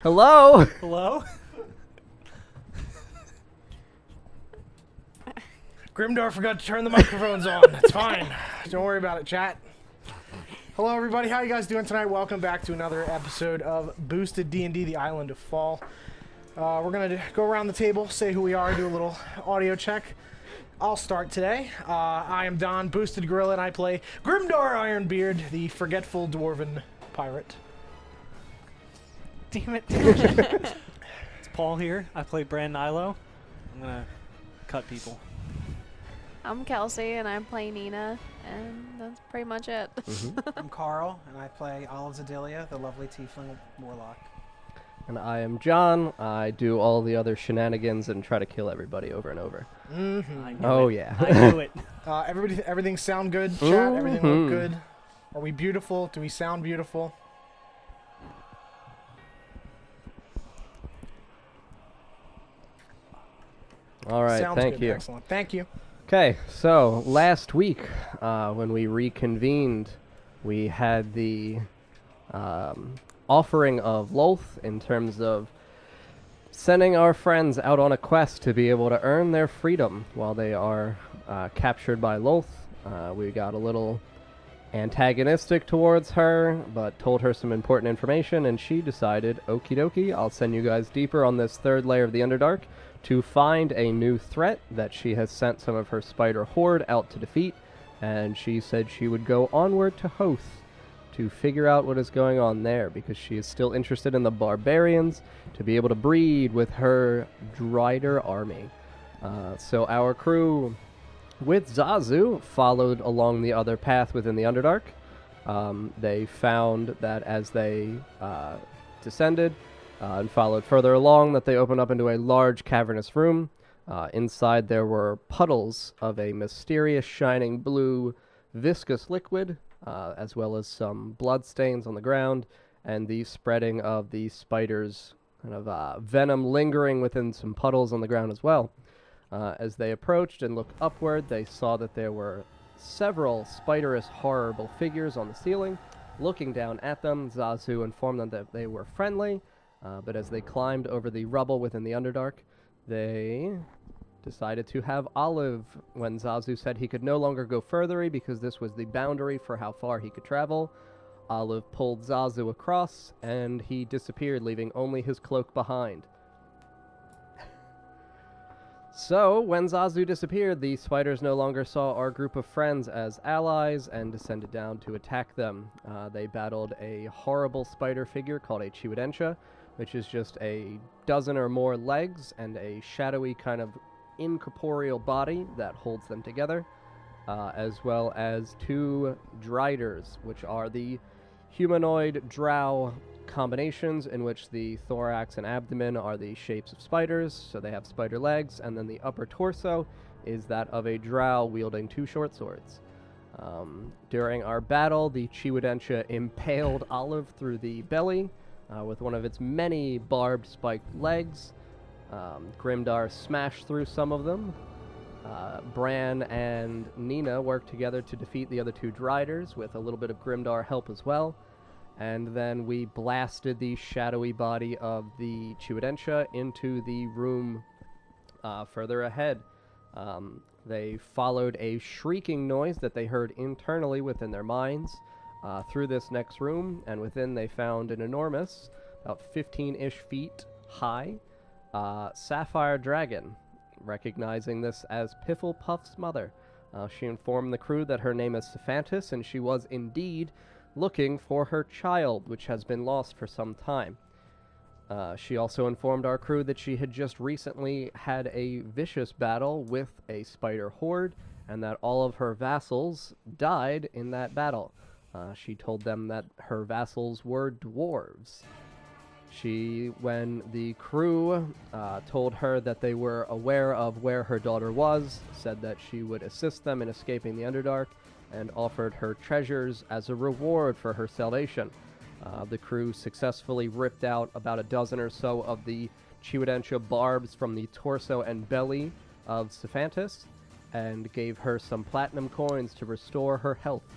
Hello? Hello? Grimdar forgot to turn the microphones on. It's fine. Don't worry about it, chat. Hello, everybody. How you guys doing tonight? Welcome back to another episode of Boosted D&D, the Island of Fal. We're going to go around the table, say who we are, do a little audio check. I'll start today. I am Don, Boosted Gorilla, and I play Grimdar Ironbeard, the forgetful dwarven pirate. Damn it. It's Paul here. I play Brand Nilo. I'm gonna cut people. I'm Kelsey, and I play Nina, and that's pretty much it. I'm Carl, and I play Olive Zadilia, the lovely tiefling warlock. And I am John. I do all the other shenanigans and try to kill everybody over and over. I knew Oh, it. yeah. I knew it. Everything sound good, chat? Everything look good? Are we beautiful? Do we sound beautiful? All right, Sounds thank good. you. Excellent. Thank you. Okay, so last week when we reconvened, we had the offering of Lolth in terms of sending our friends out on a quest to be able to earn their freedom while they are captured by Lolth. We got a little antagonistic towards her, but told her some important information, and she decided, okie dokie, I'll send you guys deeper on this third layer of the Underdark to find a new threat that she has sent some of her spider horde out to defeat, and she said she would go onward to Hoth to figure out what is going on there, because she is still interested in the barbarians to be able to breed with her Drider army. So our crew with Zazu followed along the other path within the Underdark. They found that as they descended and followed further along, that they opened up into a large cavernous room. Inside there were puddles of a mysterious shining blue viscous liquid, as well as some blood stains on the ground, and the spreading of the spiders' kind of venom lingering within some puddles on the ground as well. As they approached and looked upward, they saw that there were several spiderous, horrible figures on the ceiling. Looking down at them, Zazu informed them that they were friendly, but as they climbed over the rubble within the Underdark, they decided to have Olive when Zazu said he could no longer go further because this was the boundary for how far he could travel. Olive pulled Zazu across, and he disappeared, leaving only his cloak behind. So, when Zazu disappeared, the spiders no longer saw our group of friends as allies and descended down to attack them. They battled a horrible spider figure called a Chiwedentia, which is just a dozen or more legs and a shadowy kind of incorporeal body that holds them together, as well as two Driders, which are the humanoid drow combinations in which the thorax and abdomen are the shapes of spiders, so they have spider legs, and then the upper torso is that of a drow wielding two short swords. During our battle, the Chiwedentia impaled Olive through the belly with one of its many barbed spiked legs. Grimdar smashed through some of them. Bran and Nina worked together to defeat the other two Driders with a little bit of Grimdar help as well. And then we blasted the shadowy body of the Chiwedentia into the room further ahead. They followed a shrieking noise that they heard internally within their minds through this next room, and within they found an enormous, about 15-ish feet high, sapphire dragon. Recognizing this as Pifflepuff's mother, she informed the crew that her name is Sephantis, and she was indeed looking for her child, which has been lost for some time. She also informed our crew that she had just recently had a vicious battle with a spider horde, and that all of her vassals died in that battle. She told them that her vassals were dwarves. When the crew told her that they were aware of where her daughter was, said that she would assist them in escaping the Underdark, and offered her treasures as a reward for her salvation. The crew successfully ripped out about a dozen or so of the Chiwedentia barbs from the torso and belly of Sephantis, and gave her some platinum coins to restore her health.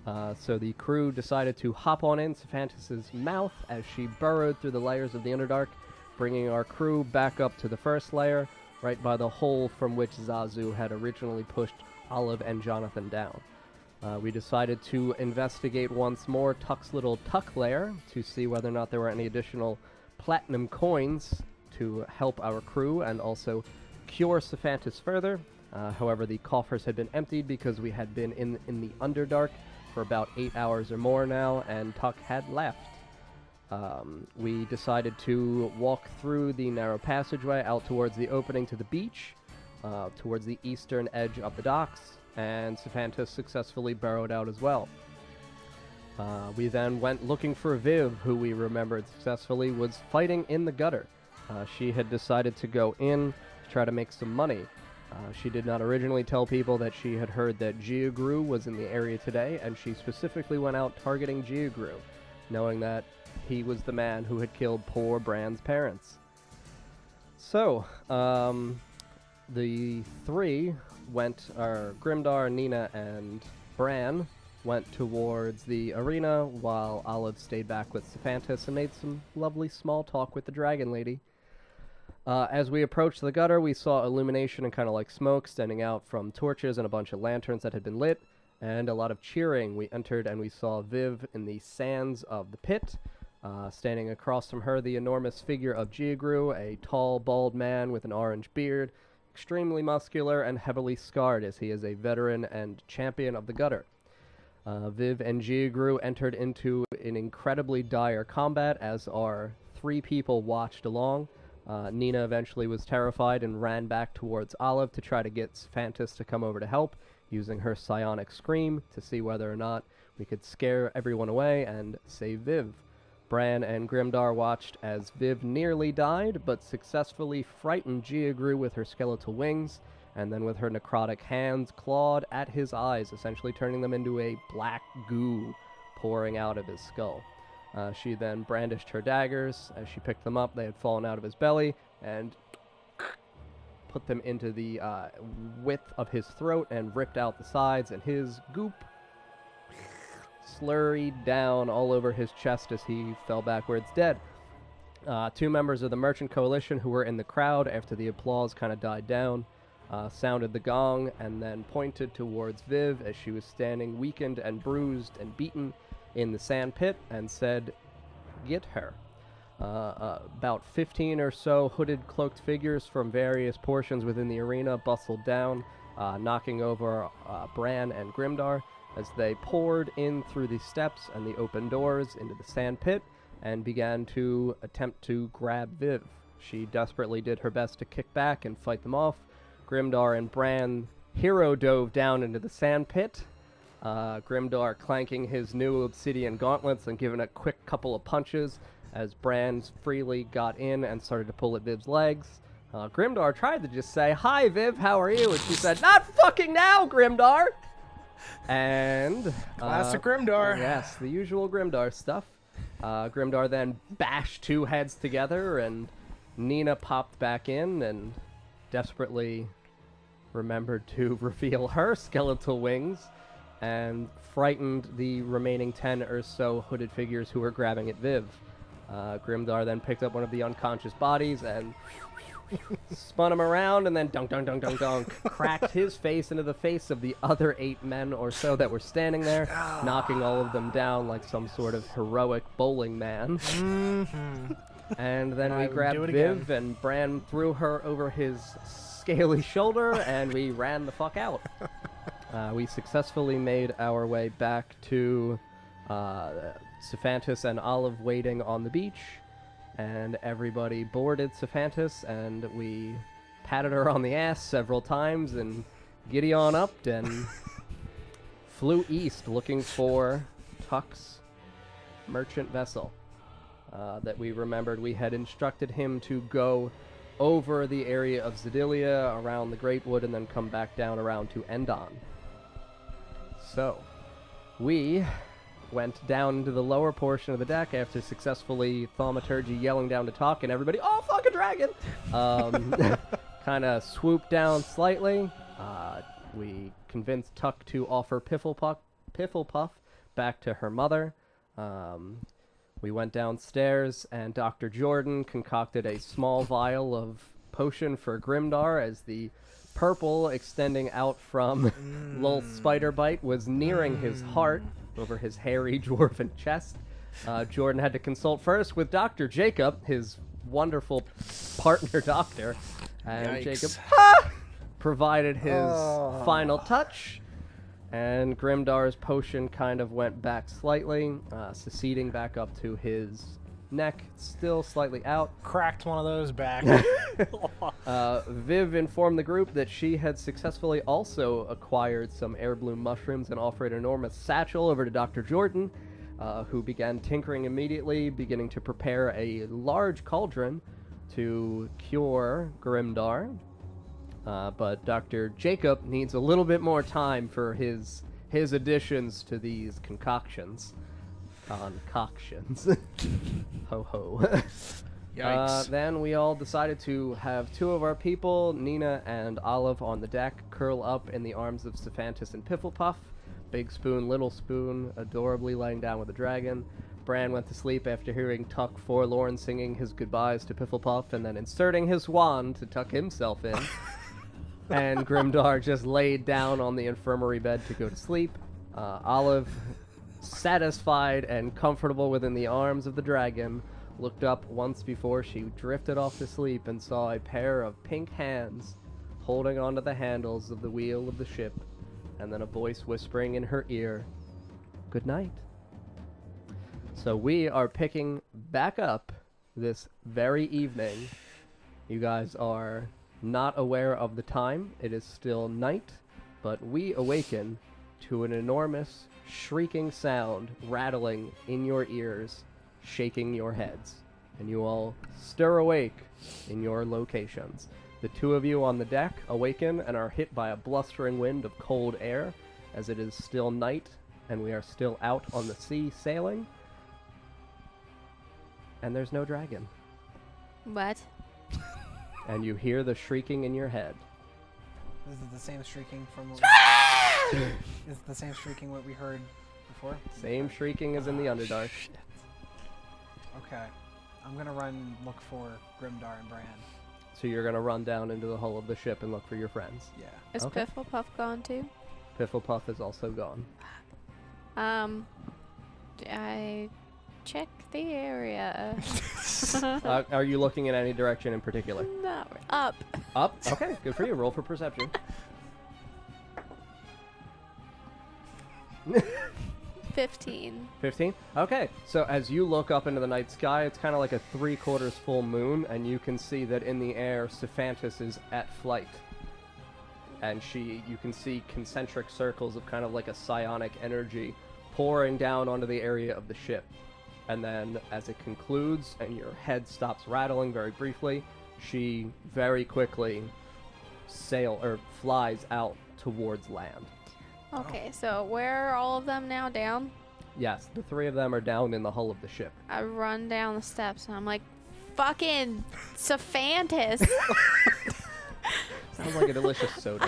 So the crew decided to hop on in Sephantis' mouth as she burrowed through the layers of the Underdark, bringing our crew back up to the first layer, right by the hole from which Zazu had originally pushed Olive and Jonathan down. We decided to investigate once more Tuck's little tuck lair to see whether or not there were any additional platinum coins to help our crew and also cure Sephantis further. However, the coffers had been emptied because we had been in the Underdark for about 8 hours or more now, and Tuck had left. We decided to walk through the narrow passageway out towards the opening to the beach, towards the eastern edge of the docks, and Sephantis successfully burrowed out as well. We then went looking for Viv, who we remembered successfully was fighting in the gutter. She had decided to go in to try to make some money. She did not originally tell people that she had heard that Giagru was in the area today, and she specifically went out targeting Giagru, knowing that he was the man who had killed poor Bran's parents. So, the three went, Grimdar, Nina, and Bran went towards the arena, while Olive stayed back with Sephantis and made some lovely small talk with the Dragon Lady. As we approached the gutter, we saw illumination and kind of like smoke standing out from torches and a bunch of lanterns that had been lit, and a lot of cheering. We entered and we saw Viv in the sands of the pit. Standing across from her, the enormous figure of Giagru, a tall, bald man with an orange beard, extremely muscular and heavily scarred as he is a veteran and champion of the gutter. Viv and Giagru entered into an incredibly dire combat as our three people watched along. Nina eventually was terrified and ran back towards Olive to try to get Sephantis to come over to help, using her psionic scream to see whether or not we could scare everyone away and save Viv. Bran and Grimdar watched as Viv nearly died, but successfully frightened Giagru with her skeletal wings, and then with her necrotic hands clawed at his eyes, essentially turning them into a black goo pouring out of his skull. She then brandished her daggers. As she picked them up, they had fallen out of his belly, and put them into the width of his throat and ripped out the sides, and his goop slurried down all over his chest as he fell backwards dead. Two members of the Merchant Coalition who were in the crowd after the applause kind of died down sounded the gong and then pointed towards Viv as she was standing weakened and bruised and beaten in the sand pit and said, "Get her." About 15 or so hooded cloaked figures from various portions within the arena bustled down, knocking over Bran and Grimdar as they poured in through the steps and the open doors into the sand pit and began to attempt to grab Viv. She desperately did her best to kick back and fight them off. Grimdar and Bran hero dove down into the sand pit, Grimdar clanking his new obsidian gauntlets and giving a quick couple of punches as Bran freely got in and started to pull at Viv's legs. Grimdar tried to just say, "Hi, Viv, how are you?" And she said, "Not fucking now, Grimdar!" And Classic Grimdar. Yes, the usual Grimdar stuff. Grimdar then bashed two heads together, and Nina popped back in and desperately remembered to reveal her skeletal wings and frightened the remaining 10 or so hooded figures who were grabbing at Viv. Grimdar then picked up one of the unconscious bodies and spun him around, and then dunk, dunk, dunk, dunk, dunk, cracked his face into the face of the other 8 men or so that were standing there, knocking all of them down like some sort of heroic bowling man. And then we grabbed Viv, and Bran threw her over his scaly shoulder, and we ran the fuck out. We successfully made our way back to Sephantis and Olive waiting on the beach, and everybody boarded Sephantis, and we patted her on the ass several times and giddy on up and flew east looking for Tuck's merchant vessel that we remembered we had instructed him to go over the area of Zedilia, around the Great Wood, and then come back down around to Endon. So, we went down into the lower portion of the deck after successfully thaumaturgy yelling down to Tuck, and everybody, "Oh, fuck a dragon!" Kind of swooped down slightly. We convinced Tuck to offer Pifflepuff back to her mother. We went downstairs, and Dr. Jordan concocted a small vial of potion for Grimdar as the purple extending out from Lil Spider Bite was nearing his heart over his hairy dwarven chest. Jordan had to consult first with Dr. Jacob, his wonderful partner doctor, and Yikes. Jacob provided his final touch. And Grimdar's potion kind of went back slightly, seceding back up to his neck, still slightly out. Cracked one of those back. Viv informed the group that she had successfully also acquired some heirloom mushrooms and offered an enormous satchel over to Dr. Jordan, who began tinkering immediately, beginning to prepare a large cauldron to cure Grimdar. But Dr. Jacob needs a little bit more time for his additions to these concoctions. Concoctions. Ho ho. Yikes. Then we all decided to have two of our people, Nina and Olive, on the deck, curl up in the arms of Cephantis and Pifflepuff. Big Spoon, Little Spoon, adorably laying down with the dragon. Bran went to sleep after hearing Tuck Forlorn singing his goodbyes to Pifflepuff and then inserting his wand to tuck himself in. And Grimdar just laid down on the infirmary bed to go to sleep. Olive, satisfied and comfortable within the arms of the dragon, looked up once before she drifted off to sleep and saw a pair of pink hands holding onto the handles of the wheel of the ship, and then a voice whispering in her ear, "Good night." So we are picking back up this very evening. You guys are not aware of the time. It is still night, but we awaken to an enormous shrieking sound rattling in your ears, shaking your heads, and you all stir awake in your locations. The two of you on the deck awaken and are hit by a blustering wind of cold air, as it is still night and we are still out on the sea sailing, and there's no dragon. What? And you hear the shrieking in your head. Is it the same shrieking from what is it the same shrieking what we heard before? Same shrieking as in the Underdark. Okay. I'm gonna run and look for Grimdar and Bran. So you're gonna run down into the hull of the ship and look for your friends. Yeah. Is Okay. Pifflepuff gone too? Pifflepuff is also gone. I check the area. Are you looking in any direction in particular? No, up. Up? Okay, good for you. Roll for perception. 15. 15? Okay, so as you look up into the night sky, it's kind of like a 3/4 full moon, and you can see that in the air, Cephantis is at flight. And you can see concentric circles of kind of like a psionic energy pouring down onto the area of the ship. And then as it concludes and your head stops rattling very briefly, she very quickly flies out towards land. Okay, so where are all of them now? Down? Yes, the three of them are down in the hull of the ship. I run down the steps and I'm like, fucking Cephantis. Sounds like a delicious soda.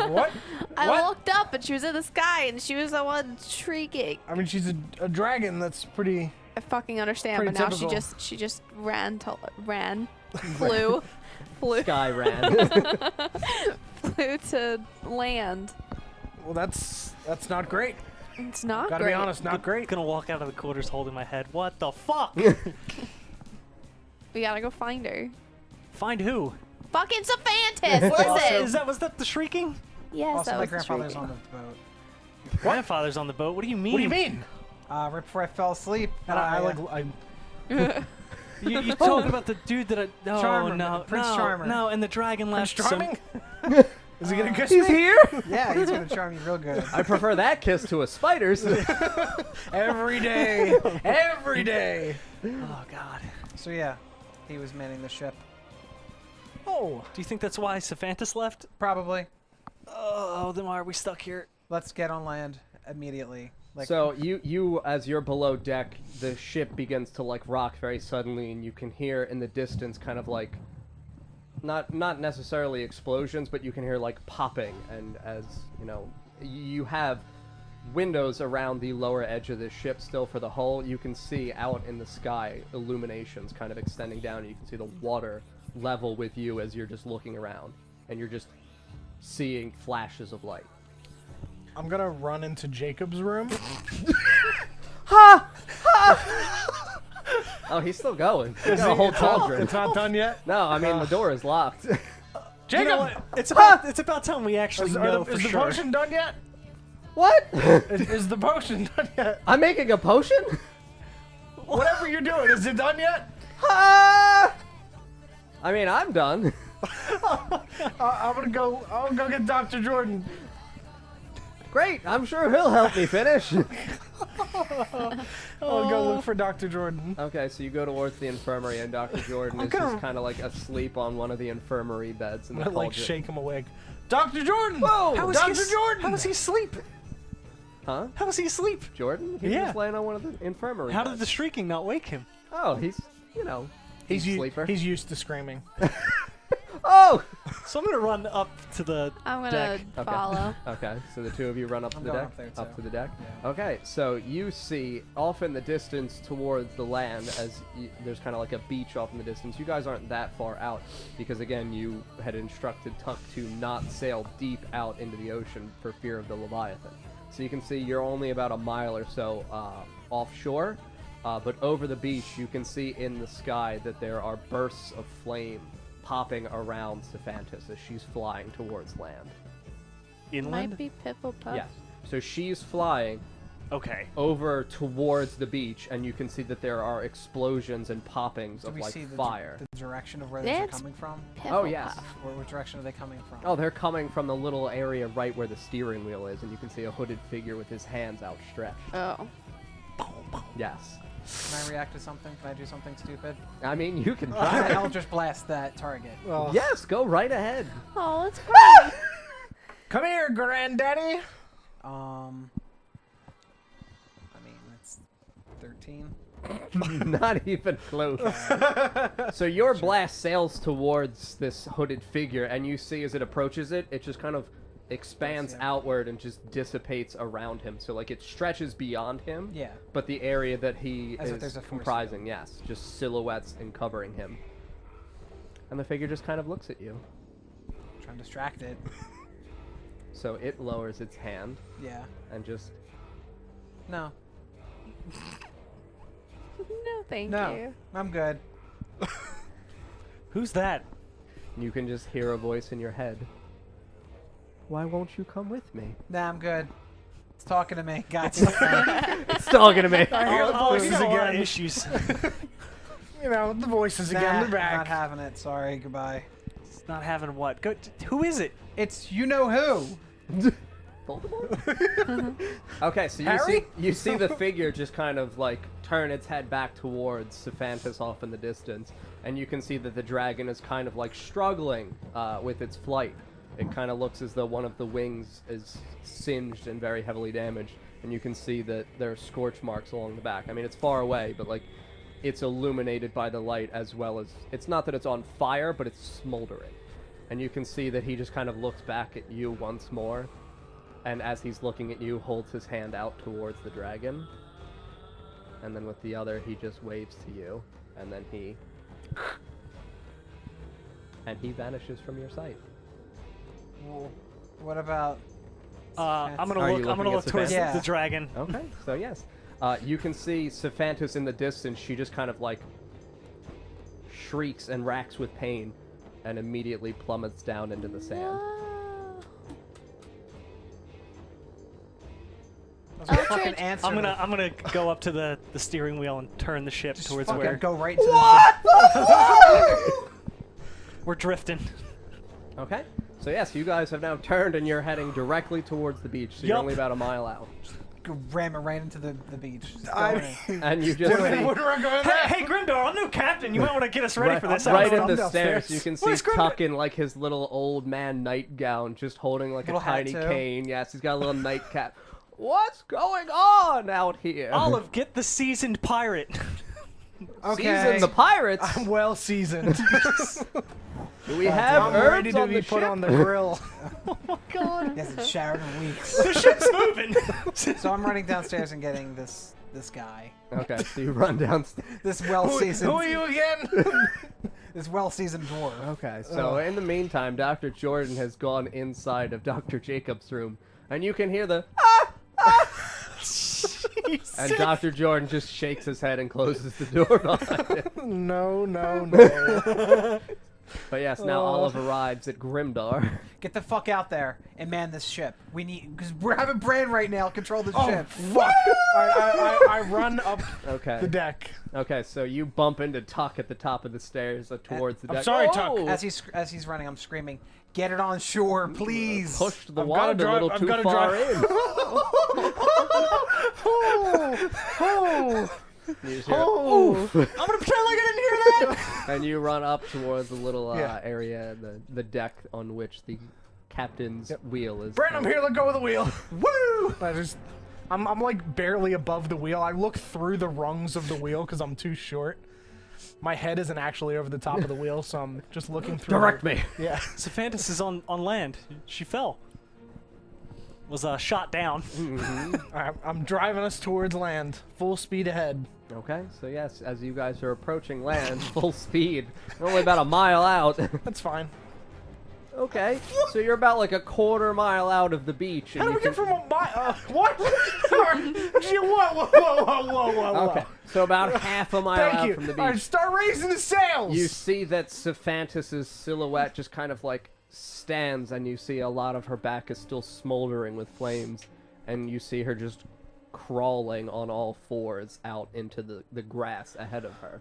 What? I looked up and she was in the sky and she was the one shrieking. I mean, she's a dragon. That's pretty. I fucking understand, Pretty but now typical. she just flew Sky ran. flew to land. Well, that's not great. It's not Gotta great. be honest, not great. Gonna walk out of the quarters holding my head. What the fuck? We gotta go find her. Find who? Fucking Cephantis, listen! Was that the shrieking? Yes, Also, that my was the grandfather's shrieking. on the boat. Grandfather's on the boat. What do you mean? What do you mean? Right before I fell asleep, And I You talking about the dude that I... No, Charmer, no, Prince no, Charmer. no, and the dragon Prince left. Charming? Is he gonna kiss He's me? here? yeah, he's gonna charm you real good. I prefer that kiss to a spider's. Every day. Every day. Oh, God. So yeah, he was manning the ship. Oh. Do you think that's why Cephantis left? Probably. Oh, then why are we stuck here? Let's get on land immediately. Like, So you as you're below deck, the ship begins to like rock very suddenly, and you can hear in the distance kind of like not necessarily explosions, but you can hear like popping, and as you know, you have windows around the lower edge of this ship still for the hull. You can see out in the sky illuminations kind of extending down. You can see the water level with you as you're just looking around, and you're just seeing flashes of light. I'm gonna run into Jacob's room. Ha! Ha! Oh, he's still going. He's got a whole cauldron. It's not done yet? No, I mean, the door is locked. Jacob! You know what? It's about time we actually know for is the sure. potion done yet? What? Is the potion done yet? I'm making a potion? Whatever you're doing, is it done yet? Ha! I mean, I'm done. I'm gonna go get Dr. Jordan. Great, I'm sure he'll help me finish. I'll go look for Dr. Jordan. Okay, so you go towards the infirmary, and Dr. Jordan is just kind of like asleep on one of the infirmary beds in I'm the gonna cauldron. shake him awake. Dr. Jordan! Whoa! How is Dr. he, Jordan! How does he sleep? Huh? How does he sleep? Jordan? He's Yeah. just laying on one of the infirmary How beds. did the shrieking not wake him? Oh, he's, you know, he's a sleeper. He's used to screaming. Oh! So I'm gonna run up to the I'm gonna deck. Okay. follow. Okay, so the two of you run up to I'm the going deck? up there, Up too. to the deck? Yeah. Okay, so you see off in the distance towards the land, as there's kind of like a beach off in the distance. You guys aren't that far out because, again, you had instructed Tuck to not sail deep out into the ocean for fear of the Leviathan. So you can see you're only about a mile or so offshore, but over the beach you can see in the sky that there are bursts of flame popping around Cephantis as she's flying towards land. Inland? Might be Pipple Puff. Yes. So she's flying Okay. over towards the beach, and you can see that there are explosions and poppings Do of we like see the, fire. the direction of where these are That's- coming from? Pipple Oh, yes. Puff. Or what direction are they coming from? Oh, they're coming from the little area right where the steering wheel is, and you can see a hooded figure with his hands outstretched. Oh. Yes. Can I react to something? Can I do something stupid? I mean, you can Can try. I Eldritch Blast that target? Oh. Yes, go right ahead. Oh, that's great. Come here, granddaddy. I mean, it's 13. Not even close. So your blast sails towards this hooded figure, and you see as it approaches it, it just kind of expands Yeah. outward and just dissipates around him. So like it stretches beyond him, Yeah. but the area that he As if is there's a force comprising, yes, just silhouettes and covering him. And the figure just kind of looks at you. Trying to distract it. So it lowers its hand Yeah. and just No. No, thank No. you. I'm good. Who's that? you can just hear a voice in your head. Why won't you come with me? Nah, I'm good. It's talking to me, guys. It's talking to me. I hear the Oh, voices you got a lot of again. issues. You know, the voices again. Nah, They're back. not having it. Sorry. Goodbye. It's not having what? Go. Who is it? It's you know who. Okay, so Harry? you see the figure just kind of like turn its head back towards Cephantis off in the distance, and you can see that the dragon is kind of like struggling with its flight. It kind of looks as though one of the wings is singed and very heavily damaged, and you can see that there are scorch marks along the back. I mean, it's far away, but like it's illuminated by the light, as well as it's not that it's on fire, but it's smoldering. And you can see that he just kind of looks back at you once more, and as he's looking at you, holds his hand out towards the dragon. And then with the other, he just waves to you, and then he vanishes from your sight. Well, what about? I'm gonna Are you look. I'm gonna looking look at towards Cephantis? the dragon. Okay, so yes. You can see Cephantis in the distance. She just kind of like shrieks and racks with pain and immediately plummets down into the sand. No. That's a fucking Eldritch. answer. I'm gonna go up to the steering wheel and turn the ship Just towards fucking where go right to we're drifting. Okay, so yes, you guys have now turned and you're heading directly towards the beach, so you're Yup. only about a mile out. go ram it right into the beach. Just I go in. mean, And you just see wouldn't recommend Hey, that. hey, Grimdor, I'm new captain. You might want to get us ready right, for this. right episode. in the downstairs. stairs, you can What see is Grimdor- Tuck in like his little old man nightgown, just holding like Little a hat, tiny too. cane. Yes, he's got a little nightcap. What's going on out here? Olive, get the seasoned pirate. Okay. Season the pirates. I'm well seasoned. Do we have I'm ready herbs to on be the put ship? on the grill. Yes, it's showered in weeks. The ship's moving. So I'm running downstairs and getting this guy. Okay, so you run downstairs. This Who well-seasoned. are you again? This well-seasoned dwarf. Okay, so in the meantime, Dr. Jordan has gone inside of Dr. Jacob's room, and you can hear the and Dr. Jordan just shakes his head and closes the door behind him. No. But yes, now Olive arrives at Grimdar. Get the fuck out there and man this ship. We need, because we're having Bran right now control the Oh, ship. fuck. I run up Okay. the deck. Okay, so you bump into Tuck at the top of the stairs towards the I'm deck. sorry, Oh! Tuck. As he's running, I'm screaming, "Get it on shore, please!" Pushed the I've wand gotta a little drive- I've too gotta far drive- in. Oh. You just hear, Oh. "Oof." I'm gonna pretend like I didn't hear that. And you run up towards the little Yeah. area, the deck on which the captain's wheel is. Brent, I'm here. Let go of the wheel. Woo! I'm like barely above the wheel. I look through the rungs of the wheel because I'm too short. My head isn't actually over the top of the wheel, so I'm just looking through. Direct me. Yeah. Sephantis is on land. She fell. Was shot down. I'm driving us towards land, full speed ahead. Okay, so yes, as you guys are approaching land, full speed, you're only about a mile out. That's fine. Okay, so you're about like a quarter mile out of the beach. And How do you we get can- from a mile? What? Whoa. Okay, so about half a mile Thank out you. from the All right, beach, start raising the sails. you see that Sephantis' silhouette just kind of like stands, and you see a lot of her back is still smoldering with flames, and you see her just crawling on all fours out into the grass ahead of her.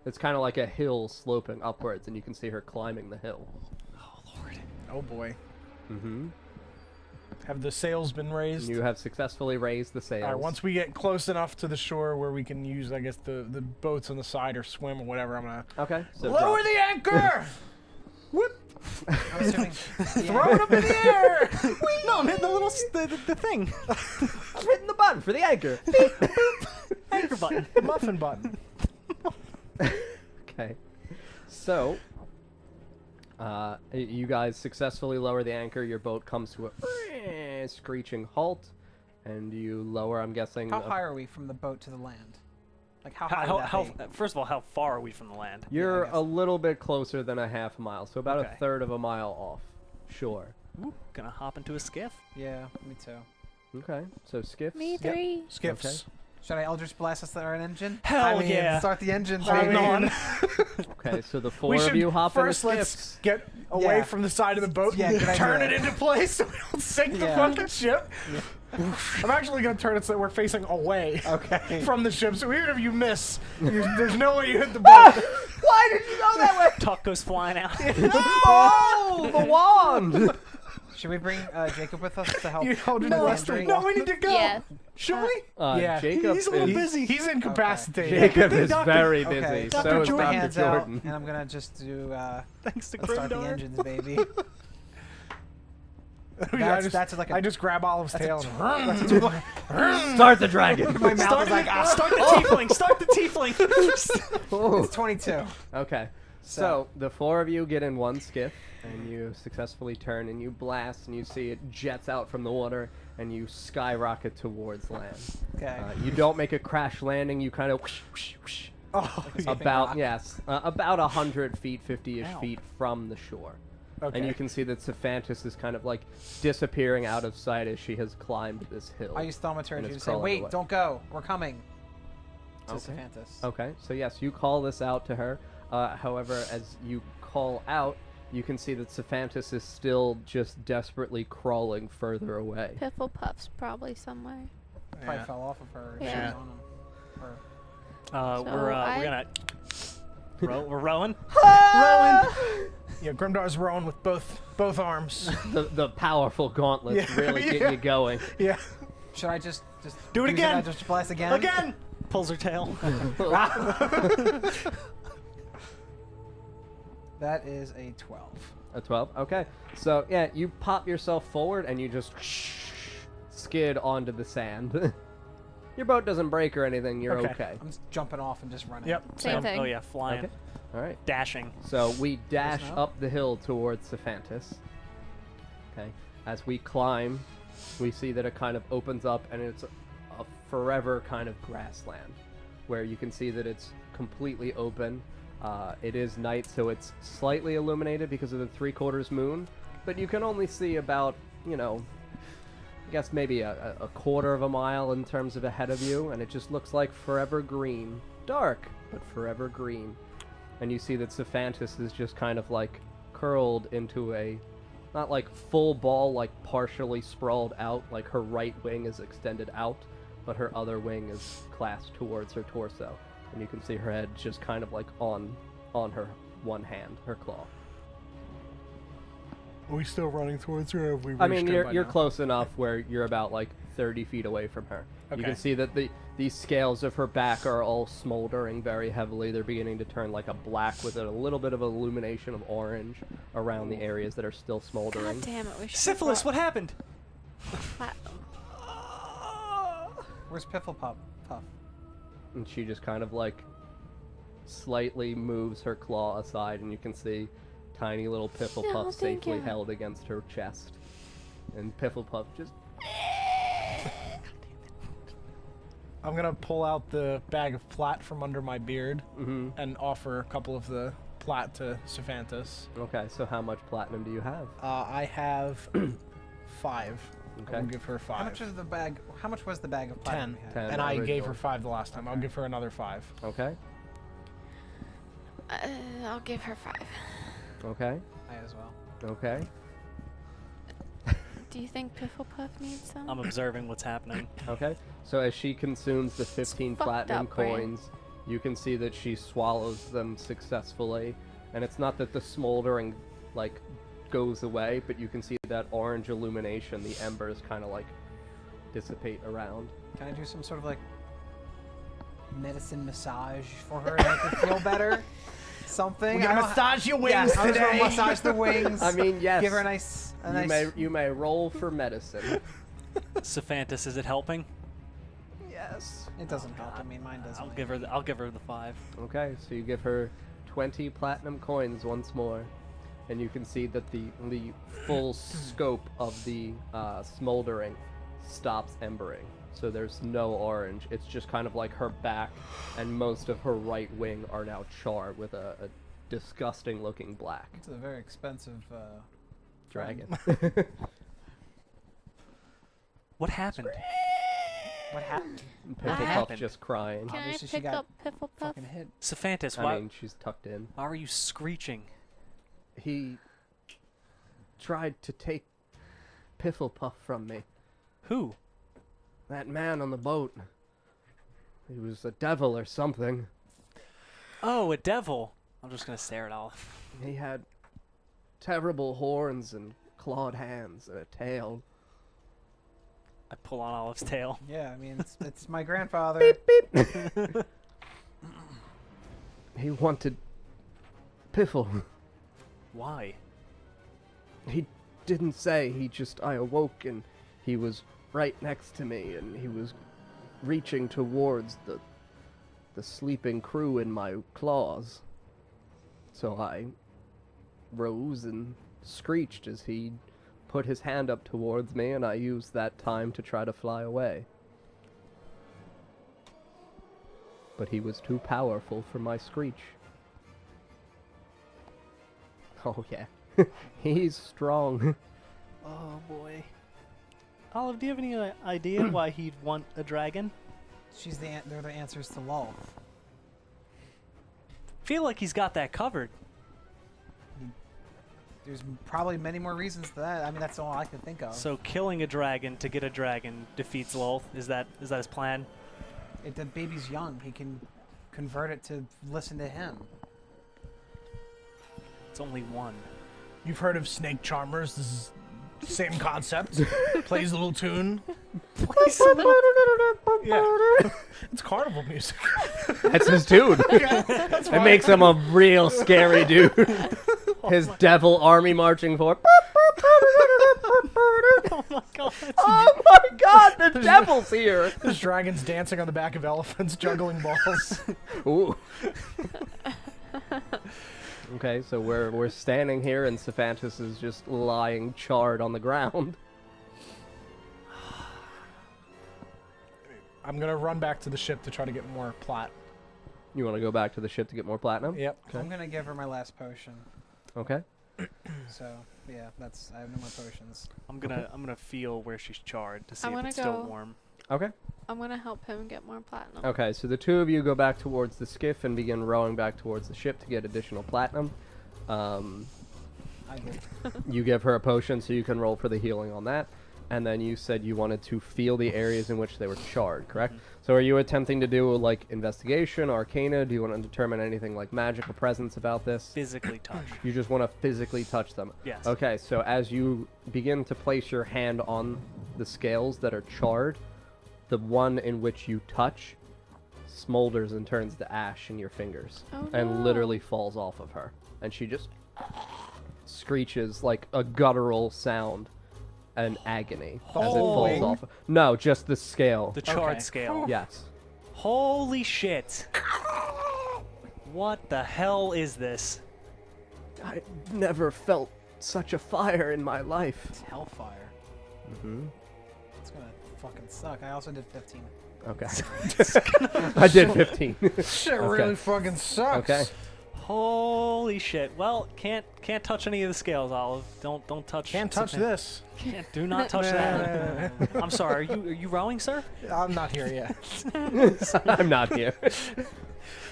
It's kind of like a hill sloping upwards, and you can see her climbing the hill. Oh boy. Mm-hmm. Have the sails been raised? You have successfully raised the sails. All right, once we get close enough to the shore where we can use, I guess, the boats on the side or swim or whatever, I'm gonna Okay, so lower drop. the anchor. Whoop! I'm assuming. Throw it up in the air. No, I'm hitting the little the thing. Hitting the button for the anchor. Anchor button. The muffin button. Okay, so you guys successfully lower the anchor. Your boat comes to a screeching halt, and you lower. I'm guessing. How high are we from the boat to the land? Like how high? How, would that how, be? first of all, how far are we from the land? You're guess. a little bit closer than a half mile, so about Okay. a third of a mile off. Sure. Ooh, gonna hop into a skiff. Yeah, me too. Okay, so skiffs. Me three. Skiffs. Okay. Should I Eldritch Blast us our engine? Hell I mean, yeah. Start the engines, I baby. mean, Okay, so the four we of should you hop in the first let's skiffs. get away Yeah. from the side of the boat, Yeah, good turn idea. it into place so we don't sink the Yeah. fucking ship. I'm actually gonna turn it so we're facing away Okay. from the ship, so even if you miss, there's no way you hit the boat. Why did you go that way? Tuck goes flying out. Oh, the wand! Should we bring Jacob with us to help? You held it with in the the injury? No, we need to go. Yeah. Should we? Jacob he's a little is, busy. He's incapacitated. Jacob is Doctor- very Okay. busy. Dr. So is Put my Dr. hands Jordan. out, and I'm gonna just do Thanks to start the Grimdar. engines, baby. That's like a. I just grab Olive's tail. and That's a Start the dragon. my mouth is like Start the tiefling. Start the tiefling. Oh. It's 22. Okay, so the four of you get in one skiff, and you successfully turn, and you blast, and you see it jets out from the water, and you skyrocket towards land. Okay. You don't make a crash landing. You kind of whoosh, whoosh, whoosh, Oh, about rock. yes, about 100 feet, 50-ish Ow. feet from the shore. okay. And you can see that Sephantis is kind of like disappearing out of sight as she has climbed this hill. I use thaumaturgy it's to say, crawling "Wait, away. don't go. We're coming." To Okay. Sephantis. Okay, so yes, you call this out to her. However, as you call out, you can see that Sephantis is still just desperately crawling further away. Piffle Puff's probably somewhere. Probably Yeah. fell off of her. if Yeah. she was on him. Or- We're I- gonna. We're rowing. Yeah, Grimdar's rowing with both arms. The powerful gauntlets Yeah, really yeah. get you going. Yeah. Should I just Do it use again. Eldritch Blast again? Again. Pulls her tail. That is a 12. A 12? Okay. So, yeah, you pop yourself forward and you just skid onto the sand. Your boat doesn't break or anything. You're Okay. okay. I'm just jumping off and just running. Yep. Same thing. Oh yeah, flying. Okay. All right. Dashing. So we dash now? up the hill towards Cephantis. Okay. As we climb, we see that it kind of opens up, and it's a forever kind of grassland, where you can see that it's completely open. It is night, so it's slightly illuminated because of the 3/4 moon, but you can only see about, you know, I guess maybe a 1/4 of a mile in terms of ahead of you, and it just looks like forever green. Dark, but forever green. And you see that Cephantis is just kind of like curled into a, not like full ball, like partially sprawled out, like her right wing is extended out, but her other wing is clasped towards her torso. And you can see her head just kind of like on her one hand, her claw. Are we still running towards her? Or have we I mean, reached her by you're now? close enough where you're about like 30 feet away from her. You Okay. can see that these scales of her back are all smoldering very heavily. They're beginning to turn like a black with a little bit of illumination of orange around the areas that are still smoldering. God damn it, we should Syphilis, what happened? Where's Pifflepuff? Puff. And she just kind of like slightly moves her claw aside, and you can see tiny little Pifflepuff No, thank safely you. held against her chest. And Pifflepuff just... I'm gonna pull out the bag of plat from under my beard Mm-hmm. and offer a couple of the plat to Cephantis. Okay, so how much platinum do you have? I have 5. Okay. I'll give her 5. How much was the bag? How much was the bag of 10. platinum we had? 10. And I gave original. her 5 the last time. I'll give her another 5. Okay. I'll give her 5. Okay. I as well. Okay. Do you think Pifflepuff needs some? I'm observing what's happening. Okay. So as she consumes the 15 fucked platinum up, right? coins, you can see that she swallows them successfully. And it's not that the smoldering, like, goes away, but you can see that orange illumination, the embers kind of, like, dissipate around. Can I do some sort of like medicine massage for her to make her feel better? Something. We're I gonna don't- massage your Yeah, wings I'm just today. gonna massage the wings. I mean, yes. Give her a nice. You may roll for medicine. Cephantis, is it helping? Yes. It doesn't help. I mean, mine doesn't. I'll give her the 5. Okay, so you give her 20 platinum coins once more, and you can see that the full scope of the smoldering stops embering. So there's no orange. It's just kind of like her back and most of her right wing are now charred with a disgusting looking black It's a very expensive dragon. What happened? What happened? Pifflepuff happened? just crying. Can I Obviously she pick got up Pifflepuff? Fucking hit. Cephantis, I why, mean, she's tucked in. why are you screeching? He tried to take Pifflepuff from me. Who? That man on the boat. He was a devil or something. Oh, a devil. I'm just gonna stare it off. He had terrible horns and clawed hands and a tail. I pull on Olive's tail. Yeah, I mean, it's my grandfather. He wanted Piffle. Why? He didn't say. I awoke and he was right next to me and he was reaching towards the sleeping crew in my claws. So I rose and screeched as he put his hand up towards me, and I used that time to try to fly away. But he was too powerful for my screech. Oh yeah, he's strong. Oh boy. Olive, do you have any idea why he'd want a dragon? They're the answers to Lol. Feel like he's got that covered. There's probably many more reasons to that. I mean, that's all I can think of. So killing a dragon to get a dragon defeats Lolth. Is that his plan? The baby's young. He can convert it to listen to him. It's only one. You've heard of snake charmers. This is the same concept. Plays a little tune. Yeah. It's carnival music. That's his dude. It makes him a real scary dude. His devil army marching forward. Oh my god. Oh my god, the devil's here! There's dragons dancing on the back of elephants, juggling balls. Ooh. Okay, so we're standing here and Cephantus is just lying charred on the ground. I'm gonna run back to the ship to try to get more plat. You want to go back to the ship to get more platinum? Yep. I'm gonna give her my last potion. Okay. So yeah, I have no more potions. I'm gonna feel where she's charred to see I'm if gonna it's still go- warm. Okay. I'm gonna help him get more platinum. Okay, so the two of you go back towards the skiff and begin rowing back towards the ship to get additional platinum. I did. You give her a potion so you can roll for the healing on that. And then you said you wanted to feel the areas in which they were charred, correct? So are you attempting to do like investigation, arcana? Do you want to determine anything like magical presence about this? Physically touch. You just want to physically touch them. Yes. Okay, so as you begin to place your hand on the scales that are charred, the one in which you touch smolders and turns to ash in your fingers Oh, and no. literally falls off of her. And she just screeches like a guttural sound and agony as it Holy. falls off. No, just the scale. The charred Okay. scale. Yes. Holy shit. What the hell is this? I never felt such a fire in my life. It's hellfire. Mm-hmm. It's gonna fucking suck. I also did 15. Okay. I did 15. Shit Okay. really fucking sucks. Okay. Holy shit. Well, can't touch any of the scales, Olive. Don't touch. Can't touch something. this. Do not touch that. I'm sorry. Are you rowing, sir? I'm not here yet. I'm not here.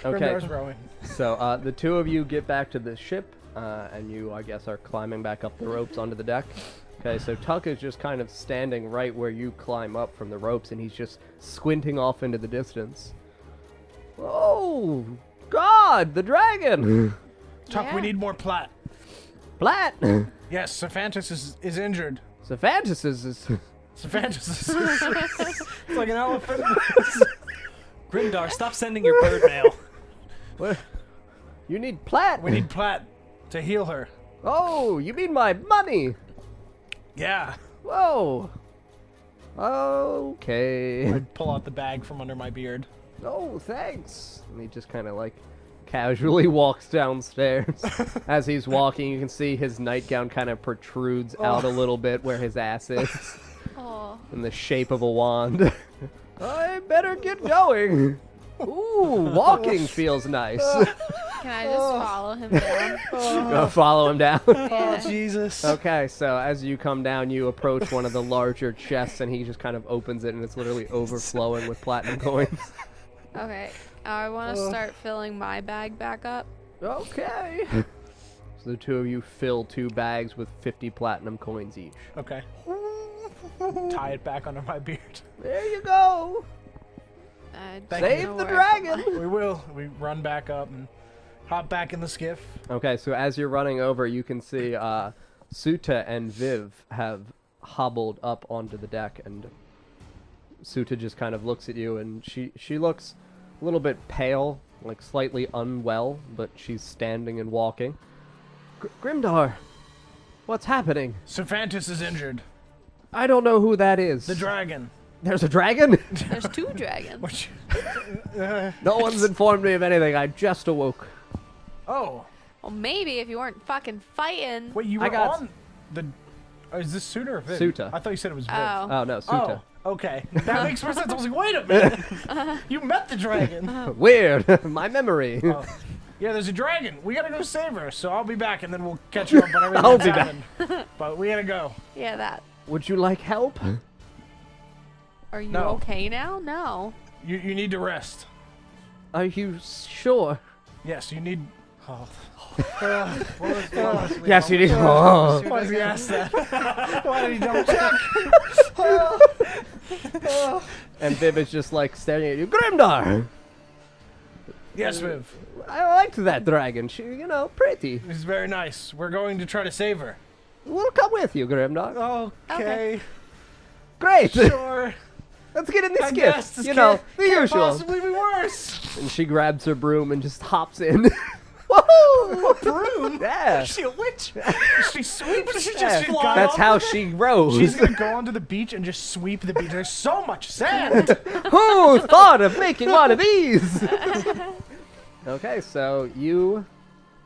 Okay. Grimdar's rowing. So the two of you get back to the ship, and you, I guess, are climbing back up the ropes onto the deck. Okay, so Tuck is just kind of standing right where you climb up from the ropes, and he's just squinting off into the distance. Oh, God, the dragon! Tuck, Yeah. we need more plat. Plat! Yes, Cephantus is injured. Cephantus is... Cephantus is it's like an elephant. Grimdar, stop sending your bird mail. What? You need plat? We need plat to heal her. Oh, you mean my money? Yeah. Whoa. Okay. I pull out the bag from under my beard. Oh, thanks. And he just kind of like casually walks downstairs. As he's walking, you can see his nightgown kind of protrudes out a little bit where his ass is Oh, in the shape of a wand. I better get going. Ooh, walking feels nice. can I just follow him down? Go follow him down. Yeah. Jesus. Okay, so as you come down, you approach one of the larger chests, and he just kind of opens it, and it's literally overflowing with platinum coins. Okay, I want to start filling my bag back up. Okay. So the two of you fill 2 bags with 50 platinum coins each. Okay. Tie it back under my beard. There you go. I Thank don't Save know the where I put dragon. We will. We run back up and hop back in the skiff. Okay, so as you're running over, you can see Suta and Viv have hobbled up onto the deck, and Suta just kind of looks at you, and she looks a little bit pale, like slightly unwell, but she's standing and walking. Grimdar, what's happening? Cephantus is injured. I don't know who that is. The dragon. There's a dragon? There's 2 dragons. Which? No one's informed me of anything. I just awoke. Oh. Well, maybe if you weren't fucking fighting. Wait, you I were got on the... Oh, is this Suta or Viv? Suta. I thought you said it was Viv. Oh. Oh, no, Suta. Oh, okay. That makes more sense. I was like, wait a minute. You met the dragon. Weird. My memory. Oh. Yeah, there's a dragon. We gotta go save her, so I'll be back, and then we'll catch you up on everything I'll that's be back. happened. But we gotta go. Yeah, that. Would you like help? Are you No. okay now? No. You need to rest. Are you sure? Yes, you need... Oh. Yes, you need. Oh. Why did he ask that? Why did he double check? And Viv is just like staring at you. Grimdar! Yes, Viv. I liked that dragon. She, pretty. It's very nice. We're going to try to save her. We'll come with you, Grimdar. Okay. Great! Sure. Let's get in the I guess skiff. this The can't usual. possibly be worse. And she grabs her broom and just hops in. Woohoo! Broom? Yeah. Is she a witch? She sweeps. She Yeah, just fly that's off how of it? she rose. She's gonna go onto the beach and just sweep the beach. There's so much sand. Who thought of making one of these? Okay, so you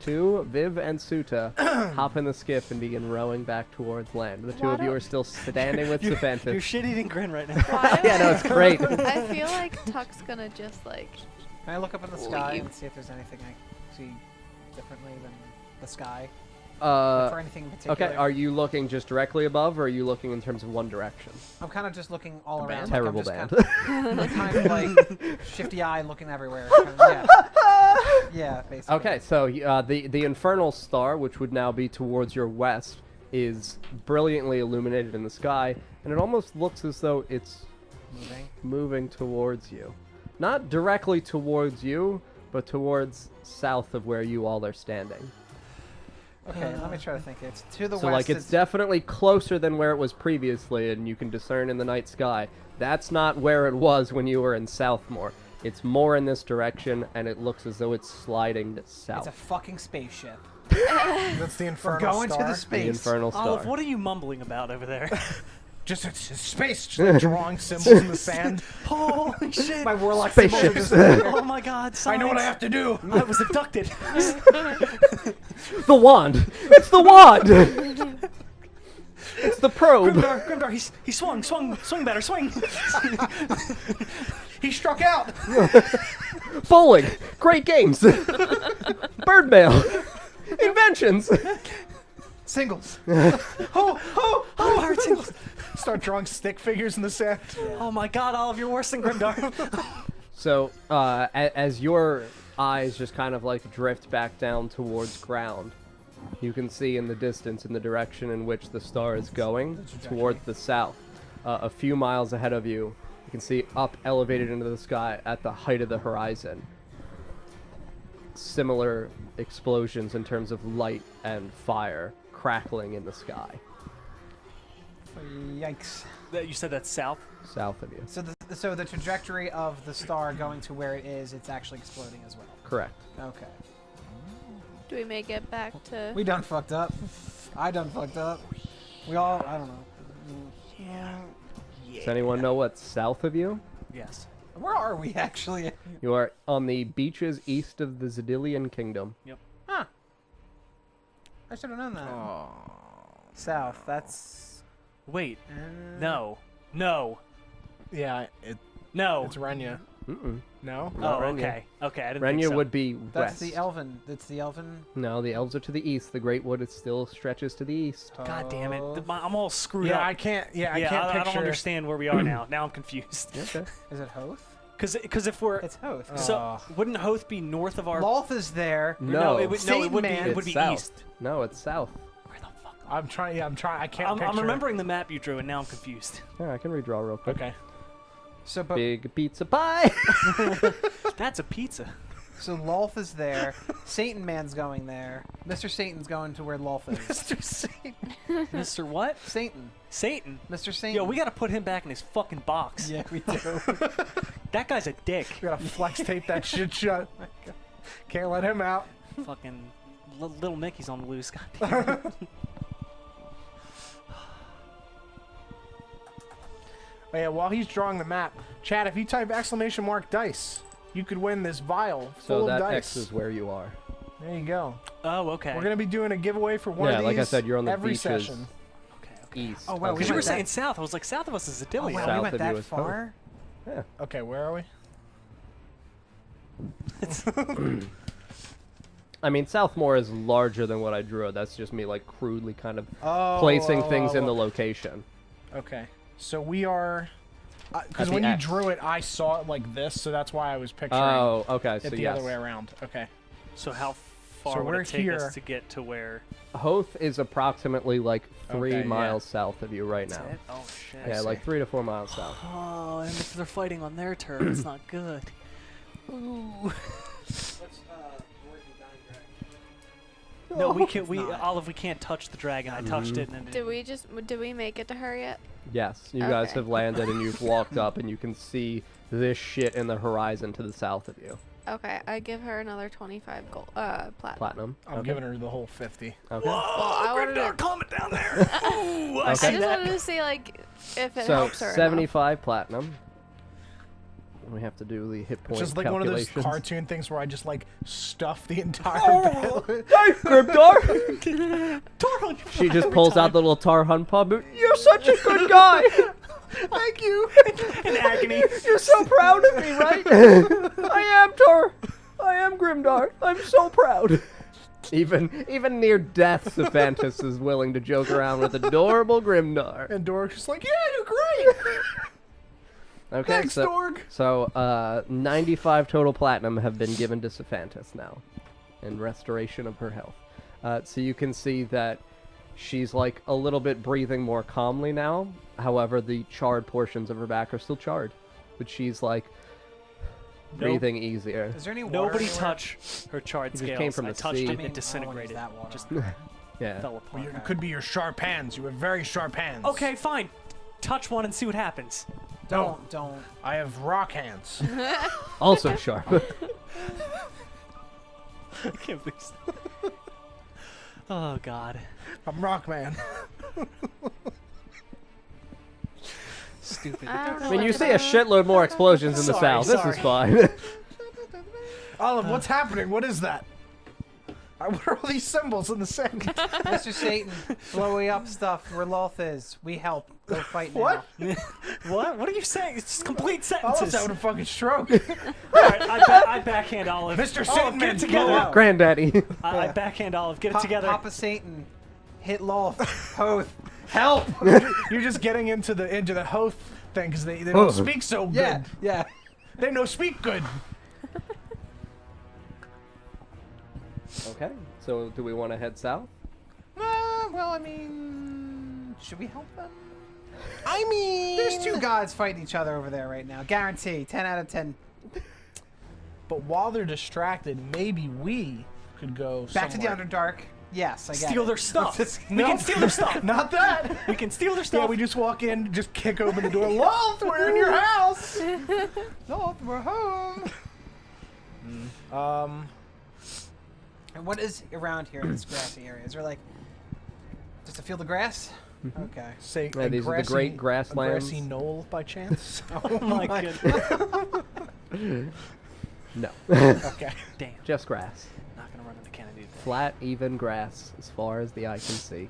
2, Viv and Suta, hop in the skiff and begin rowing back towards land. The two Why of you don't- are still standing with Your Sephantis. shit-eating grin right now. Why Yeah, no, it's great. I feel like Tuck's gonna just like. Can I look up in the sky Leave. and see if there's anything I see differently than the sky? For anything in particular? Okay, are you looking just directly above, or are you looking in terms of one direction? I'm kind of just looking all around. Terrible like I'm band. just kind of like shifty eye looking everywhere. Yeah, basically. Okay, so the infernal star, which would now be towards your west, is brilliantly illuminated in the sky, and it almost looks as though it's moving towards you. Not directly towards you, but towards south of where you all are standing. Okay, let me try to think. It's to the So, west. like, it's definitely closer than where it was previously, and you can discern in the night sky. That's not where it was when you were in Southmore. It's more in this direction, and it looks as though it's sliding to south. It's a fucking spaceship. That's the We're infernal going star. to the The space. infernal star. Olive, what are you mumbling about over there? Just it's space. Just like drawing symbols in the sand. Holy shit! My warlock symbol is Spaceships. just Oh my god, I know what I science. have to do. I was abducted. The wand! It's the wand! It's the probe! Grimdar, he swung better, swing! He struck out. Bowling! Great games! Bird mail! Inventions! singles. Pirate singles. Start drawing stick figures in the sand. Oh my god, Olive, you're worse than Grimdar. So, as your eyes just kind of like drift back down towards ground, you can see in the distance, in the direction in which the star is going, towards the south. A few miles ahead of you, you can see up elevated into the sky at the height of the horizon. Similar explosions in terms of light and fire crackling in the sky, Yikes. You said that's south? south of you. So the trajectory of the star going to where it is, it's actually exploding as well. Correct. Okay. Do we make it back to? We done fucked up. I done fucked up. We all, I don't know. Yeah. Does anyone know what's south of you? Yes. Where are we actually? You are on the beaches east of the Zidilian Kingdom. Huh. I should have known that. South, that's... Wait. No. No. Yeah, No. it's Renya. Mm-mm. No? Oh, Not Renya. okay. Okay, I didn't think Renya so. would be That's west. the elven. That's the elven. No, the elves are to the east. The Great Wood is still stretches to the east. God damn it. Oh. I'm all screwed Yeah, up. I can't. Yeah, Yeah, I can't I picture. don't understand where we are now. Now I'm confused. Okay. Is it Hoth? Because if we're... It's Hoth. So, wouldn't Hoth be north of our... Lolth is there. No, it would, Satan be, Man. it would It's be south. east. No, it's south. Where the fuck? I'm trying. Yeah, I'm trying. I can't picture. I'm remembering the map you drew, and now I'm confused. Yeah, I can redraw real quick. Okay. So, but Big pizza pie. That's a pizza. so Lolth is there. Satan Man's going there. Mr. Satan's going to where Lolth is. Mr. Satan. Mr. What? Satan. Satan. Mr. Satan. Yo, we gotta put him back in his fucking box. Yeah, we do. That guy's a dick. We gotta flex tape that shit shut. Can't let him out. Fucking little Mickey's on the loose. Goddamn. Oh, yeah, while he's drawing the map, Chad, if you type !dice, you could win this vial So full that of dice. X is where you are. There you go. Oh, okay. We're gonna be doing a giveaway for one Yeah, of these like I said, you're on the every beaches. session. Okay. East. Oh, wow, of we Because you the- were went saying that- south. I was like, south of us is Oh, Zidillion. wow, South we went of you that is Hoth. far? Yeah. Okay, where are we? I mean, Southmore is larger than what I drew. That's just me, like, crudely kind of Oh, placing things in the location. Okay, so we are. Because At when the you X. drew it, I saw it like this, so that's why I was picturing Oh, okay. it So the yes, other way around. Okay. So how far So would we're it take here. us to get to where? Hoth is approximately like 3 Okay, yeah. miles south of you right That's now. it? Oh shit. Yeah, like 3 to 4 miles south. Oh, and if they're fighting on their turf, it's not good. Ooh. No, we can't. Olive, we can't touch the dragon. I touched it, and Did we make it to her yet? Yes, you guys Okay. have landed and you've walked up and you can see this shit in the horizon to the south of you. Okay, I give her another 25 gold, platinum. Platinum. I'm Okay. giving her the whole 50. Okay. Well, I wanted Grimdar, to, calm it down there. Ooh, I I see just that. wanted to see like if it So helps her. 75 platinum. We have to do the hit It's point just like one of those calculations. cartoon things where I just like stuff the entire bed. Hey, Grimdar! She just pulls out the little tar hun pub. You're such a good guy! Thank you. In agony. You're so proud of me, right? I am, Tar. I am Grimdar. I'm so proud. Even near death, Sephantis is willing to joke around with adorable Grimdar. And Dork's just like, yeah, you're great. Okay, Thanks, Dork. so 95 total platinum have been given to Sephantis now, in restoration of her health. So you can see that she's like a little bit breathing more calmly now. However, the charred portions of her back are still charred, but she's like breathing easier. Is there any water Nobody anywhere? touch her charred It just scales. came from I the touched sea. it, I mean, I it don't wanna use disintegrated. that water. Just Yeah. fell apart. It could be your sharp hands. You have very sharp hands. Okay, fine. Touch one and see what happens. Don't. I have rock hands. Also sharp. I can't believe Oh, God. I'm Rock Man. Stupid. I don't know I mean, what you to see a do. shitload more explosions in the Sorry, south. This is sorry. fine. Olive, what's happening? What is that? What are all these symbols in the sand? Mr. Satan, blowing up stuff where Loth is. We help. Go fight now. What? What? What are you saying? It's just complete Olive's sentences. having a fucking stroke. Alright, I backhand Olive. Mr. Olive, Satan get Man, it together. blow up. Granddaddy. I backhand Olive. Get it together. Papa Satan, hit Loth. Hoth. Help! You're just getting into the Hoth thing because they don't speak so good. Yeah, yeah. They don't speak good. Okay, so do we want to head south? Well, I mean, should we help them? I mean, There's two gods fighting each other over there right now. Guarantee. 10 out of 10. But while they're distracted, maybe we could go Back to the somewhere. Underdark. Yes, I get Steal it. their stuff. We No. can steal their stuff. Not that. We can steal their stuff. Yeah, we just walk in, just kick open the door. Loth, we're in your house. Loth, we're home. And what is around here in this grassy area? Is there like just a field of grass? Okay. Say, Yeah, a these are the great grasslands. A grassy knoll, by chance? Oh my goodness. No. Okay. Damn. Just grass. Not gonna run into Kennedy today. Flat, even grass as far as the eye can see.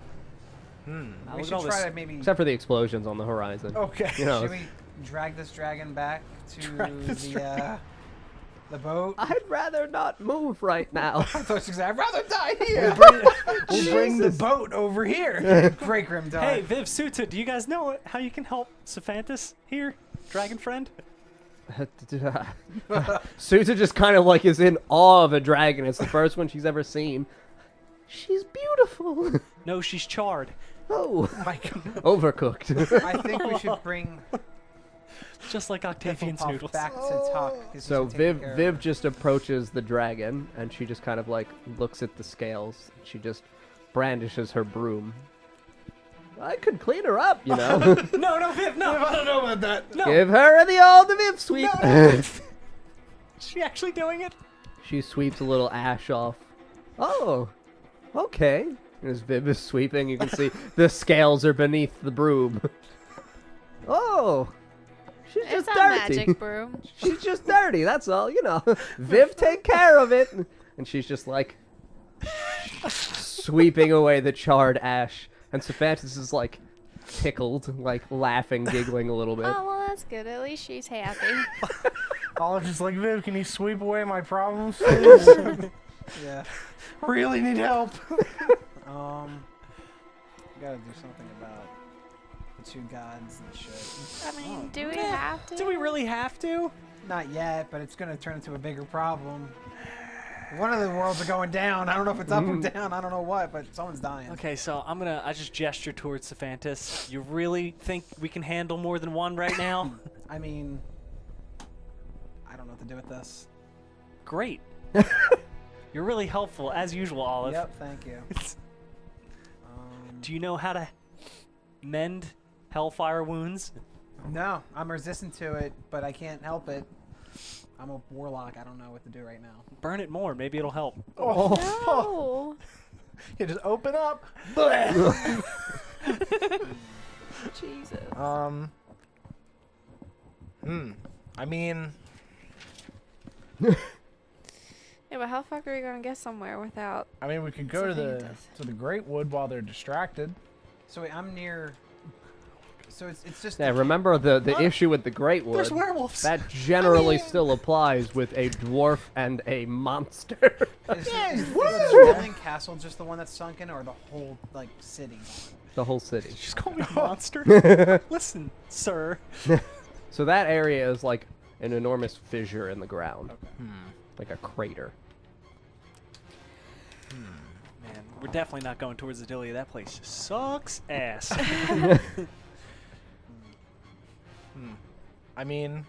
Now We look at should all try this. to maybe. Except for the explosions on the horizon. Okay. You know, Should we drag this dragon back to the boat? I'd rather not move right now. I thought she was like, I'd rather die here. We'll bring the boat over here. Great grim dog. Hey, Viv, Suta, do you guys know how you can help Sephantis here? Dragon friend? Suta just kind of like is in awe of a dragon. It's the first one she's ever seen. She's beautiful. No, she's charred. Oh, My God. overcooked. I think we should bring Just like Octavian's Pifflepuff noodles. back to Tuck. 'cause So he's taking Viv care of Viv her. just approaches the dragon and she just kind of like looks at the scales. She just brandishes her broom. I could clean her up, you know. No, Viv, no. I don't know about that. No. Give her the old Viv sweep. Is she actually doing it? She sweeps a little ash off. Oh, okay. And as Viv is sweeping, you can see the scales are beneath the broom. Oh, she's just It's a dirty. magic broom. She's just dirty, that's all, you know. Viv, take care of it. And she's just like sweeping away the charred ash. And Sephantis is like tickled, like laughing, giggling a little bit. Oh, well, that's good. At least she's happy. Olive's just like, Viv, can you sweep away my problems, please? Yeah. Really need help. We gotta do something about the two gods and shit. I mean, do we have to? Do we really have to? Not yet, but it's gonna turn into a bigger problem. One of the worlds are going down. I don't know if it's up or down. I don't know what, but someone's dying. Okay, so I just gesture towards Sephantis. You really think we can handle more than one right now? I mean, I don't know what to do with this. Great. You're really helpful, as usual, Olive. Yep, thank you. Do you know how to mend hellfire wounds? No, I'm resistant to it, but I can't help it. I'm a warlock. I don't know what to do right now. Burn it more. Maybe it'll help. No. You just open up. Jesus. I mean, Yeah, but how the fuck are we gonna get somewhere without? I mean, we could go to the Sophantus? Great Wood while they're distracted. So wait, I'm near. So it's just. Yeah, remember the issue with the Great Wood. There's werewolves. That generally still applies with a dwarf and a monster. Is the Sterling Castle just the one that's sunken, or the whole like city? The whole city. Just call me a monster. Listen, sir. So that area is like an enormous fissure in the ground. Okay. Like a crater. Man, we're definitely not going towards Adelia. That place sucks ass. I mean,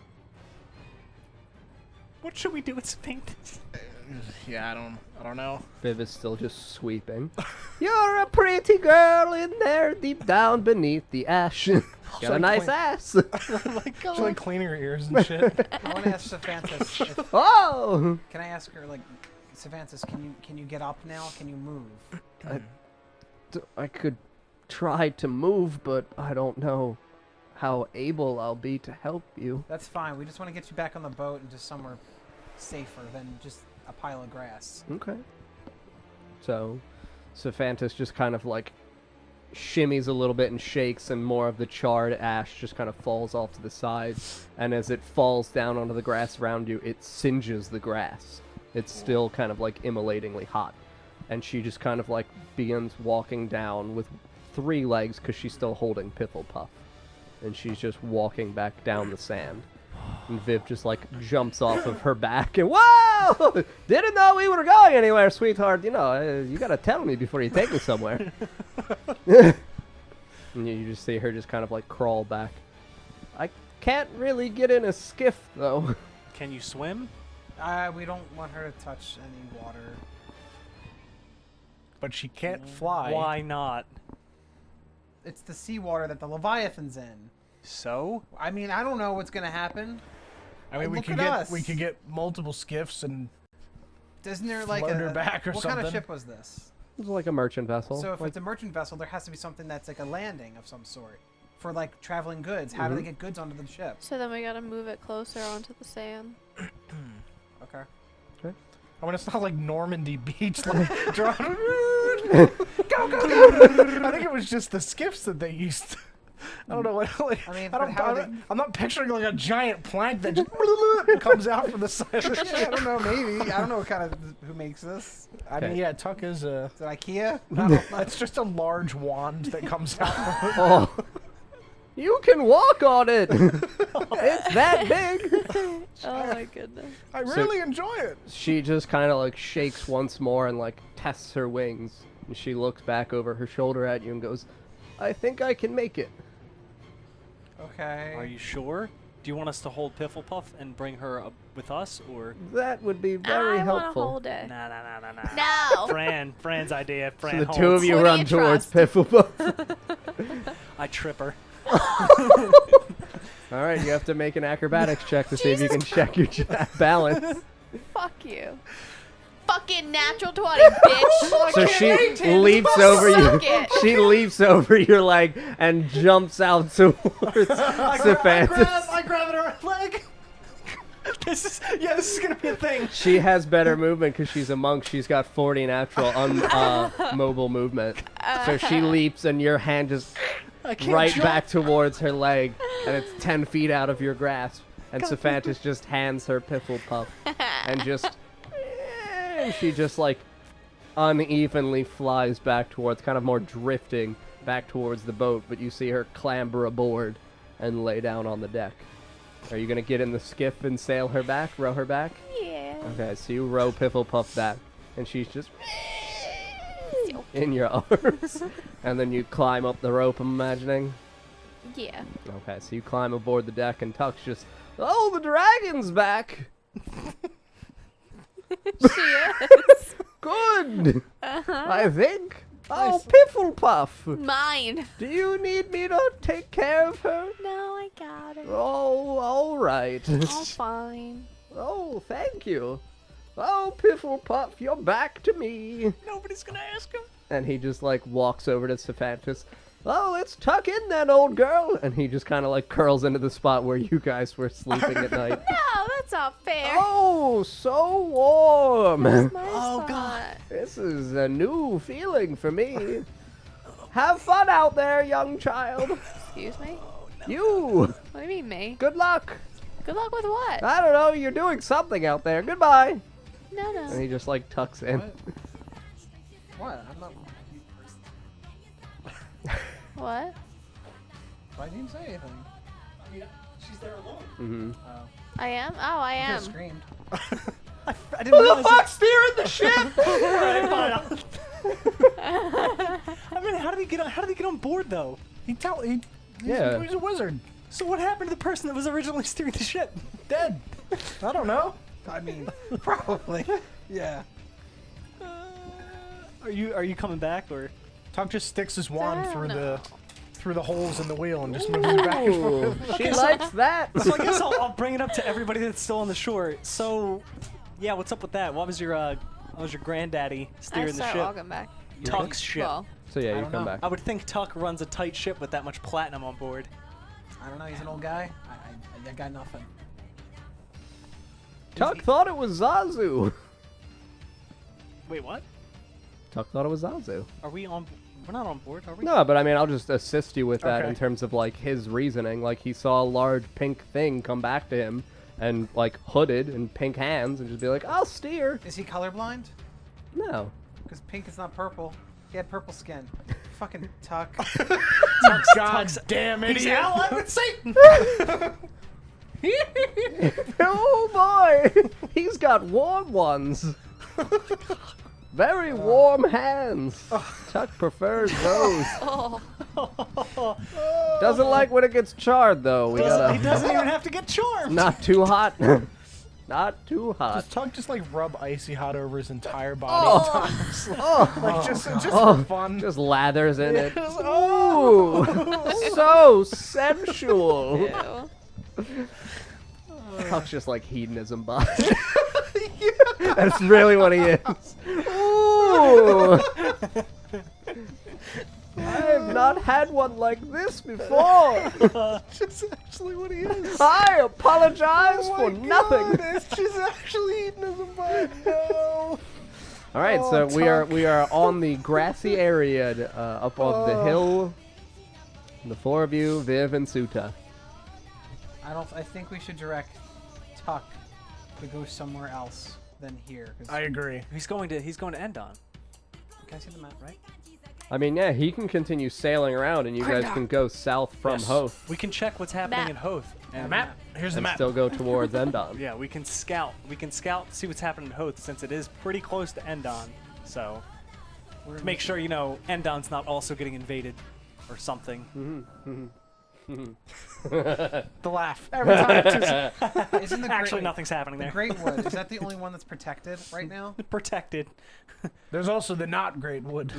What should we do with Sphinx? yeah, I don't know. Viv is still just sweeping. You're a pretty girl in there, deep down beneath the ash. Got a nice ass. Oh my She's god. like cleaning her ears and shit. I want to ask Sophantus. If, Oh! can I ask her like, Sophantus, can you get up now? Can you move? I could try to move, but I don't know how able I'll be to help you. That's fine. We just want to get you back on the boat and just somewhere safer than just a pile of grass. Okay. So, Sophantus just kind of like shimmies a little bit and shakes, and more of the charred ash just kind of falls off to the side. And as it falls down onto the grass around you, it singes the grass. It's still kind of like immolatingly hot. And she just kind of like begins walking down with 3 legs because she's still holding Pifflepuff. And she's just walking back down the sand. And Viv just like jumps off of her back and, whoa! Didn't know we were going anywhere, sweetheart. You know, you gotta tell me before you take me somewhere. And you just see her just kind of like crawl back. I can't really get in a skiff though. Can you swim? We don't want her to touch any water. But she can't fly. Why not? It's the seawater that the Leviathan's in. So? I mean, I don't know what's gonna happen. I mean, we Look could at get us. we could get multiple skiffs and Isn't there like float her back or what something. kind of ship was this? It's like a merchant vessel. So if like, it's a merchant vessel, there has to be something that's like a landing of some sort for like traveling goods. How do they get goods onto the ship? So then we gotta move it closer onto the sand. Okay. I mean, it's not like Normandy Beach. Like, go, go, go. I think it was just the skiffs that they used. I don't know what. Like, I mean, I but how are I'm not picturing like a giant plank that just comes out from the side of the Yeah, I ship. don't know. Maybe I don't know what kind of who makes this. I mean, Okay. yeah, Tuck is a. Is it IKEA? I don't know. It's just a large wand that comes out. From oh, you can walk on it. It's that big. Oh my goodness. I really enjoy it. She just kind of like shakes once more and like tests her wings. And she looks back over her shoulder at you and goes, I think I can make it. Okay. Are you sure? Do you want us to hold Pifflepuff and bring her up with us, or? That would be very I wanna helpful. hold it. Nah. No. Fran's idea. So Fran the holds. two of you Who do run you towards trust? Pifflepuff. I trip her. All right, you have to make an acrobatics check to see if you can check your balance. Fuck you. Fucking natural 20, bitch. So she leaps over you. Suck it. She leaps over your leg and jumps out towards Sophantus. I grab her leg. This is gonna be a thing. She has better movement because she's a monk. She's got 40 natural mobile movement. So she leaps and your hand just right back towards her leg, and it's 10 feet out of your grasp. And Sophantus just hands her Pifflepuff and just... And she just like unevenly flies back towards, kind of more drifting back towards the boat, but you see her clamber aboard and lay down on the deck. Are you gonna get in the skiff and sail her back, row her back? Yeah. Okay, so you row Pifflepuff back, and she's just in your arms. And then you climb up the rope, I'm imagining. Yeah. Okay, so you climb aboard the deck, and Tuck's just, oh, the dragon's back! She is. Good! Uh-huh. I think. Oh, Pifflepuff! Mine. Do you need me to take care of her? No, I got it. Oh, all right. All fine. Oh, thank you. Oh, Pifflepuff, you're back to me. Nobody's gonna ask him. And he just like walks over to Sophantus. Oh, let's tuck in then, old girl. And he just kind of like curls into the spot where you guys were sleeping at night. No, that's not fair. Oh, so warm. That's my Oh, spot. God. This is a new feeling for me. Have fun out there, young child. Excuse me? You. What do you mean, me? Good luck. Good luck with what? I don't know. You're doing something out there. Goodbye. No, And no. he just like tucks in. What? I'm not. What? Why didn't you say anything? She's there alone. Mm-hmm. I am? Oh, I You am. just screamed. I didn't realize it. steering the ship? Alright, fine. I mean, how did he get on board though? He's Yeah. a wizard. So what happened to the person that was originally steering the ship? Dead. I don't know. I mean, probably. Yeah. Are you coming back or? Tuck just sticks his wand I through don't know. the holes in the wheel and just moves it back and forth. Ooh, she likes that. So I guess I'll bring it up to everybody that's still on the shore. So, yeah, what's up with that? What was your granddaddy I steering the start ship? walking back. Tuck's ship. Well, So yeah, I you don't come know. back. I would think Tuck runs a tight ship with that much platinum on board. I don't know. He's an old guy. I got nothing. Tuck thought it was Zazu. Wait, what? Tuck thought it was Zazu. Are we on? We're not on board, are we? No, but I mean, I'll just assist you with that Okay. in terms of like his reasoning. Like he saw a large pink thing come back to him, and like hooded and pink hands, and just be like, "I'll steer." Is he colorblind? No. Because pink is not purple. He had purple skin. Fucking Tuck. God damn idiot. He's allied with Satan. Oh boy, he's got warm ones. Very warm hands. Tuck prefers those. oh, Doesn't like when it gets charred though. We He gotta doesn't even have to get charmed. not too hot. Not too hot. Does Tuck just like rub icy hot over his entire body Oh. at times? Oh, Like just oh, for fun. just lathers in it. Just- Ooh, so sensual. ew. Tuck's just like hedonism bot. That's really what he is. Ooh. I've not had one like this before. That's actually what he is. I apologize Oh for my nothing. God, it's just actually hedonism bot. No. All right, Oh, so Tuck. we are on the grassy area up on the hill. The four of you, Viv and Suta. I think we should direct Tuck to go somewhere else than here. 'Cause I agree. He's going to Endon. can I see the map, right? I mean, yeah, he can continue sailing around, and you guys can go south from Yes. Hoth We can check what's happening Map. in Hoth. The map. Here's the and map. still go towards Endon. Yeah, we can scout. We can scout, see what's happening in Hoth, since it is pretty close to Endon. So, make sure you know Endon's not also getting invaded or something. The laugh. Every time. It's just, Isn't the Actually, Great, nothing's happening the there. Great Wood, is that the only one that's protected right now? Protected. there's also the not great wood.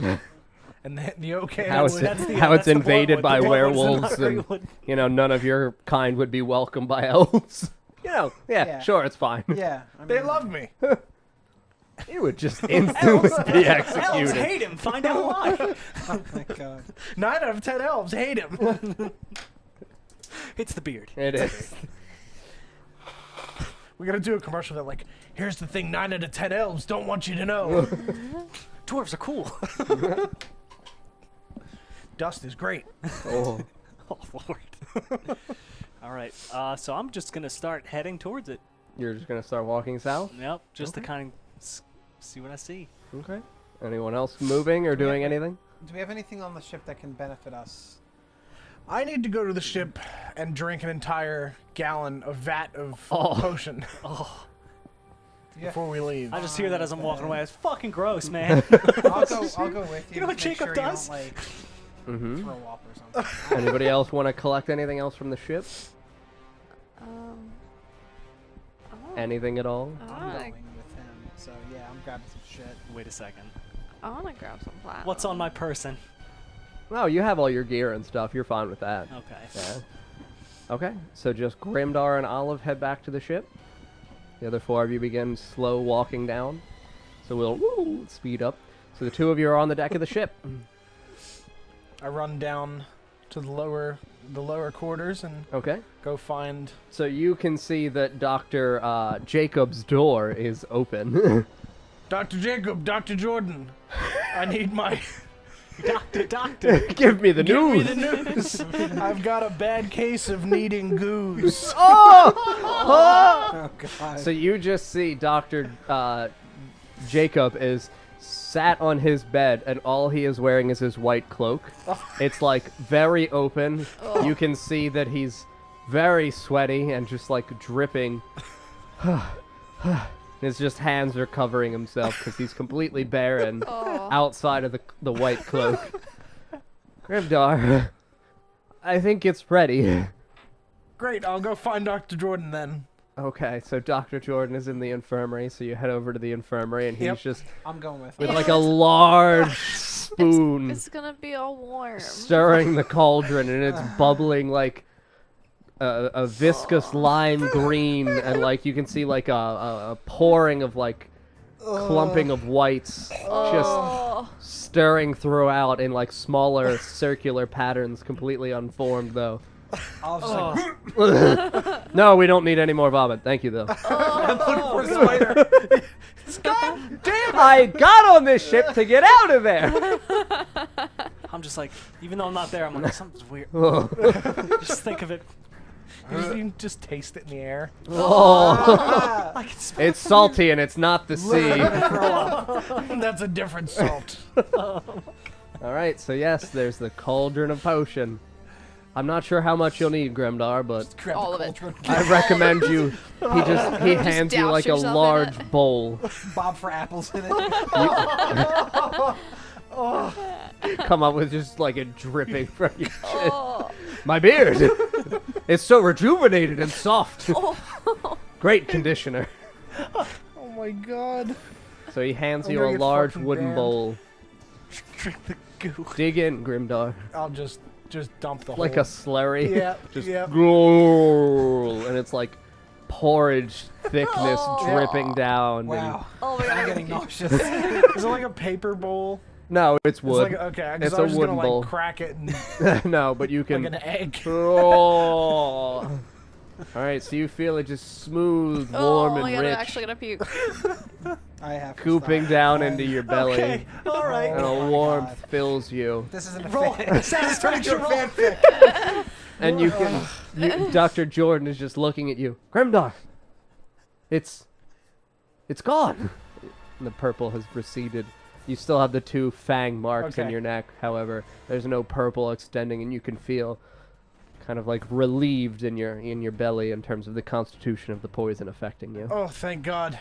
And the okay How it's, wood. That's the- how it's that's the invaded Bloodwood. by The Bloodwood's werewolves, not and Greatwood. you know none of your kind would be welcomed by elves. You know, yeah, Yeah. sure, it's fine. Yeah. I They mean, love me. It would just instantly be Elves executed. hate him. Find out why. Oh my god. 9 out of 10 elves hate him. It's the beard. It is. We gotta do a commercial that like, here's the thing 9 out of 10 elves don't want you to know. Dwarves are cool. Dust is great. Oh. Oh Lord. All right. So I'm just gonna start heading towards it. You're just gonna start walking south? Yep. Just to kind of see what I see. Okay. Anyone else moving or doing anything? Do we have anything on the ship that can benefit us? I need to go to the ship and drink an entire gallon of vat of potion Oh, Yeah. before we leave. I just hear that as I'm walking away. It's fucking gross, man. I'll go with you. You know what just make Jacob sure does? You don't, like, Mm-hmm. throw up or something. Anybody else want to collect anything else from the ship? Anything at all? I'm I going with him, so yeah, I'm grabbing some shit. Wait a second. wanna grab some platinum. What's on my person? No, you have all your gear and stuff. You're fine with that. Okay. Yeah. Okay, so just Grimdar and Olive head back to the ship. The other four of you begin slow walking down. So we'll speed up. So the two of you are on the deck of the ship. I run down to the lower quarters and Okay. go find. So you can see that Dr. Jacob's door is open. Dr. Jacob, Dr. Jordan, I need my. Doctor. Give me the Give me news. the news. I've got a bad case of needing goose. Oh! Oh God. So you just see Dr. Jacob is sat on his bed, and all he is wearing is his white cloak. It's like very open. You can see that he's very sweaty and just like dripping. His just hands are covering himself because he's completely barren outside of the white cloak. Grimdar, I think it's ready. Great, I'll go find Dr. Jordan then. Okay, so Dr. Jordan is in the infirmary, so you head over to the infirmary, and he's Yep. just I'm going with with it. like a large spoon It's gonna be all warm. stirring the cauldron, and it's bubbling like a viscous lime green, and like you can see like a pouring of like clumping of whites just Oh. stirring throughout in like smaller circular patterns, completely unformed though. I'll just like, No, we don't need any more vomit. Thank you though. I'm looking for a spider. I got on this ship to get out of there. I'm just like, even though I'm not there, I'm like, something's weird. Oh. Just think of it. You can just taste it in the air. Oh. I can smell It's salty and it's not the sea. That's a different salt. Alright, so yes, there's the cauldron of potion. I'm not sure how much you'll need, Grimdar, but Grab All the of it. cauldron. I recommend you. He hands you douse like a yourself in large it. bowl. Bob for apples in it. Come up with just like a dripping from your chin. Oh. My beard! It's so rejuvenated and soft. Great conditioner. Oh my god. So he hands I'm you gonna a get large fucking wooden banned. bowl. drink the goo. Dig in, Grimdar. I'll just dump the Like whole. a slurry. Yeah, Just yeah. gruel, and it's like porridge thickness Oh. dripping down. Wow. Oh my I'm god. getting nauseous. Is it like a paper bowl? No, it's It's wood. like okay, It's because I a was just wooden gonna bowl. like crack it and No, but you like can. an egg. Oh. All right, so you feel it just smooth, Oh warm, my and god, I'm rich, actually gonna puke. I have to cooping stop. down into your belly, Okay, all right. and Oh a my warmth God. fills you. This isn't a Roll fan. it. Sounds Turn into a roll. fanfic. And you can. Dr. Jordan is just looking at you. Grimdar, it's gone. And the purple has receded. You still have the 2 fang marks in Okay. your neck. However, there's no purple extending, and you can feel kind of like relieved in your belly in terms of the constitution of the poison affecting you. Oh, thank God.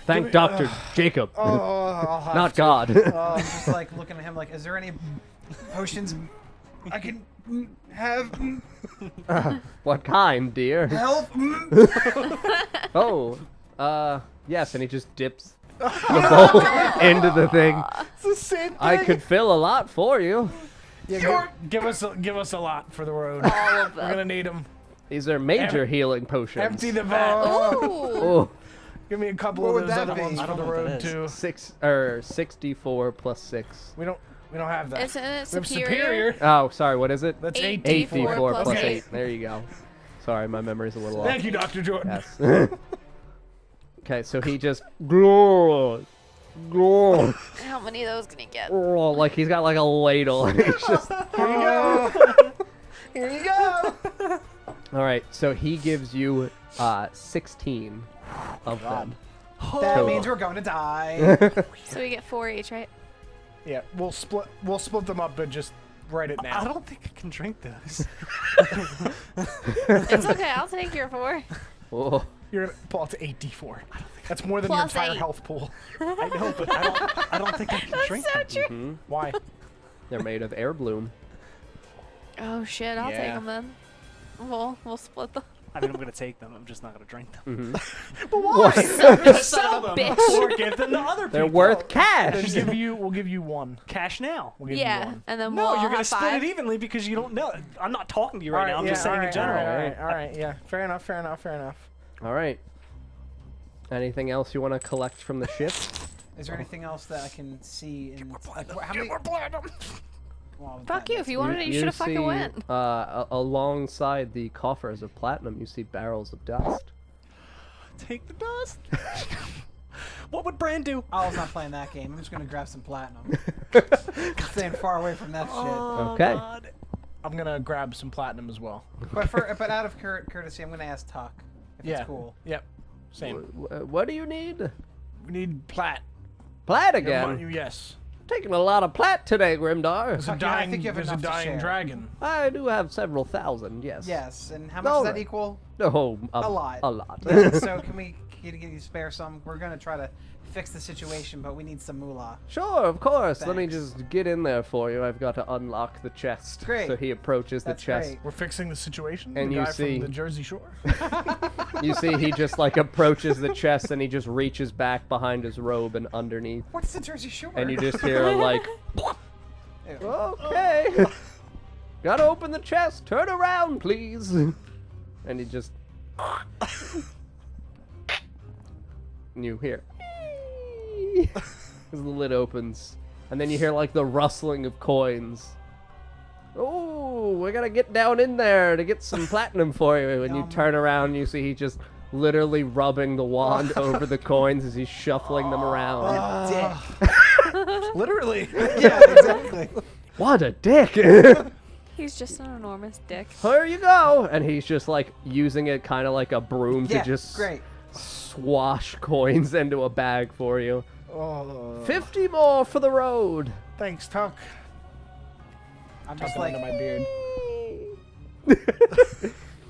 Thank me- Dr. Jacob, Oh, I'll have not to. God. I'm just like looking at him like, is there any potions I can have? What kind, dear? Help? Oh, yes, and he just dips the bowl into the thing. It's the same thing. I could fill a lot for you. Yeah, give us a lot for the road. All of We're them. gonna need them. These are major healing potions. Empty the vat. Ooh. Oh, Give me a couple What of would those that other be? ones I for don't the know what road that is. too. 64 plus 6. We don't have that. Isn't it We have superior? superior. Oh, sorry, what is it? That's 8d4 8d4 plus plus 8. 8. There you go. Sorry, my memory's a little off. Thank you, Dr. Jordan. Yes. Okay, so he just like How many of those can you get? he's got like a ladle. And he's just Here you go. Here you go. all right. So he gives you 16 of them. That Total. means we're going to die. So we get 4 each, right? Yeah, we'll split them up, but just write it I now. don't think I can drink those. It's okay. I'll take your 4. Oh, You're gonna pull out to 8d4. That's more than Plus your entire 8. health pool. I know, but I don't think I can drink So them. true. mhm. Why? They're made of air bloom. Oh shit! I'll take Yeah. them then. We'll split them. I mean, I'm gonna take them. I'm just not gonna drink them. Mhm. But why? Sell them bitch. or give them to other people. They're worth Then cash. we'll give you one. cash now. We'll give you Yeah, one. and then No, we'll you're gonna have split 5. it evenly because you don't know. I'm not talking to you right now. I'm yeah, just saying in general. All right, yeah. Fair enough. All right. Anything else you want to collect from the ship? Is there anything else that I can see? In, like, how many? Well, Fuck you. If you wanted it, you should have fucking went. Alongside the coffers of platinum, you see barrels of dust. Take the dust. What would Bran do? I was not playing that game. I'm just gonna grab some platinum. Staying far away from that Okay. God. I'm gonna grab some platinum as well. shit. But out of courtesy, I'm gonna ask Tuck if it's cool. Yep. Same. What do you need? We need plat. Plat Yeah, again? yes. Taking a lot of plat today, Grimdar. There's a Tuck, yeah, I dying, think you have there's a enough to dying share. dragon. I do have several thousand, yes. Yes, and how much does that Alright. equal? Oh, A lot. A lot. Yeah, so can you spare some? We're gonna try to fix the situation, but we need some moolah. Sure, of course. Let me Thanks. just get in there for you. I've got to unlock the chest. Great. So he approaches That's the chest. great. We're fixing the situation. And the you guy see- from the Jersey Shore. You see he just like approaches the chest and he just reaches back behind his robe and underneath. What's the Jersey Shore? And you just hear like, Ew. okay. Gotta open the chest. Turn around, please. And he just... And you hear... As the lid opens. And then you hear like the rustling of coins. Oh, we gotta get down in there to get some platinum for you. When you turn around, you see he just literally rubbing the wand over the coins as he's shuffling them around. Dick. Literally. Yeah, exactly. What a dick! He's just an enormous dick. Here you go! And he's just like using it kind of like a broom Yeah, to just great. swash coins into a bag for you. Oh, 50 more for the road. thanks, Tuck. I'm Tuck just it like, under my beard.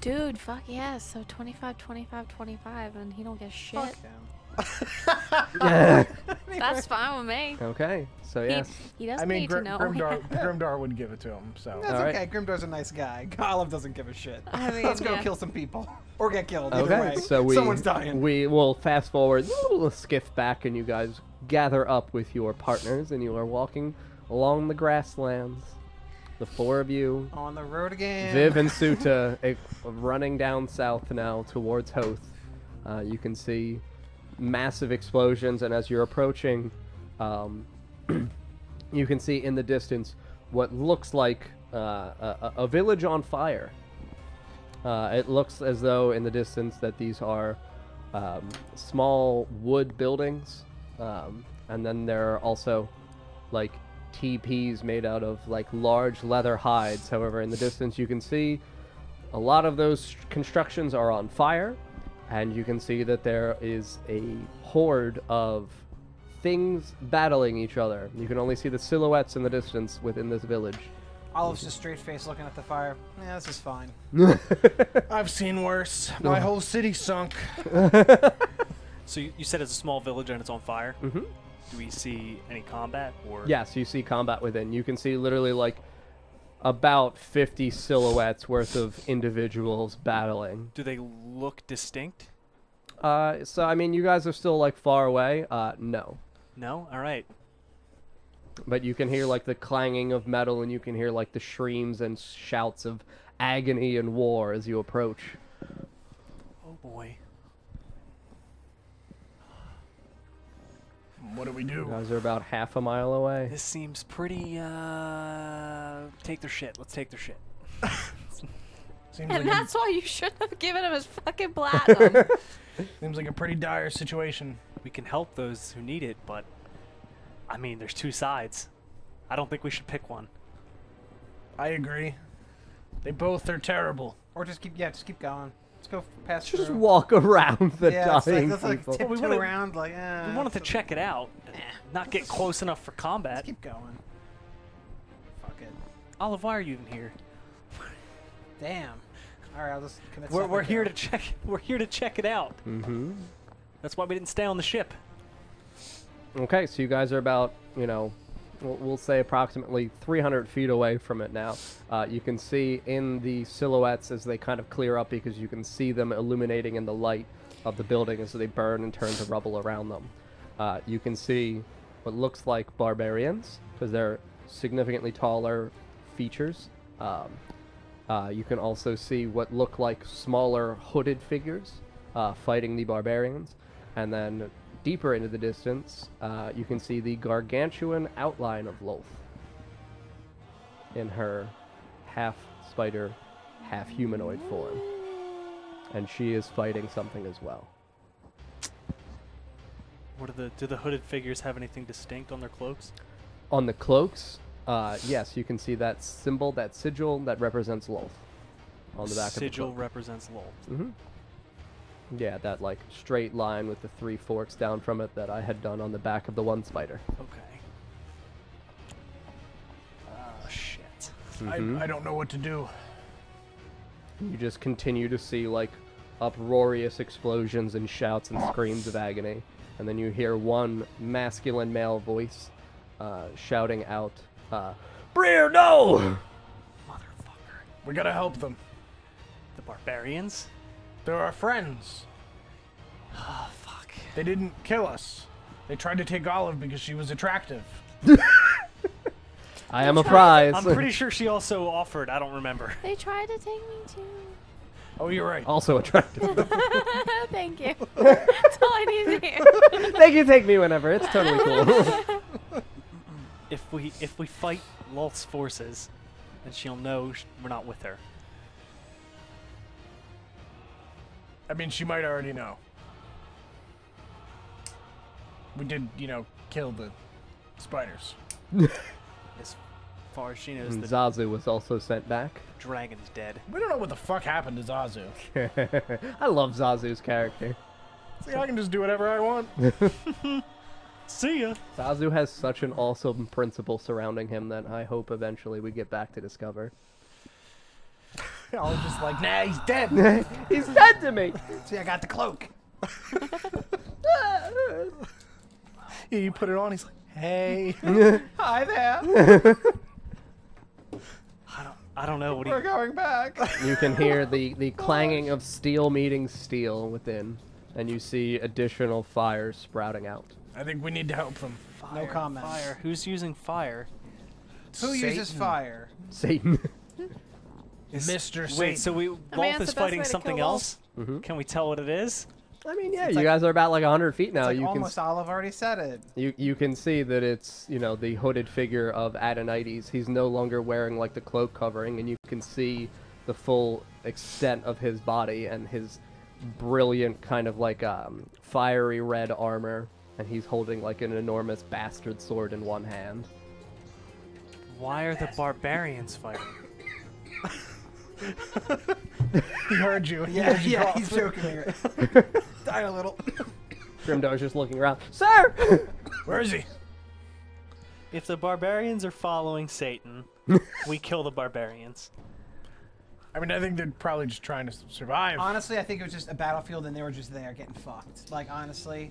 Dude, fuck yes. So 25, 25, 25, and he don't get shit. fuck him. Yeah. That's fine with me. Okay, so yes. He doesn't I mean, need to know. Grimdar would give it to him. So That's All right. okay. Grimdar's a nice guy. Olive doesn't give a shit. I mean, Let's go yeah. kill some people. Or get killed. Either Okay, way. so Someone's dying. we will fast forward, we'll skiff back, and you guys gather up with your partners, and you are walking along the grasslands. The four of you, On the road again. Viv and Suta, running down south now towards Hoth. You can see massive explosions, and as you're approaching, you can see in the distance what looks like a village on fire. It looks as though in the distance that these are small wood buildings, and then there are also like teepees made out of like large leather hides. However, in the distance you can see a lot of those constructions are on fire, and you can see that there is a horde of things battling each other. You can only see the silhouettes in the distance within this village. Olive's just straight face looking at the fire. Yeah, this is fine. I've seen worse. My whole city sunk. So you said it's a small village and it's on fire? Mm-hmm. Do we see any combat or? Yes, you see combat within. You can see literally like about 50 silhouettes worth of individuals battling. Do they look distinct? So I mean, you guys are still like far away. No, No? All right. but you can hear like the clanging of metal, and you can hear like the screams and shouts of agony and war as you approach. Oh boy. What do we You do? guys are about half a mile away. This seems pretty, take their shit. Let's take their shit. Seems And like, that's why you shouldn't have given him his fucking platinum. seems like a pretty dire situation. We can help those who need it, but, I mean, there's two sides. I don't think we should pick one. I agree. They both are terrible. Or just keep going. Let's go past Just through. walk around the Yeah, dying let's like people. tiptoe Well, we wanted- around like, We wanted to check it out, not get close enough for Let's combat. keep going. Fuck it. Olive, why are you even here? Damn. All right, I'll just commit. We're here to self-kill. check. We're here to check it out. Mm-hmm. That's why we didn't stay on the ship. Okay, so you guys are about, we'll say approximately 300 feet away from it now. You can see in the silhouettes as they kind of clear up, because you can see them illuminating in the light of the building as they burn and turn to rubble around them. You can see what looks like barbarians, because they're significantly taller features. You can also see what look like smaller hooded figures fighting the barbarians. And then deeper into the distance, you can see the gargantuan outline of Loth. in her half spider, half humanoid form. And she is fighting something as well. Do the hooded figures have anything distinct on their cloaks? On the cloaks, yes, you can see that symbol, that sigil that represents Lolth on the back Sigil of the cloak. represents Lolth. Mm-hmm. Yeah, that like straight line with the 3 forks down from it that I had done on the back of the one spider. Okay. Oh, shit. Mhm. I don't know what to do. You just continue to see like uproarious explosions and shouts and screams of agony. And then you hear one masculine male voice shouting out, Breer, no! Motherfucker. We gotta help them. The barbarians? They're our friends. Oh, fuck. They didn't kill us. They tried to take Olive because she was attractive. I am a prize. I'm pretty sure she also offered. I don't remember. They tried to take me too. Oh, you're right. Also attractive. Thank you. That's all I need to hear. They can take me whenever. It's totally cool. If we fight Lolth's forces, then she'll know we're not with her. I mean, she might already know. We did, kill the spiders. As far as she knows, And the Zazu was also sent back. dragon's dead. We don't know what the fuck happened to Zazu. I love Zazu's character. See, I can just do whatever I want. See ya. Zazu has such an awesome principle surrounding him that I hope eventually we get back to discover. I was just like, nah, he's dead. He's dead to me! See, I got the cloak. Yeah, you put it on, he's like, hey. Hi there. I don't know. What do We're you? going back. You can hear the clanging of steel meeting steel within, and you see additional fires sprouting out. I think we need to help them. No comment. Fire. Who's using fire? Who uses Satan. fire? Satan. Mr. Satan. Wait, so mean, Lolth that's is the best fighting way to something kill Lolth. else? Mhm. Can we tell what it is? I mean, yeah, It's you like- guys are about like 100 feet now. It's like You can almost Olive already said it. you can see that it's, the hooded figure of Adonites. He's no longer wearing like the cloak covering, and you can see the full extent of his body and his brilliant kind of like fiery red armor, and he's holding like an enormous bastard sword in one hand. Why are the barbarians fighting? He heard you. He Yeah, heard you yeah, cough. he's joking here. Died a little. Grimdar's just looking around. Sir! Where is he? If the barbarians are following Satan, we kill the barbarians. I mean, I think they're probably just trying to survive. Honestly, I think it was just a battlefield and they were just there getting fucked. Like, honestly,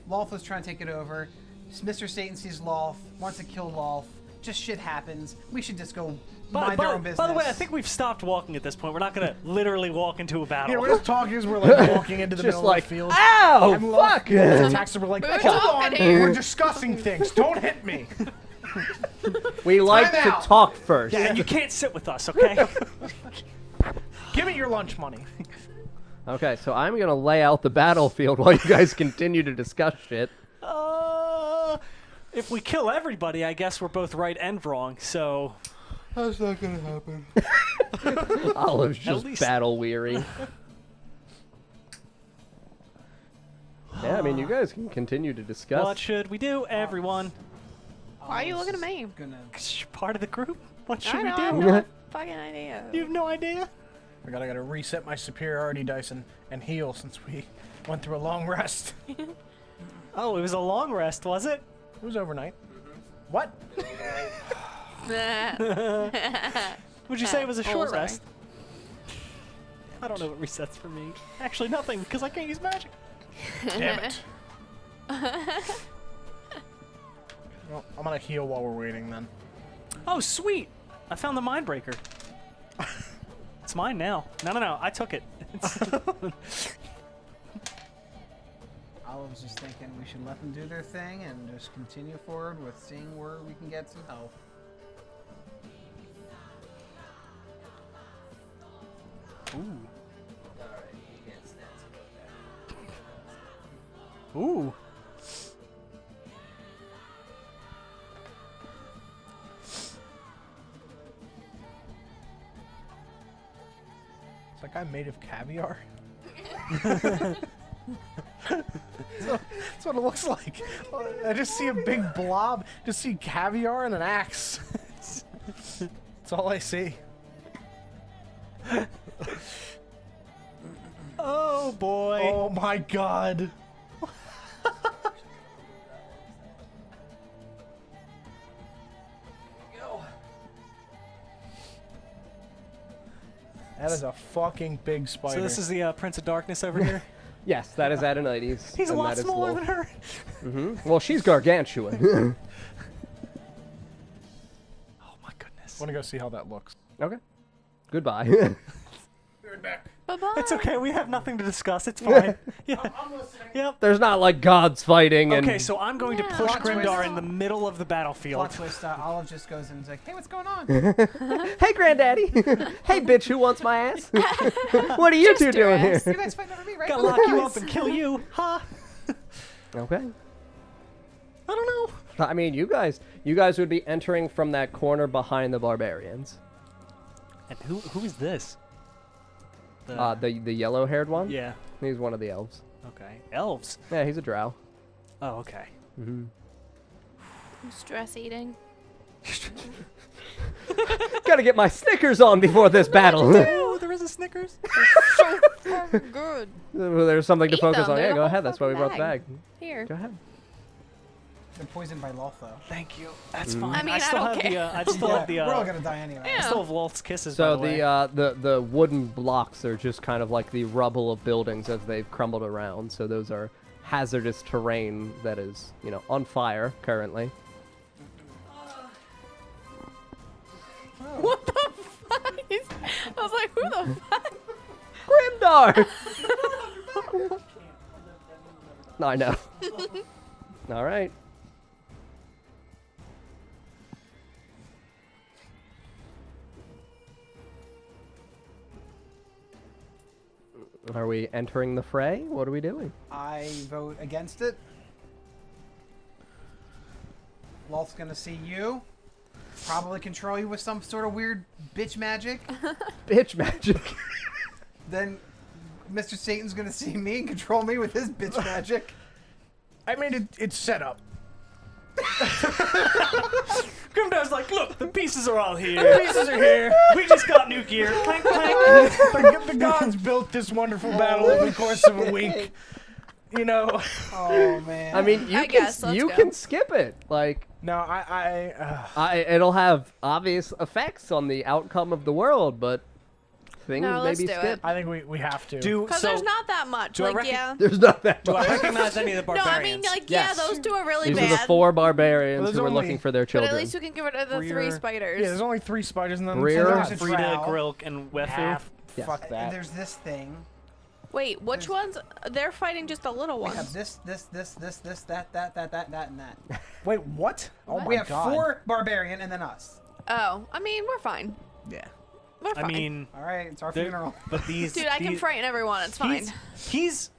Lolth was trying to take it over. Mr. Satan sees Lolth, wants to kill Lolth. Just shit happens. We should just go mind our own business. By the way, I think we've stopped walking at this point. We're not gonna literally walk into a battle. Yeah, we're just talking as we're like walking into the Just middle like, of the field. ow! And Fuck! Lolth attacks and we're like, We're hold on, talking here." we're discussing things. Don't hit me. We like to out. talk first. Yeah, and you can't sit with us, okay? Give me your lunch money. Okay, so I'm gonna lay out the battlefield while you guys continue to discuss shit. If we kill everybody, I guess we're both right and wrong. So That's not gonna happen. Olive's just least- battle weary. Yeah, I mean, you guys can continue to discuss. what should we do, everyone? Why are you looking at me? Gonna... 'Cause you're part of the group. What should I know, we I have do? no fucking idea. You have no idea. I gotta reset my superiority dice and heal since we went through a long rest. Oh, it was a long rest, was it? It was overnight. What? Would you say it was a Oh, short sorry. rest? I don't know what resets for me. Actually, nothing, because I can't use magic. Damn it. Well, I'm gonna heal while we're waiting then. Oh, sweet! I found the mind breaker. It's mine now. No, I took it. I was just thinking we should let them do their thing and just continue forward with seeing where we can get some help. Ooh. Is that guy made of caviar? That's what it looks like. I just see a big blob. Just see caviar and an axe. That's all I see. Oh boy. Oh my god. That is a fucking big spider. So this is the Prince of Darkness over here? Yes, that is Adonides. He's a and lot that is smaller Wolf. than her. Well, she's gargantuan. Oh my goodness. want to go see how that looks. Okay. Goodbye. Be right back. Bye-bye. It's okay. We have nothing to discuss. It's fine. Yeah. I'm listening. Yep. There's not like gods fighting and Okay, so I'm going to Yeah. push Plot twist. Grimdar in the middle of the battlefield. Plot twist, Olive just goes in and is like, hey, what's going on? hey, granddaddy. hey, bitch, who wants my ass? what are you two Just your doing ass. You here? guys fighting over me, right? Gotta lock you up and kill you. Huh? Okay. I don't know. I mean, you guys would be entering from that corner behind the barbarians. And who is this? The yellow-haired one. Yeah. He's one of the elves. Okay. Elves. Yeah, he's a drow. Oh, okay. Mm-hmm. Stress eating. Gotta get my Snickers on before this battle. Oh, there is a Snickers. So fucking good. There's something to Eat focus them, on. they're Yeah, the go whole ahead. That's why we fucking brought the bag. Here. Go ahead. They're poisoned by Lolth, though. Thank you. That's Mm. fine. I mean, I still don't have the. care. I still have the. We're all gonna die anyway. I Yeah. still have Lolth's kisses. So by the way. the wooden blocks are just kind of like the rubble of buildings as they've crumbled around. So those are hazardous terrain that is, on fire currently. What the fuck? I was like, who the fuck? Grimdar! No, I know. All right. Are we entering the fray? What are we doing? I vote against it. Lolth's gonna see you. Probably control you with some sort of weird bitch magic. Bitch magic. Then Mr. Satan's gonna see me and control me with his bitch magic. I mean, it's set up. Grimdar's like, look, the pieces are all here. The pieces are here. We just got new gear. Clank, clank. The gods built this wonderful battle over the course of a week. Oh man. I mean, I guess, let's you go. can skip it. Like, No, it'll have obvious effects on the outcome of the world, but things No, may let's be do it. skipped. I think we have to. Because there's not that much. do I Like, reckon- yeah. There's not that Do I much. recognize any of the No, barbarians? I mean, like, Yes. yeah, those two are really These bad. are the 4 barbarians There's who are only- looking for their But children. at least we can get rid of the 3 Rear- spiders. Yeah, there's only 3 spiders and then Rear. two There's gods. a Frida, drow. Grilk, and Wefu. Half. Yes. Fuck And that. there's this thing. Wait, which ones? They're fighting just the little We ones. have this, that, and that. Wait, what? Oh my We have god. 4 barbarian and then us. Oh, I mean, we're fine. Yeah. We're I fine. mean, All right, it's our they're- funeral. but these. Dude, I can these- frighten everyone. It's fine. He's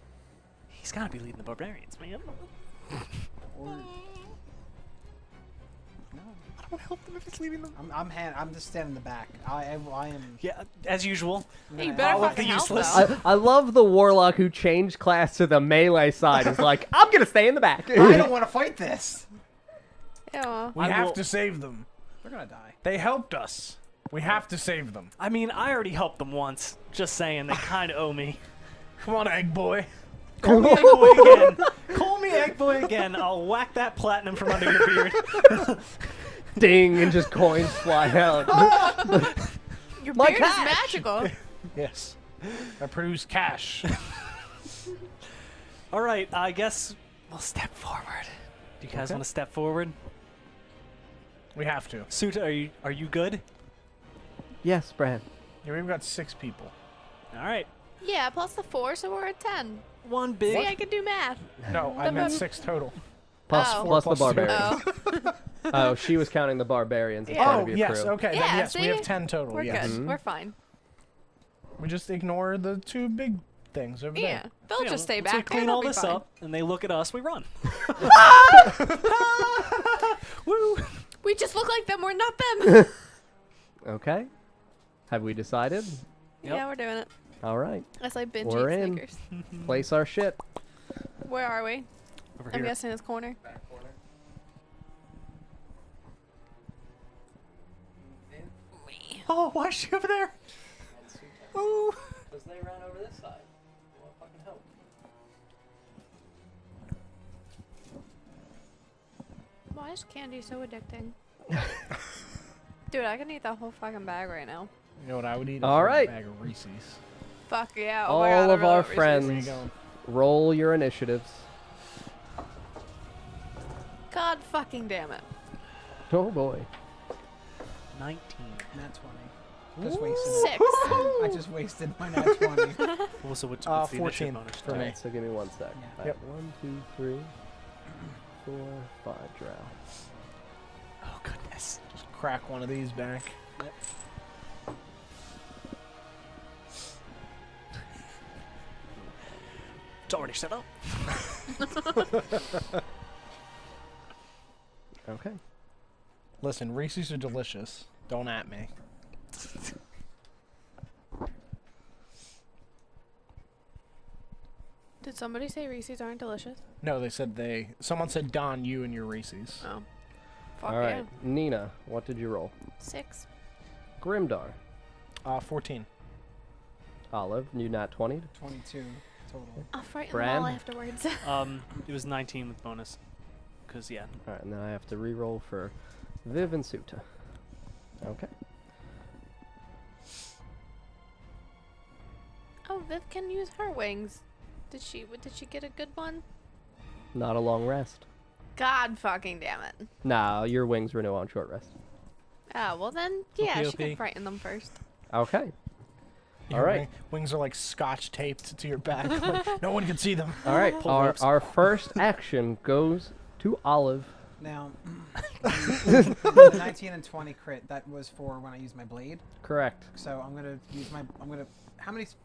got to be leading the barbarians, man. I don't want to help them if he's leading them. I'm just standing in the back. I am. Yeah, as usual. Hey, you better All of fucking the help, useless. though. I love the warlock who changed class to the melee side. Is like, I'm gonna stay in the back. I don't want to fight this. Yeah. We I have will- to save them. They're gonna die. They helped us. We have to save them. I mean, I already helped them once. Just saying, they kind of owe me. Come on, egg boy. Call me Egg Boy again. Call me Egg Boy again. I'll whack that platinum from under your beard. Ding, and just coins fly out. Your My beard is cash! magical. Yes. I produce cash. All right, I guess we'll step forward. Do you guys Okay. want to step forward? We have to. Suta, are you good? Yes, Bran. Yeah, we've got 6 people. All right. Yeah, plus the 4, so we're at 10. One big. See, I can do math. No, I meant 6 total. Plus, Oh. plus the 4 plus 2. barbarians. Oh, Oh, she was counting the barbarians as Yeah. part Oh, of your yes. crew. Okay, then Yeah, yes, we see? have 10 total. we're yes. good. We're fine. We just ignore the 2 big things over Yeah, there. they'll You just know, stay once we back. clean They'll all be this fine. up, and they look at us, we run. Woo! We just look like them. We're not them. Okay. Have we decided? Yep. Yeah, we're doing it. All right. That's like binge We're eat in. Snickers. Place our shit. Where are we? Over I'm here. guessing this corner. Back corner. Oh, why is she over there? Ooh. Because they ran over this side. You want fucking help? Why is candy so addicting? Dude, I can eat that whole fucking bag right now. You know what I would eat? All right. A bag of Reese's. Fuck yeah. Oh my God, All I of really our want Reese's. Where you friends, going? roll your initiatives. God fucking damn it. Oh boy. 19. Nat 20. Just wasted it. 6. I just wasted my nat 20. Well, so what's the 14 initiative bonus? for me. Alright, so give me 1 sec. Yeah. Alright, Yep. 1, 2, 3, 4, 5 drow. Oh, goodness. Just crack one of these back. Yep. It's already set up. Okay. Listen, Reese's are delicious. Don't at me. Did somebody say Reese's aren't delicious? No, they said they. Someone said Don, you and your Reese's. Oh. Fuck Alright, yeah. Nina, what did you roll? 6. Grimdar. 14. Olive, you nat 20. 22 total. I'll frighten Bran? them all afterwards. It was 19 with bonus. Because, yeah. Alright, and then I have to re-roll for Viv and Suta. Okay. Oh, Viv can use her wings. Did she get a good one? Not a long rest. God fucking damn it. Nah, your wings renew on short rest. Oh, well then, yeah, she Okay. can frighten them first. Okay. Your All right. Wings are like scotch taped to your back. Like, no one can see them. Alright, Pull our, ropes. our first action goes to Olive. Now, the 19 and 20 crit, that was for when I used my blade. Correct. So I'm going to use my,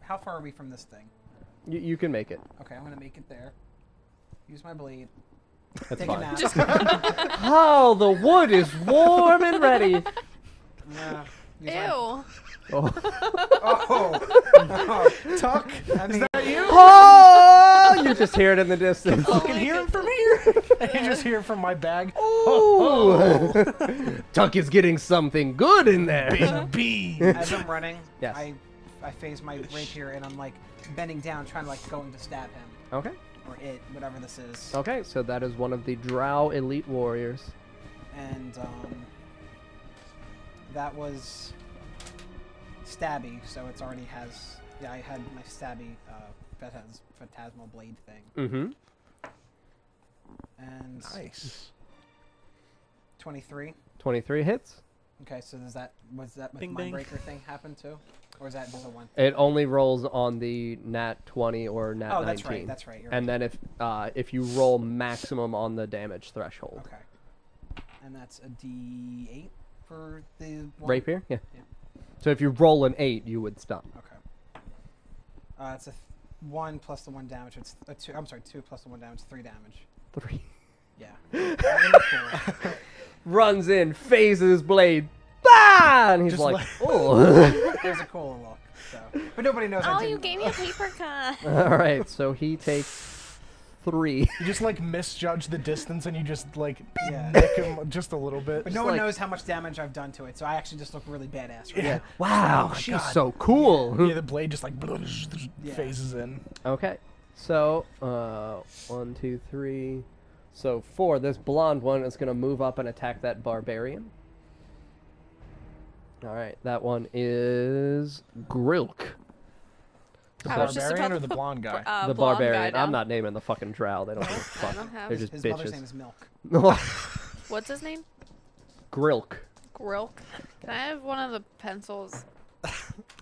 how far are we from this thing? You can make it. Okay, I'm going to make it there. Use my blade. That's Take fine. a nap. Oh, the wood is warm and ready. Yeah. Ew. use my- Oh. Oh. Tuck, I mean, Oh! You just hear it in the distance. you can hear it from here. You just hear it from my bag. Ooh. Tuck is getting something good in there. Big B. as I'm running, Yes. I phase my rapier and I'm like bending down, trying to like going to stab him Okay. or it, whatever this is. Okay, so that is one of the Drow elite warriors. And that was stabby, so it's already has. Yeah, I had my stabby phantasmal blade thing, Mm-hmm. and Nice. 23. 23 hits. Okay, so was that with Bing, my bing. breaker thing happen too, or is that just a one? It only rolls on the nat 20 or nat 19. Oh, that's right. That's right. You're And right. then if you roll maximum on the damage threshold. Okay. And that's a D8 for the one? Rapier? Yeah. Yeah. So if you roll an 8, you would stun. Okay. It's a 1 plus the 1 damage. It's a 2. I'm sorry, 2 plus the 1 damage. 3 damage. 3. Yeah. Really cool. Runs in, phases blade. Bah! And he's Just like, like- oh. There's a cool look. So, but nobody knows. I Oh, didn't. you gave me a paper cut. All right, so he takes 3. You just like misjudge the distance and you just like Yeah. nick him just a little bit. But no one knows how much damage I've done to it, so I actually just look really badass. Right? Yeah. Wow, Oh my she's God. so cool. Yeah, the blade just like Yeah. phases in. Okay, so 1, 2, 3. So 4. This blonde one is gonna move up and attack that barbarian. All right, that one is Grilk. The I was just barbarian about or to the blonde guy? The blonde guy barbarian. I'm down. not naming the fucking drow. They don't give a fuck. don't have- They're just His mother's name bitches. is Milk. What's his name? Grilk. Grilk. Can I have one of the pencils?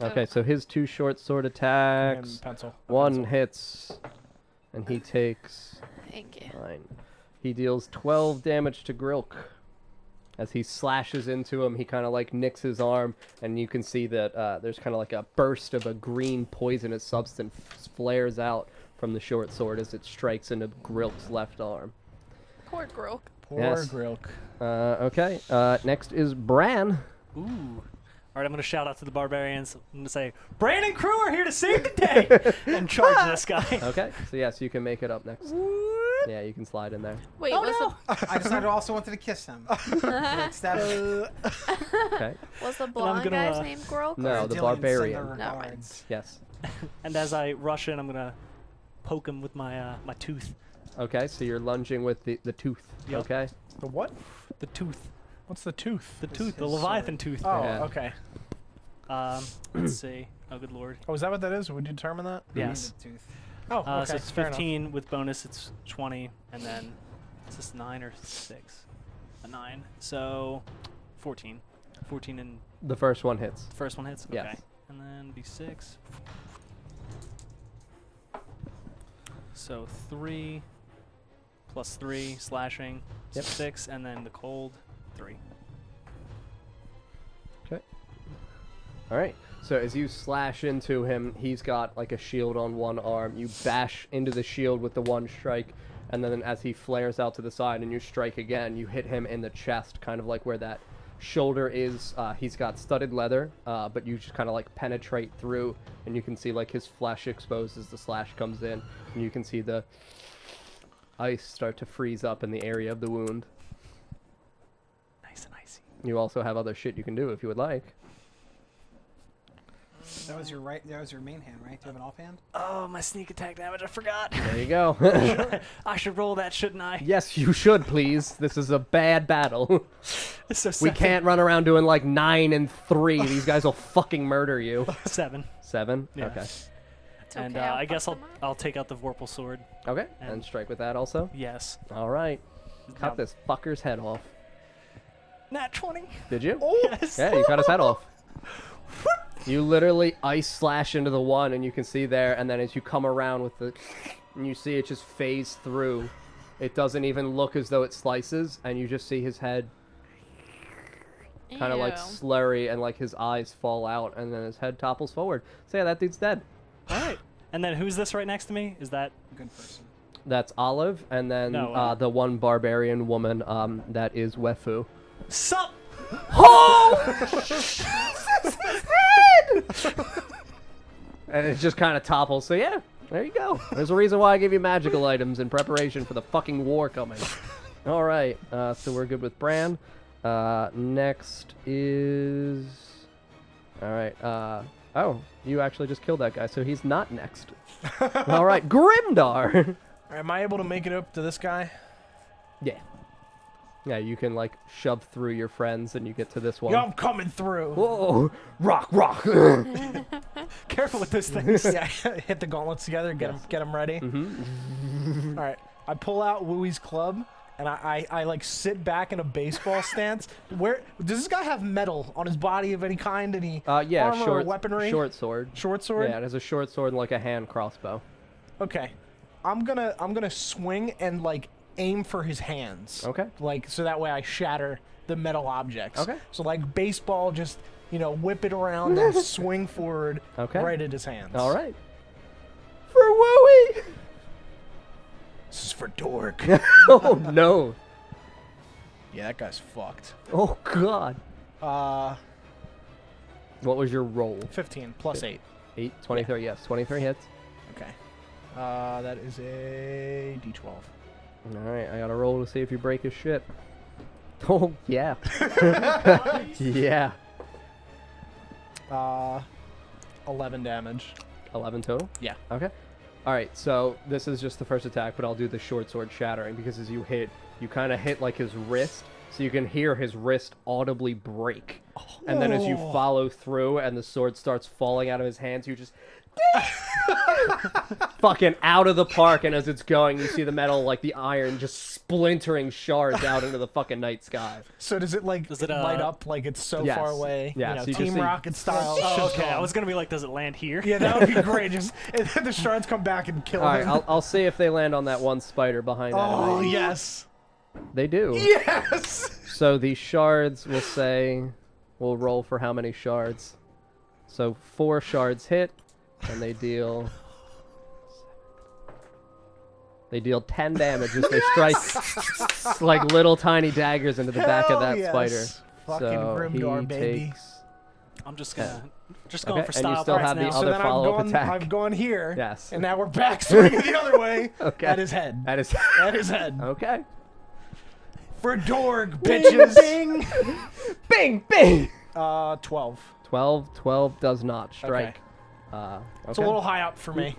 Okay, so his 2 short sword attacks. And pencil. A One pencil. hits, and he takes Thank you. 9. He deals 12 damage to Grilk. As he slashes into him, he kind of like nicks his arm, and you can see that there's kind of like a burst of a green poisonous substance flares out from the short sword as it strikes into Grilk's left arm. Poor Grilk. Poor Yes. Grilk. Okay, next is Bran. Ooh. All right, I'm going to shout out to the barbarians. I'm going to say, Bran and crew are here to save the day! And charge this guy. Okay, so yes, you can make it up next. Yeah, you can slide in there. Wait, Oh, was, no. I decided I also wanted to kiss him. Okay. was the blonde gonna, guy's name Grok? No, the Dylan, barbarian. send the No, regards. Yes. And as I rush in, I'm going to poke him with my my tooth. Okay, so you're lunging with the tooth. Yep. Okay. The what? The tooth. What's the tooth? The tooth. The his Leviathan tooth. Oh, Yeah. okay. Let's see. Oh, good lord. Oh, is that what that is? Would you determine that? Yes. The tooth. Oh, okay. So it's fair enough. 15 with bonus. It's 20, and then is this 9 or 6? A 9. So 14. 14 and The first one hits. the first one hits. Yes. Okay. And then d6. So 3 plus 3 slashing. Yep. 6, and then the cold 3. Okay. All right. So as you slash into him, he's got like a shield on one arm. You bash into the shield with the one strike, and then as he flares out to the side and you strike again, you hit him in the chest, kind of like where that shoulder is. He's got studded leather, but you just kind of like penetrate through, and you can see like his flesh exposed as the slash comes in, and you can see the ice start to freeze up in the area of the wound. Nice and icy. You also have other shit you can do if you would like. That was your right. That was your main hand, right? Do you have an offhand? Oh, my sneak attack damage. I forgot. There you go. I should roll that, shouldn't I? Yes, you should, please. This is a bad battle. So We 7. can't run around doing like 9 and 3. These guys will fucking murder you. 7. 7? Yeah. Okay. It's And okay, I fuck guess them up. I'll take out the Vorpal sword. Okay. And- And strike with that also. Yes. All right. Cut Now- this fucker's head off. Nat 20. Did you? Yes. Yeah, you cut his head off. You literally ice slash into the one, and you can see there, and then as you come around with the... and you see it just phase through. It doesn't even look as though it slices, and you just see his head kind of like Ew. slurry, and like his eyes fall out, and then his head topples forward. So yeah, that dude's dead. All right. And then who's this right next to me? Is that... Good person. That's Olive, and then No, the one barbarian woman, that is Wefu. Sup? And it just kind of topples. So yeah, there you go. There's a reason why I give you magical items in preparation for the fucking war coming. All right, so we're good with Bran. Next is... All right, oh, you actually just killed that guy, so he's not next. All right, Grimdar. Am I able to make it up to this guy? Yeah. Yeah, you can like shove through your friends and you get to this one. Yeah, I'm coming through. Whoa, rock. Careful with those things. Yeah, hit the gauntlets together, get him ready. Mm-hmm. All right, I pull out Wooey's club and I like sit back in a baseball stance. Where does this guy have metal on his body of any kind? Any Yeah, armor short or weaponry? Short sword. Short sword. Yeah, it has a short sword and like a hand crossbow. Okay, I'm gonna swing and like aim for his hands. Okay. Like so that way I shatter the metal objects. Okay. So like baseball, just whip it around and swing forward. Okay. Right at his hands. All right. For Wooey. This is for Dork. Oh no. Yeah, that guy's fucked. Oh god. 15 What was your roll? plus 8. 8, 23. Yes, 23 hits. Okay. That is a D12. All right, I gotta roll to see if you break his shit. Oh yeah. Yeah. 11 damage. 11 total. Yeah. Okay. All right, so this is just the first attack, but I'll do the short sword shattering because as you hit, you kind of hit like his wrist, so you can hear his wrist audibly break. And then as you follow through and the sword starts falling out of his hands, you just fucking out of the park, and as it's going, you see the metal, like the iron, just splintering shards out into the fucking night sky. So does it light up like it's so Yes. far away? Yeah, so you just Team see- Rocket style. Oh, shit's okay, I gone. was going to be like, does it land here? Yeah, that would be great. Just and then the shards come back and kill All right, him. I'll see if they land on that one spider behind that. Oh enemy. yes. They do. Yes. So the shards will say, we'll roll for how many shards. So 4 shards hit, and they deal 10 damage as they strike like little tiny daggers into the back of Hell that yes. spider. Fucking so Grimdar, he baby. takes I'm just going Okay, for and style you still points have now. the So other then follow-up attack. I've gone here. Yes. And now we're back swinging the other way. Okay. At his head. At his At his head. Okay. For Dorg, bitches. Bing! Bing! Bing! 12. 12 does not strike. Okay. It's a little high up for me.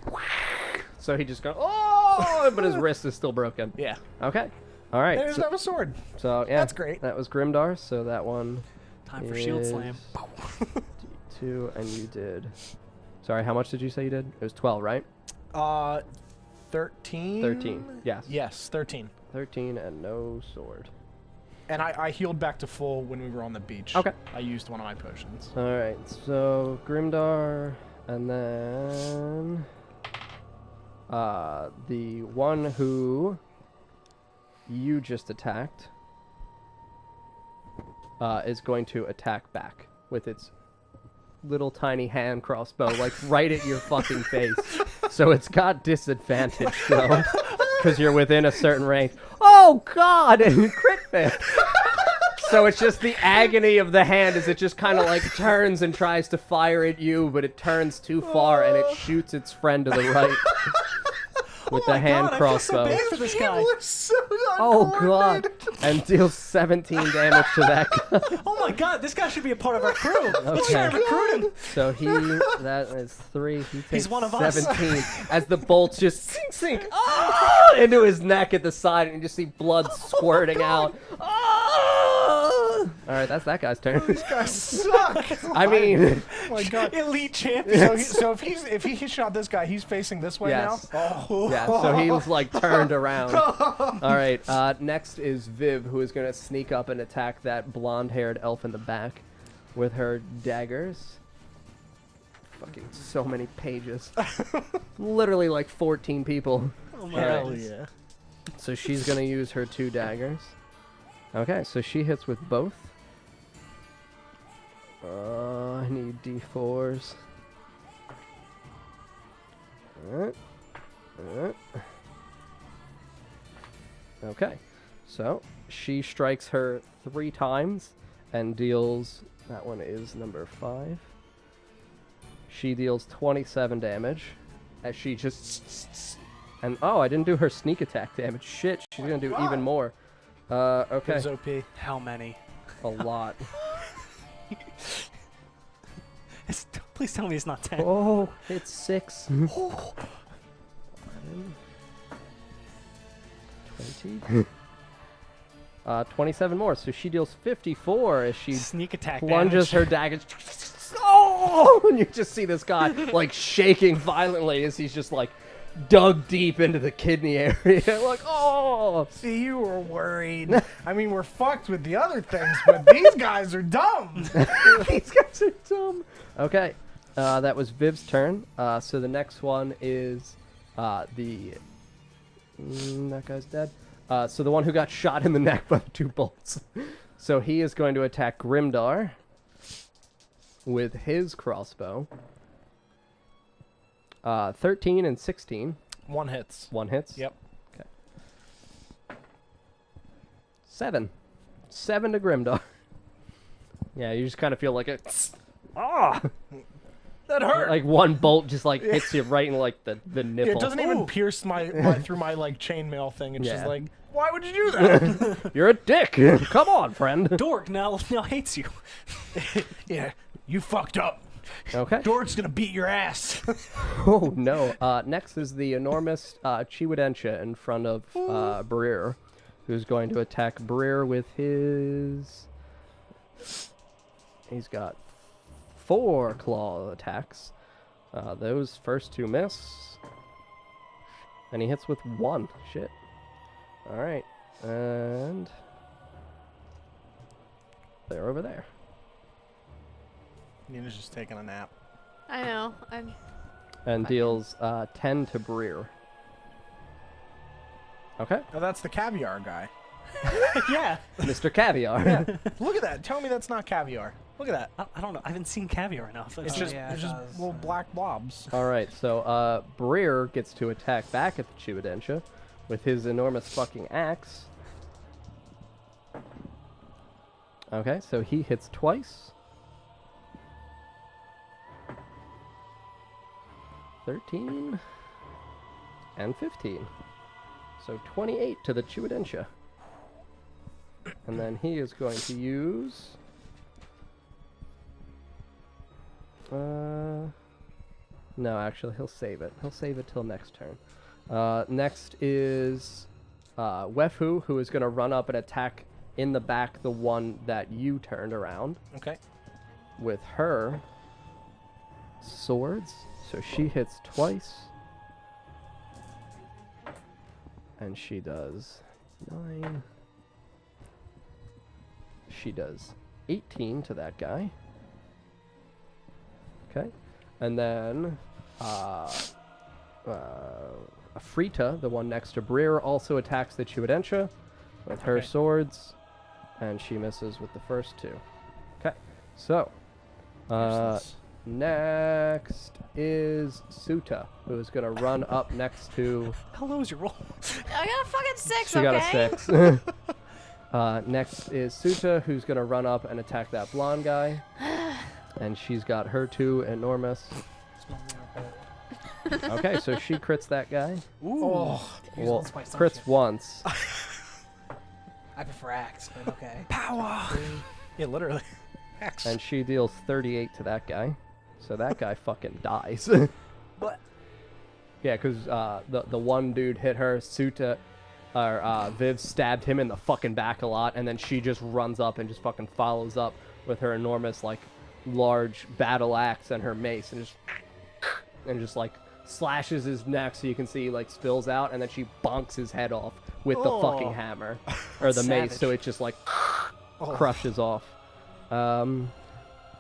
So he just goes, oh, but his wrist is still broken. Yeah. Okay. All right. And he doesn't have a sword. So yeah, That's great. That was Grimdar. So that one. Time for shield slam. D2, and you did. Sorry, how much did you say you did? It was 12, right? 13. 13. Yes. Yes, 13. 13 and no sword. And I healed back to full when we were on the beach. Okay. I used one of my potions. All right. So Grimdar, and then the one who you just attacked is going to attack back with its little tiny hand crossbow, like right at your fucking face. So it's got disadvantage though, because you're within a certain range. Oh God! And crit fail. So it's just the agony of the hand as it just kind of like turns and tries to fire at you, but it turns too far and it shoots its friend to the right with the hand crossbow. I feel so bad for this guy. Oh God! And deals 17 damage to that guy. Oh my God, this guy should be a part of our crew. Let's try and Okay. recruit him. So that is 3. He takes one of us. 17 as the bolts just sink into his neck at the side, and you just see blood squirting out. All right, that's that guy's turn. These guys suck. I mean, Oh my God. Elite champion. So if he shot this guy, he's facing this way Yes. now. Oh. yeah. So he's like turned around. All right. Next is Viv, who is going to sneak up and attack that blonde-haired elf in the back with her daggers. Fucking so many pages. Literally like 14 people. Oh my Hell God. yeah. So she's going to use her 2 daggers. Okay, so she hits with both. I need D4s. Okay, so she strikes her 3 times and deals, that one is number 5. She deals 27 damage as she just, and oh, I didn't do her sneak attack damage. Shit, she's gonna do even more. Okay, It's OP. How many? a lot. Please tell me it's not 10. Oh, it's 6. 20. 27 more, so she deals 54 as she Sneak attack plunges damage. her dagger. Oh! And you just see this guy like shaking violently as he's just like dug deep into the kidney area. Like, oh! See, you were worried. I mean, we're fucked with the other things, but these guys are dumb. These guys are dumb. Okay, that was Viv's turn. So the next one is that guy's dead. So the one who got shot in the neck by the 2 bolts. So he is going to attack Grimdar with his crossbow. 13 and 16. One hits. 1 hits? Yep. Okay. 7. 7 to Grimdar. Yeah, you just kind of feel like a... Ah! That hurt. Like one bolt just like hits you right in like the nipple. It doesn't even pierce my through my like chainmail thing. It's just Yeah. like, why would you do that? You're a dick. Come on, friend. Dork now hates you. Yeah, you fucked up. Okay. Dork's gonna beat your ass. Oh no. Next is the enormous Chiwedentia in front of Breer, who's going to attack Breer with his. He's got 4 claw attacks. Those first 2 miss, and he hits with 1. Shit. All right, and they're over there. Nina's just taking a nap. I know. And deals 10 to Breer. Okay. Oh, that's the caviar guy. Yeah. Mr. Caviar. Look at that. Tell me that's not caviar. Look at that. I don't know. I haven't seen caviar enough. It's That's just yeah, it's it just does. little black blobs. All right, so Breer gets to attack back at the Chiwedentia with his enormous fucking axe. Okay, so he hits twice. 13 and 15. So 28 to the Chiwedentia. And then he is going to use... no, actually, he'll save it. He'll save it till next turn. Next is Wefu, who is going to run up and attack in the back the one that you turned around. Okay. With her swords. So she hits twice. And she does 9. She does 18 to that guy. Okay. And then Afrita, the one next to Breer, also attacks the Chiwedentia with her swords. And she misses with the first 2. Okay. So, next is Suta, who is going to run up next to... How low is your roll? I got a fucking 6, She okay? got a 6. Next is Suta, who's going to run up and attack that blonde guy. And she's got her 2 enormous. Okay, so she crits that guy. Ooh. Oh, Well, spice on crits shit. once. I prefer axe, but okay. Power. yeah, literally. Axe. And she deals 38 to that guy. So that guy fucking dies. What? Yeah, because the one dude hit her. Suta, or Viv stabbed him in the fucking back a lot. And then she just runs up and just fucking follows up with her enormous, like, large battle axe and her mace. And just like, slashes his neck so you can see, like, spills out. And then she bonks his head off with the fucking hammer. Or the mace, so it just, like, crushes off. And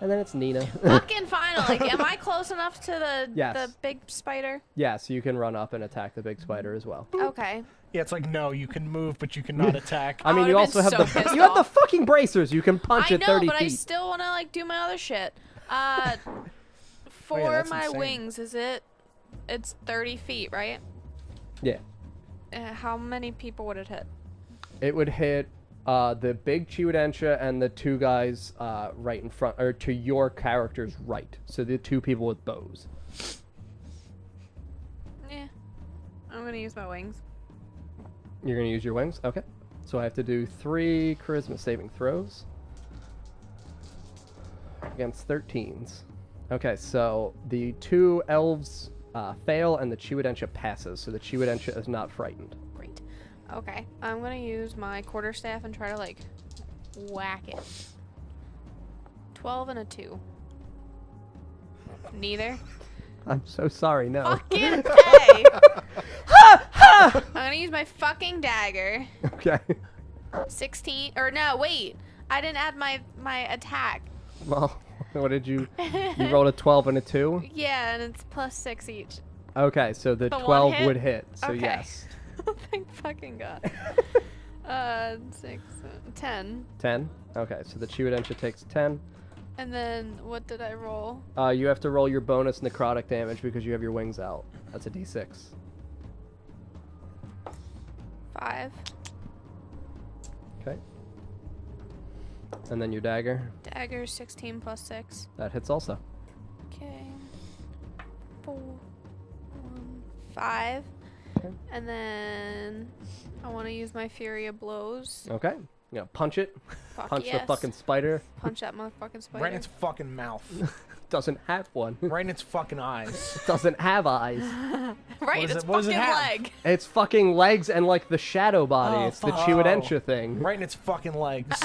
then it's Nina. Fucking finally. Am I close enough to the Yes. big spider? Yeah, so you can run up and attack the big spider as well. Okay. Yeah, it's like, no, you can move, but you cannot attack. I mean, I you would've also been have so the pissed you have the off. fucking bracers. You can punch I at know, 30 but feet. I still want to, like, do my other shit. For that's my insane. wings, it's 30 feet, right? Yeah, How many people would it hit? it would hit the big Chiwedentia and the 2 guys right in front, or to your character's right. So the 2 people with bows. Yeah. I'm going to use my wings. You're gonna use your wings. Okay. So I have to do 3 charisma saving throws against 13s. Okay, so the 2 elves fail and the Chiwedentia passes. So the Chiwedentia is not frightened. Great. Okay. I'm going to use my quarterstaff and try to, like, whack it. 12 and a 2. Neither. I'm so sorry. No. Fucking A. I'm going to use my fucking dagger. Okay. 16. Or no, wait. I didn't add my attack. Well, what did you? You rolled a 12 and a 2. Yeah, and it's +6 each. Okay, so the The one 12 hit? would hit. So Okay. yes. Thank fucking God. 6, 10. 10. Okay, so the Chiwedentia takes 10. And then what did I roll? You have to roll your bonus necrotic damage because you have your wings out. That's a d6. 5. Okay. And then your dagger. Dagger 16 +6. That hits also. Okay. 4, 1, 5. Okay. And then I want to use my Fury of Blows. Okay. You know, punch it. Fuck Punch yes. the fucking spider. Punch that motherfucking spider. Right in its fucking mouth. Doesn't have one. Right in its fucking eyes. Doesn't have eyes. Right, does its it- what does it fucking have? leg. It's fucking legs and like the shadow body. Oh, It's the fuck. Chiwedentia thing. Right in its fucking legs.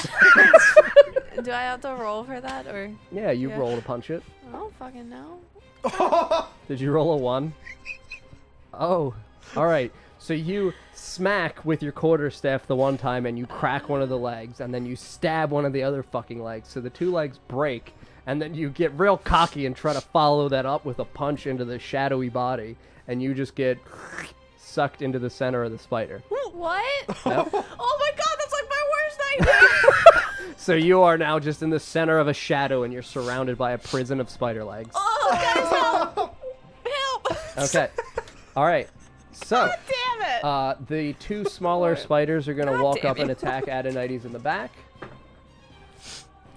Do I have to roll for that or? Yeah, you Yeah. roll to punch it. I don't fucking know. Did you roll a 1? Oh, all right. So you smack with your quarterstaff the one time, and you crack one of the legs, and then you stab one of the other fucking legs. So the 2 legs break, and then you get real cocky and try to follow that up with a punch into the shadowy body, and you just get sucked into the center of the spider. What? Yep. Oh my God, that's like my worst nightmare. So you are now just in the center of a shadow, and you're surrounded by a prison of spider legs. Oh, guys, help! Help! Okay. All right. So. Damn it! The 2 smaller spiders are going to God walk damn up and it. attack Adonites in the back.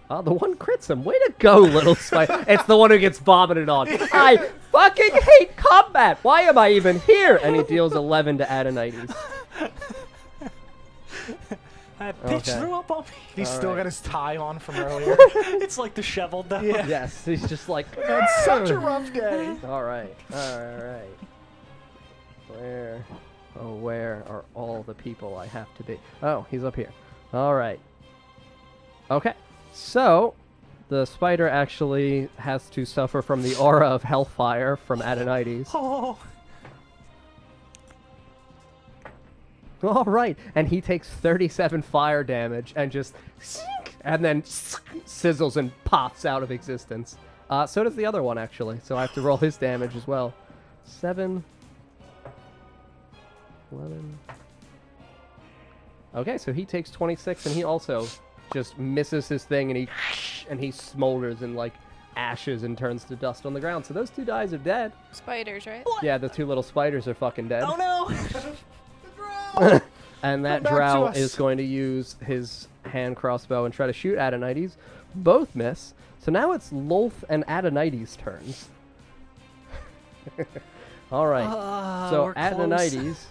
The one crits him. Way to go, little spider. It's the one who gets vomited on. I fucking hate combat. Why am I even here? And he deals 11 to Adonites. That bitch Okay. threw up on me. He's All still right. got his tie on from earlier. It's like disheveled though. Yeah. Yes, he's just like. It's such a rough day. All right. Where are all the people I have to be? Oh, he's up here. All right. Okay. So, the spider actually has to suffer from the aura of hellfire from Adonites. Oh. All right, and he takes 37 fire damage and just, and then sizzles and pops out of existence. So does the other one actually. So I have to roll his damage as well. 7, 11. Okay, so he takes 26, and he also just misses his thing, and he smolders in like ashes and turns to dust on the ground. So those 2 guys are dead. Spiders, right? Yeah, the 2 little spiders are fucking dead. Oh no. And that Come back to drow us. is going to use his hand crossbow and try to shoot Adonites. Both miss. So now it's Lolth and Adonites' turns. All right. So we're close. Adonites.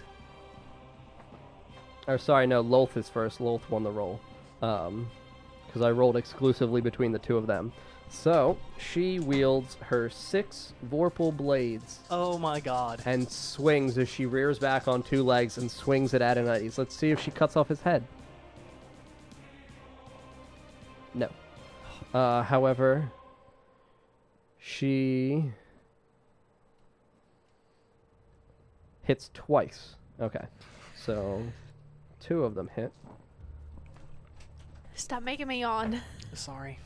Or sorry, no, Lolth is first. Lolth won the roll. Because I rolled exclusively between the 2 of them. So she wields her 6 Vorpal blades Oh my god. and swings as she rears back on 2 legs and swings at Adonites. Let's see if she cuts off his head. No. However, she hits twice. Okay. So 2 of them hit. Stop making me yawn. Sorry.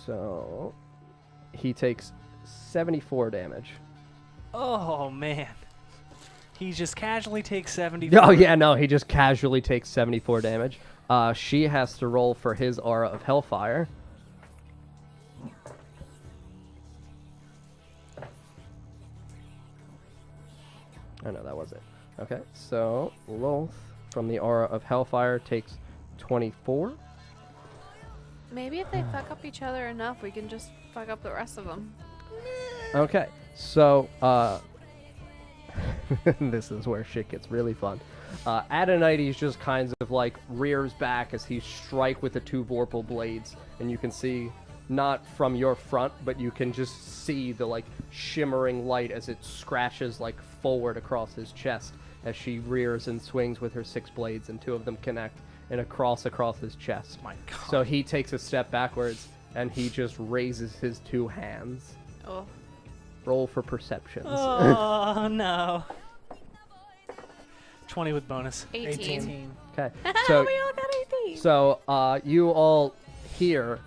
So he takes 74 damage. Oh man. He just casually takes 70. Oh yeah, no, he just casually takes 74 damage. She has to roll for his aura of hellfire. Oh no, that was it. Okay, so Lolth from the aura of hellfire takes 24. Maybe if they fuck up each other enough, we can just fuck up the rest of them. Okay, so this is where shit gets really fun. Adonites just kind of like rears back as he strike with the 2 Vorpal blades, and you can see not from your front, but you can just see the like shimmering light as it scratches like forward across his chest as she rears and swings with her 6 blades, and 2 of them connect in a cross across his chest. My god. So he takes a step backwards and he just raises his 2 hands. Oh. Roll for perceptions. Oh no. 20 with bonus. 18. Okay. So we all got 18. So, you all hear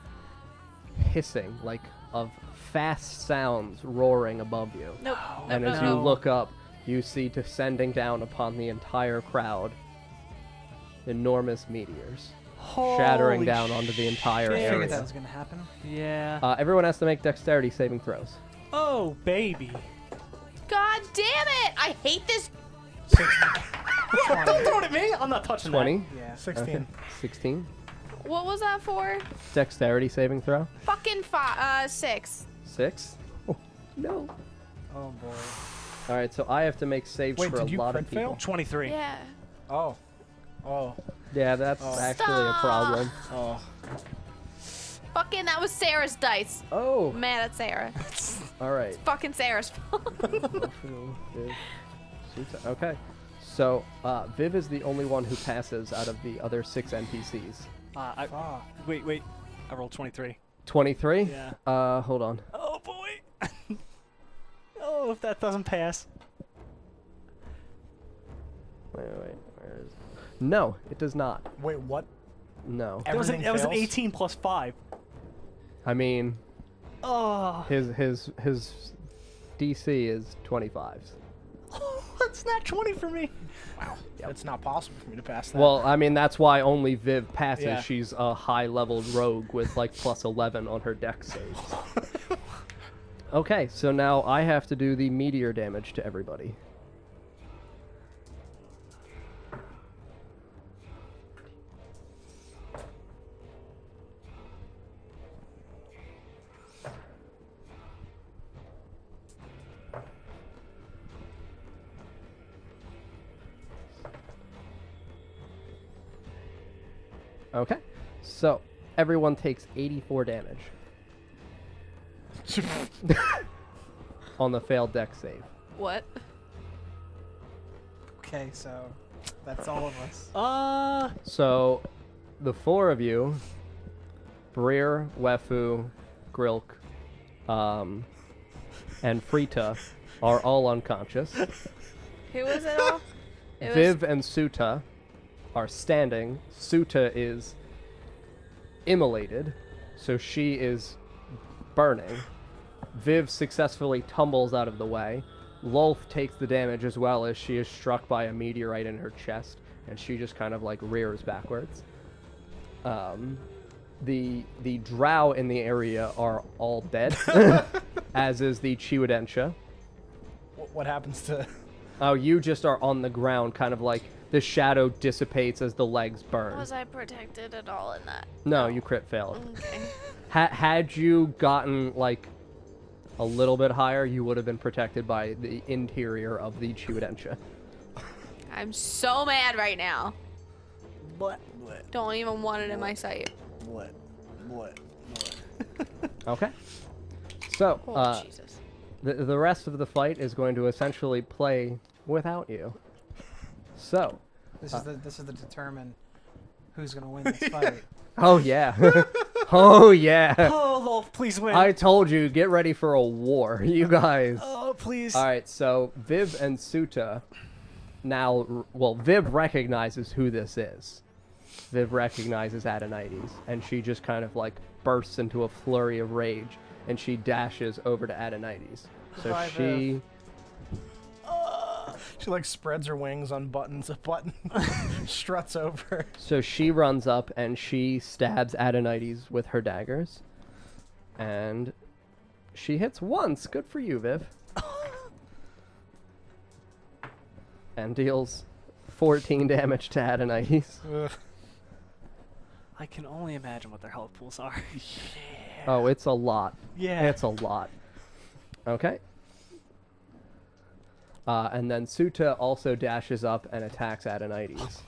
hissing, like, of fast sounds roaring above you. Nope. And nope, as nope. you look up, you see descending down upon the entire crowd enormous meteors shattering Holy down onto the entire shit. I figured that area. was gonna happen. Yeah. Everyone has to make dexterity saving throws. Oh baby. God damn it! I hate this. Don't throw it at me. I'm not touching 20. Yeah. 16. Okay. 16. What was that for? Dexterity saving throw. Fucking 6. 6. Oh, no. Oh boy. Alright, so I have to make saves Wait, for a did you lot of crit fail? people. 23. Yeah. Oh. Oh. Yeah, that's actually a problem. Oh. Fucking, that was Sarah's dice. Oh, Mad at Sarah. alright. Fucking Sarah's fault. Okay, so Viv is the only one who passes out of the other 6 NPCs. Fuck. Wait. I rolled 23. 23? Yeah. Hold on. Oh boy. Oh, if that doesn't pass. Wait, where is... No, it does not. Wait, what? No. That was an Everything fails? 18 plus 5. I mean, Oh. his DC is 25s. That's not 20 for me. Wow. It's not possible for me to pass that. Well, I mean, that's why only Viv passes. Yeah. She's a high-leveled rogue with, like, plus 11 on her dex saves. Okay, so now I have to do the meteor damage to everybody. So, everyone takes 84 damage on the failed deck save. What? Okay, so that's all of us. So, the 4 of you, Breer, Wefu, Grilk, and Frita, are all unconscious. Who was it all? It Viv and Suta are standing. Suta is immolated, so she is burning. Viv successfully tumbles out of the way. Lolth takes the damage as well as she is struck by a meteorite in her chest, and she just kind of like rears backwards. The drow in the area are all dead, as is the Chiwedentia. What happens to... Oh, you just are on the ground, kind of like the shadow dissipates as the legs burn. Was I protected at all in that? No, you crit failed. Okay. Had you gotten like a little bit higher, you would have been protected by the interior of the Chiwedentia. I'm so mad right now. What? Don't even want it in my sight. What? Okay. So, Oh, Jesus. the rest of the fight is going to essentially play without you. So, This is the determine who's gonna win this fight. oh yeah. Oh yeah. Oh, Lolth, please win. I told you, get ready for a war, you guys. Oh, please. All right, so Viv and Suta now, well, Viv recognizes who this is. Viv recognizes Adonides, and she just kind of like bursts into a flurry of rage, and she dashes over to Adonides. So Hi, she, She like spreads her wings on buttons. A button struts over. so she runs up and she stabs Adonides with her daggers, and she hits once. Good for you, Viv. And deals 14 damage to Adonides. Ugh. I can only imagine what their health pools are. Oh, it's a lot. Yeah. It's a lot. Okay. And then Suta also dashes up and attacks Adonides.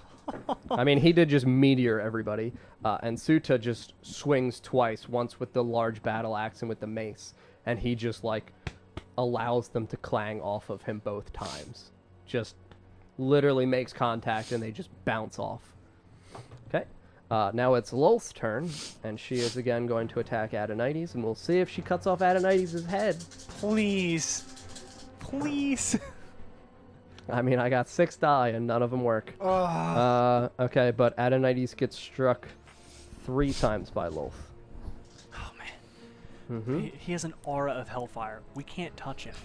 I mean, he did just meteor everybody. And Suta just swings twice, once with the large battle axe and with the mace. And he just, like, allows them to clang off of him both times. Just literally makes contact and they just bounce off. Okay. Now it's Lolth's turn, and she is again going to attack Adonides, and we'll see if she cuts off Adonides' head. Please. Please. I mean, I got 6 die, and none of them work. Okay, but Adonides gets struck 3 times by Lolth. Oh, man. Mm-hmm. He has an aura of hellfire. We can't touch him.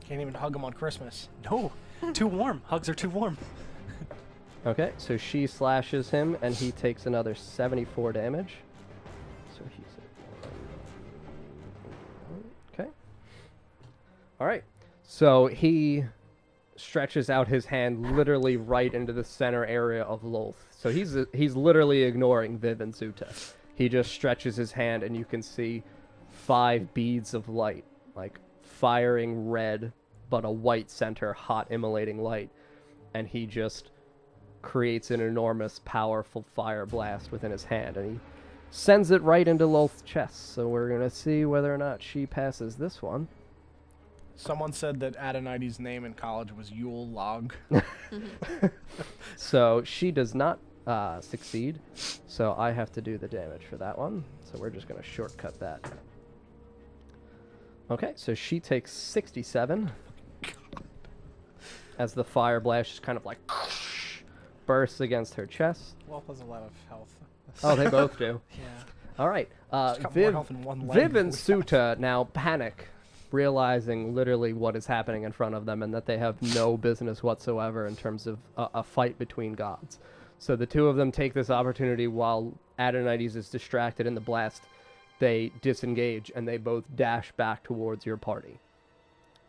Can't even hug him on Christmas. No. Too warm. Hugs are too warm. Okay, so she slashes him, and he takes another 74 damage. So he's... Okay. All right. So he stretches out his hand literally right into the center area of Lolth. So he's literally ignoring Viv and Suta. He just stretches his hand, and you can see 5 beads of light, like firing red, but a white center, hot, immolating light. And he just creates an enormous, powerful fire blast within his hand, and he sends it right into Lolth's chest. So we're going to see whether or not she passes this one. Someone said that Adonides' name in college was Yule Log. So she does not succeed, so I have to do the damage for that one. So we're just going to shortcut that. Okay, so she takes 67 as the fire blast just kind of like bursts against her chest. Wolf has a lot of health. Oh, they both do. Yeah. All right. She's got more Viv, health in one leg Viv than and we have. Suta now panic, realizing literally what is happening in front of them and that they have no business whatsoever in terms of a fight between gods. So the two of them take this opportunity while Adonides is distracted in the blast. They disengage and they both dash back towards your party.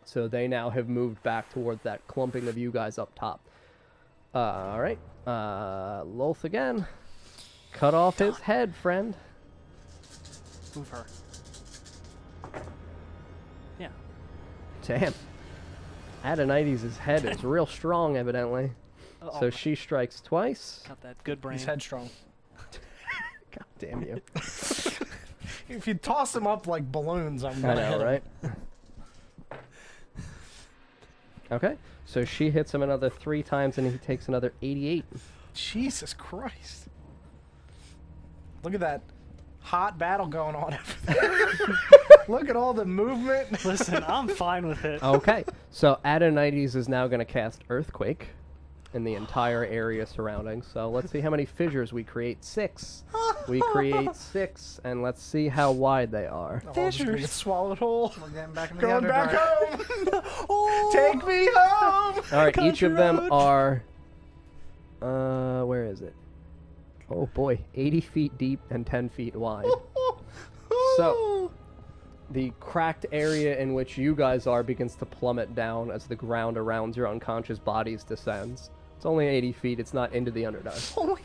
So they now have moved back towards that clumping of you guys up top. All right. Lolth again. Cut off his head, friend. Move her. Yeah. Damn. Adonides' head is real strong, evidently. Oh, So she strikes twice. got that good brain. He's headstrong. Damn you. If you toss them up like balloons, I'm I gonna hit know, 'em. right? Okay, so she hits him another 3 times, and he takes another 88. Jesus Christ. Look at that hot battle going on over there. Look at all the movement. Listen, I'm fine with it. Okay, so Adonides is now going to cast Earthquake in the entire area surrounding. So let's see how many fissures we create. 6. We create 6, and let's see how wide they are. Oh, I'm just gonna get swallowed whole. We're getting back in the Going back Underdark. home. Take me home. All right, each of them road. are... where is it? Oh boy, 80 feet deep and 10 feet wide. So, the cracked area in which you guys are begins to plummet down as the ground around your unconscious bodies descends. It's only 80 feet, it's not into the Underdark. Oh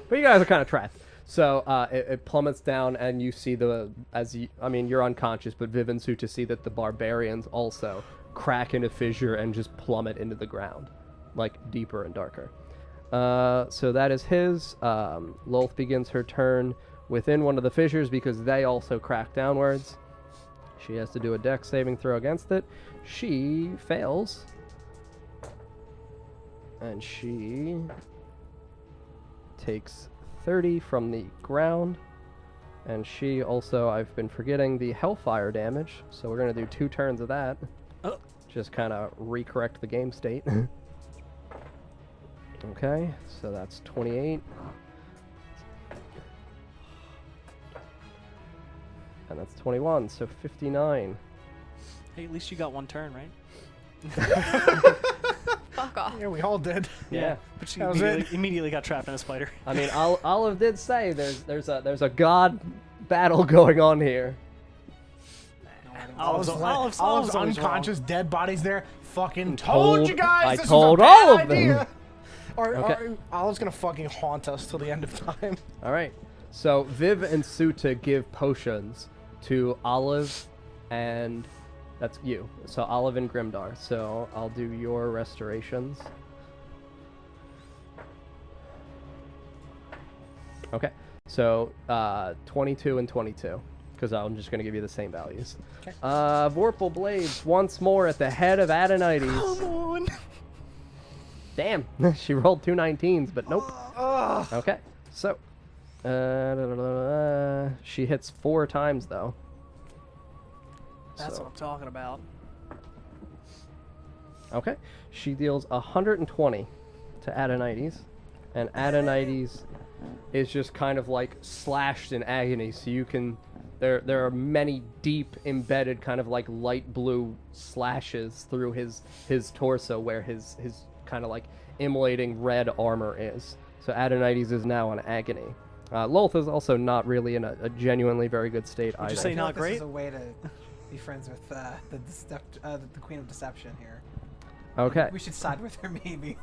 But you guys are kind of trapped. So, it plummets down, and you see you're unconscious, but Viv and Suta see that the barbarians also crack in a fissure and just plummet into the ground, like deeper and darker. So that is his. Lolth begins her turn within one of the fissures because they also crack downwards. She has to do a dex saving throw against it. She fails. And she takes 30 from the ground. And she also, I've been forgetting the hellfire damage. So we're going to do 2 turns of that. Just kind of recorrect the game state. Okay, so that's 28. And that's 21, so 59. Hey, at least you got 1 turn, right? Fuck off. Yeah, we all did. Yeah. But she That was immediately got trapped in a spider. I mean, Olive did say there's a god battle going on here. Olive's Olive's always wrong. unconscious, dead bodies there. Fucking told you guys I this told was a all bad of them. idea. Okay. Olive's gonna fucking haunt us till the end of time. All right. So Viv and Suta give potions to Olive, and that's you. So Olive and Grimdar. So I'll do your restorations. Okay. So 22 and 22, because I'm just going to give you the same values. Okay. Vorpal Blades once more at the head of Adonides. Come on. Damn, she rolled 2 19s, but nope. Okay, so she hits 4 times though. That's So- what I'm talking about. Okay, she deals 120 to Adonides, and Adonides is just kind of like slashed in agony. So you can, there are many deep embedded kind of like light blue slashes through his torso where his kind of like immolating red armor is. So Adonides is now in agony. Lolth is also not really in a genuinely very good state either. you say I feel not like great? This is a way to be friends with the Queen of Deception here. Okay. We should side with her, maybe.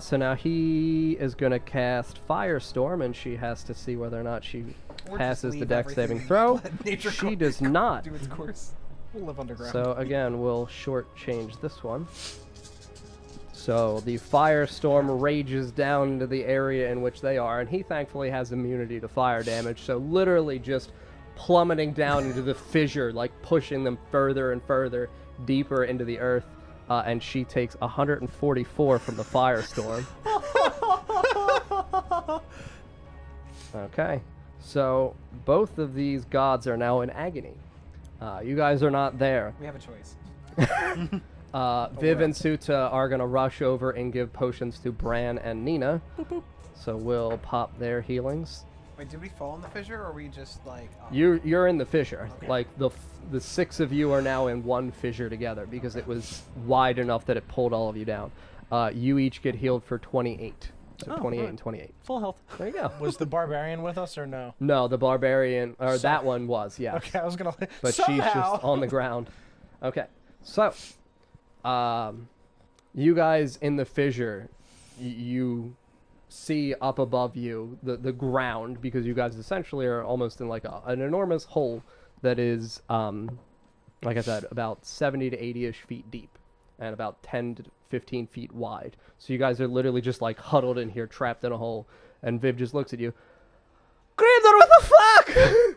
So now he is going to cast Firestorm, and she has to see whether or not she Or just passes the leave dex everything saving and throw. let nature She does not. do its course. We'll live underground. So again, we'll shortchange this one. So the firestorm rages down into the area in which they are, and he thankfully has immunity to fire damage, so literally just plummeting down into the fissure, like pushing them further and further, deeper into the earth, and she takes 144 from the firestorm. Okay, so both of these gods are now in agony. You guys are not there. We have a choice. Viv and Suta are going to rush over and give potions to Bran and Nina. So we'll pop their healings. Wait, did we fall in the fissure, or are we just like? Oh. You're in the fissure. Okay. Like the 6 of you are now in one fissure together because it was wide enough that it pulled all of you down. You each get healed for 28. So Oh, 28 good. and 28. Full health. There you go. Was the barbarian with us or no? No, the barbarian, or So- that one was, yes. Okay, I was gonna. But she's just on the ground. Okay, so you guys in the fissure, you see up above you the ground, because you guys essentially are almost in like an enormous hole that is, like I said, about 70 to 80-ish feet deep and about 10 to 15 feet wide. So you guys are literally just like huddled in here, trapped in a hole, and Viv just looks at you. fuck?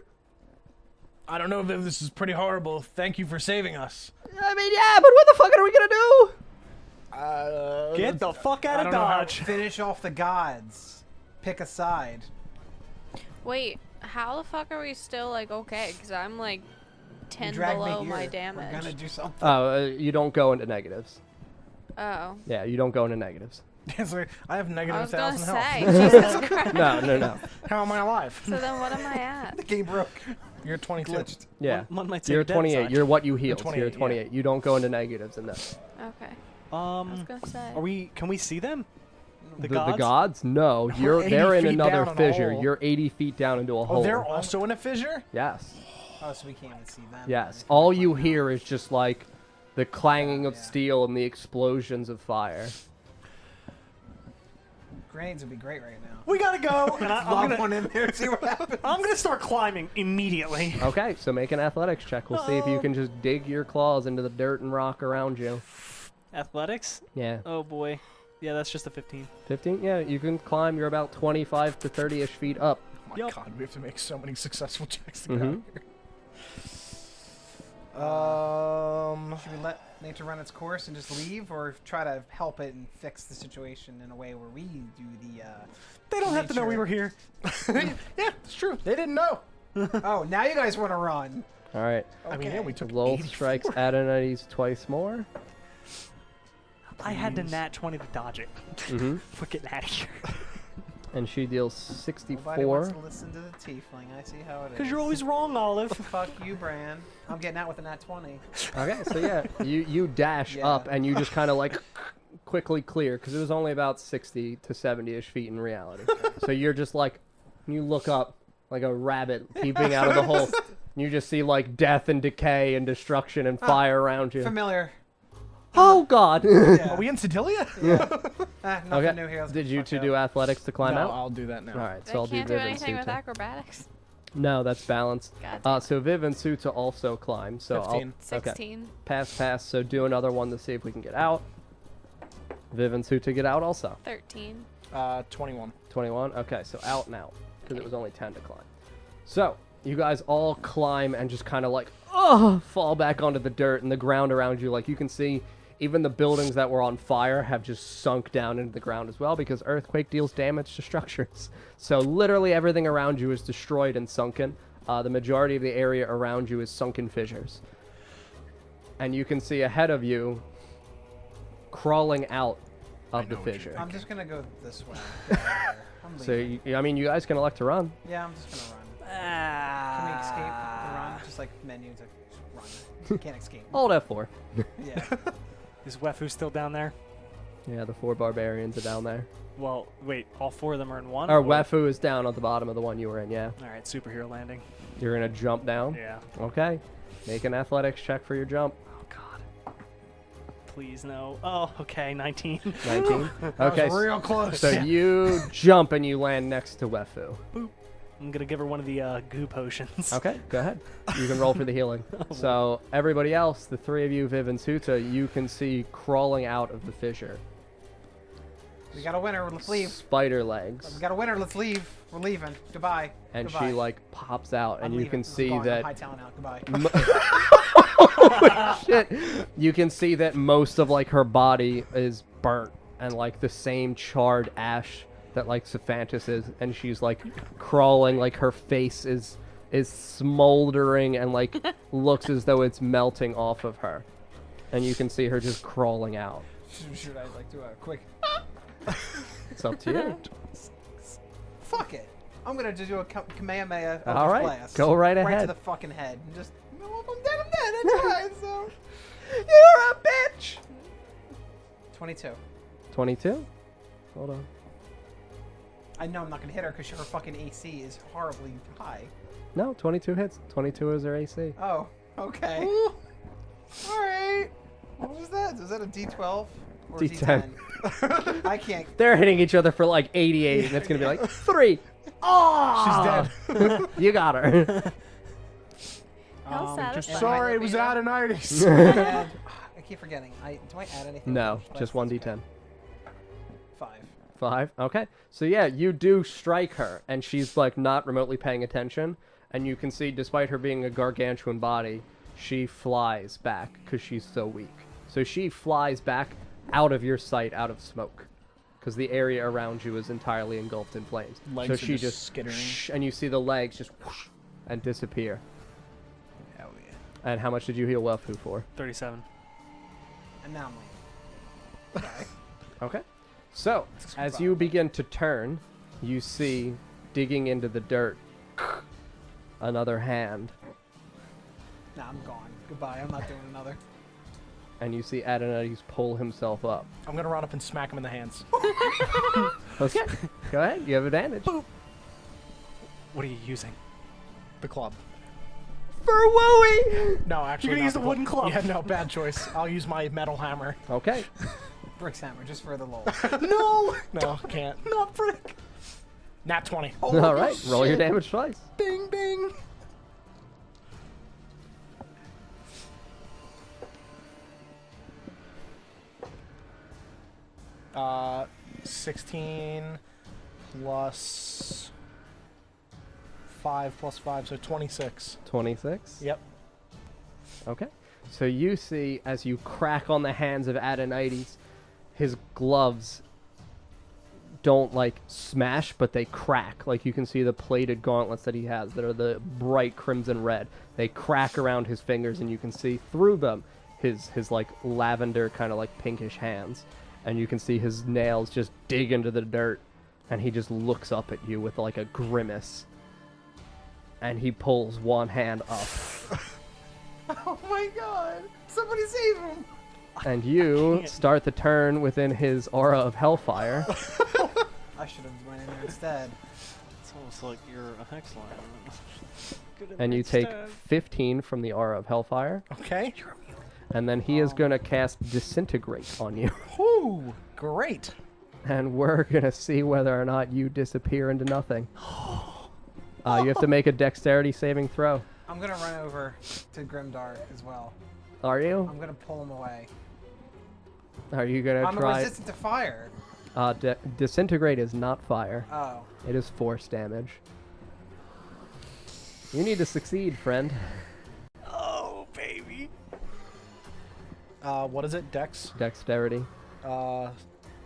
I don't know if this is pretty horrible. Thank you for saving us. I mean, yeah, but what the fuck are we gonna do? Get the fuck out I of don't know how- Dodge. Finish off the gods. Pick a side. Wait, how the fuck are we still like okay? Because I'm like You 10 drag me below here. my We're damage. gonna do something. Oh, you don't go into negatives. Oh. Yeah, you don't go into negatives. Sorry, I have I negative was gonna 1,000 health. say, Jesus Christ. No. How am I alive? So then what am I at? The game broke. You're 22. Glitched. Yeah. One might say You're dead 28. side. You're what you heal. So 28, you're yeah. 28. You don't go into negatives in this. Okay. I was Um, gonna say. are we? Can we see them? The The gods? gods? No, We're 80 they're in feet another down in a fissure. hole. You're 80 feet down into a Oh, hole. they're also in a fissure? Yes. Oh, so we can't even see them. Yes. All you Right now. hear is just like the clanging of Yeah. steel and the explosions of fire. Grenades would be great right now. We gotta go. And Lob I'm gonna. one in there. See what happens. I'm gonna start climbing immediately. Okay, so make an athletics check. We'll see if you Oh. can just dig your claws into the dirt and rock around you. Athletics? Yeah. Oh boy. Yeah, that's just a 15. 15? Yeah, you can climb. You're about 25 to 30-ish feet up. Oh my Yup. god, we have to make so many successful checks to get Mhm. out of here. Should we let nature run its course and just leave, or try to help it and fix the situation in a way where we do the? They don't have to know we Nature. were here. Yeah, it's true. They didn't know. Oh, now you guys want to run? All right. I mean, yeah, we took Lolth 84. strikes Adonais twice more. I had to nat 20 to dodge it. Mm-hmm. We're getting out of here. And she deals Nobody wants 64. to listen to the tiefling. I see how it is. Because you're always wrong, Olive. Fuck you, Bran. I'm getting out with a nat 20. Okay, so yeah, you dash Yeah. up and you just kind of like quickly clear because it was only about 60 to 70-ish feet in reality. So you're just like, you look up like a rabbit peeping out of the hole. You just see like death and decay and destruction and fire around you. Familiar. Oh God! Yeah. Are we in Sedilia? Nothing Okay. new here. Let's Did get you the two fuck do out. athletics to climb No, out? I'll do that now. All right, I so I'll do can't do Viv and anything with Suta. acrobatics. No, that's balanced. God So Viv and Suta also climb. So 15. I'll, okay. 16. Pass. So do another one to see if we can get out. Viv and Suta get out also. 13. 21. 21. Okay, so out and out because it was only 10 to climb. So you guys all climb and just kind of like fall back onto the dirt and the ground around you. Like you can see, even the buildings that were on fire have just sunk down into the ground as well because earthquake deals damage to structures. So literally everything around you is destroyed and sunken. The majority of the area around you is sunken fissures. And you can see ahead of you, crawling out of the know what you're fissure. I'm just gonna go this way. I'm So, leaving. I mean, you guys can elect to run. Yeah, I'm just gonna run. Can we escape the run? Just like menu to run. Can't escape. Hold F4. Yeah. Is Wefu still down there? Yeah, the 4 barbarians are down there. Well, wait, all 4 of them are in one? Or Wefu is down at the bottom of the one you were in, yeah. Alright, superhero landing. You're gonna jump down? Yeah. Okay. Make an athletics check for your jump. Oh, God. Please, no. Oh, okay, 19. 19. That Okay. was real close. So you jump and you land next to Wefu. I'm gonna give her one of the goo potions. Okay, go ahead. You can roll for the healing. So everybody else, the 3 of you, Viv and Suta, you can see crawling out of the fissure. We got a winner. Let's leave. Spider legs. We got a winner. Let's leave. We're leaving. Goodbye. And Goodbye. she like pops out I'm and you leaving. can This is see gone. I'm that hightailing out. Goodbye. Holy shit. You can see that most of like her body is burnt and like the same charred ash that like Cephantis is, and she's like crawling, like her face is smoldering and like looks as though it's melting off of her. And you can see her just crawling out. Should I like do a quick? It's up to you. Fuck it. I'm gonna just do a Kamehameha. All right, blast. go right Right to ahead. the fucking head. And just. No, if I'm dead. I'm dead. I tried. So. You're a bitch. 22. 22? Hold on. I know I'm not gonna hit her because her fucking AC is horribly high. No, 22 hits. 22 is her AC. Oh. Okay. All right. What was that? Is that a D12 or D10. D10? I can't. They're hitting each other for like 88, and it's gonna be like 3. Oh, She's dead. You got her. How satisfying. Sorry, it was Adonitis. I keep forgetting. Do I add anything? No, Should I- just 1d10. 5. 5. Okay. So yeah, you do strike her, and she's like not remotely paying attention, And you can see, despite her being a gargantuan body, she flies back because she's so weak. So she flies back out of your sight, out of smoke, because the area around you is entirely engulfed in flames. Legs so are she just skittering. and you see the legs just whoosh, and disappear. Hell yeah. And how much did you heal Wefu for? 37. And now I'm like, okay. Okay. So, as you begin to turn, you see, digging into the dirt, another hand. Nah, I'm gone. Goodbye. I'm not doing another. And you see Adonides pull himself up. I'm gonna run up and smack him in the hands. Okay. Go ahead. You have advantage. What are you using? The club. For Wooey! No, actually, You're gonna not use the wooden club. Yeah, no, bad choice. I'll use my metal hammer. Okay. Brick's hammer, just for the lol. No! No, can't. Not brick. Nat 20. All right. Roll your damage twice. Bing, bing. Uh, 16 plus 5 plus 5, so 26. 26. Yep. Okay. So you see, as you crack on the hands of Adonides, his gloves don't, like, smash, but they crack. Like, you can see the plated gauntlets that he has that are the bright crimson red. They crack around his fingers, and you can see through them his like, lavender kind of, like, pinkish hands. And you can see his nails just dig into the dirt, and he just looks up at you with, like, a grimace. And he pulls one hand up. Oh my god! Somebody save him! And you start the turn within his aura of hellfire. I should have went in there instead. It's almost like you're a hex lion. And you take 15 from the aura of hellfire. Okay. And then he is going to cast Disintegrate on you. Whoo! Great. And we're going to see whether or not you disappear into nothing. You have to make a dexterity saving throw. I'm gonna run over to Grimdark as well. Are you? I'm gonna pull him away. Are you going to I'm try? resistant to fire. Disintegrate is not fire. Oh. It is force damage. You need to succeed, friend. Oh, baby. What is it? Dex? Dexterity.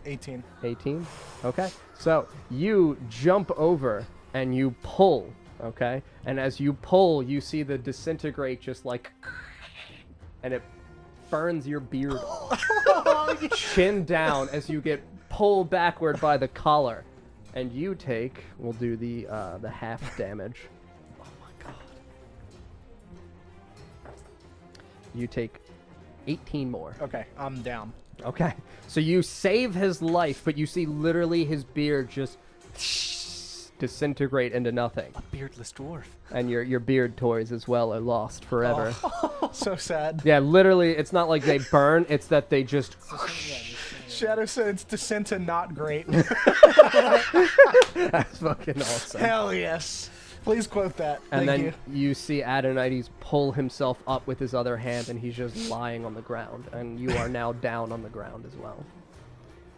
18. 18. Okay. So you jump over and you pull. Okay. And as you pull, you see the disintegrate just like, and it burns your beard off. Chin down as you get pulled backward by the collar, and you take. We'll do the half damage. Oh my god. You take 18 more. Okay, I'm down. Okay. So you save his life, but you see literally his beard just disintegrate into nothing. A beardless dwarf. And your beard toys as well are lost forever. Oh, so sad. Yeah, literally, it's not like they burn, it's that they just... Shadow said it's descent to not great. That's fucking awesome. Hell yes. Please quote that. And Thank then you see Adonides pull himself up with his other hand, and he's just lying on the ground. And you are now down on the ground as well.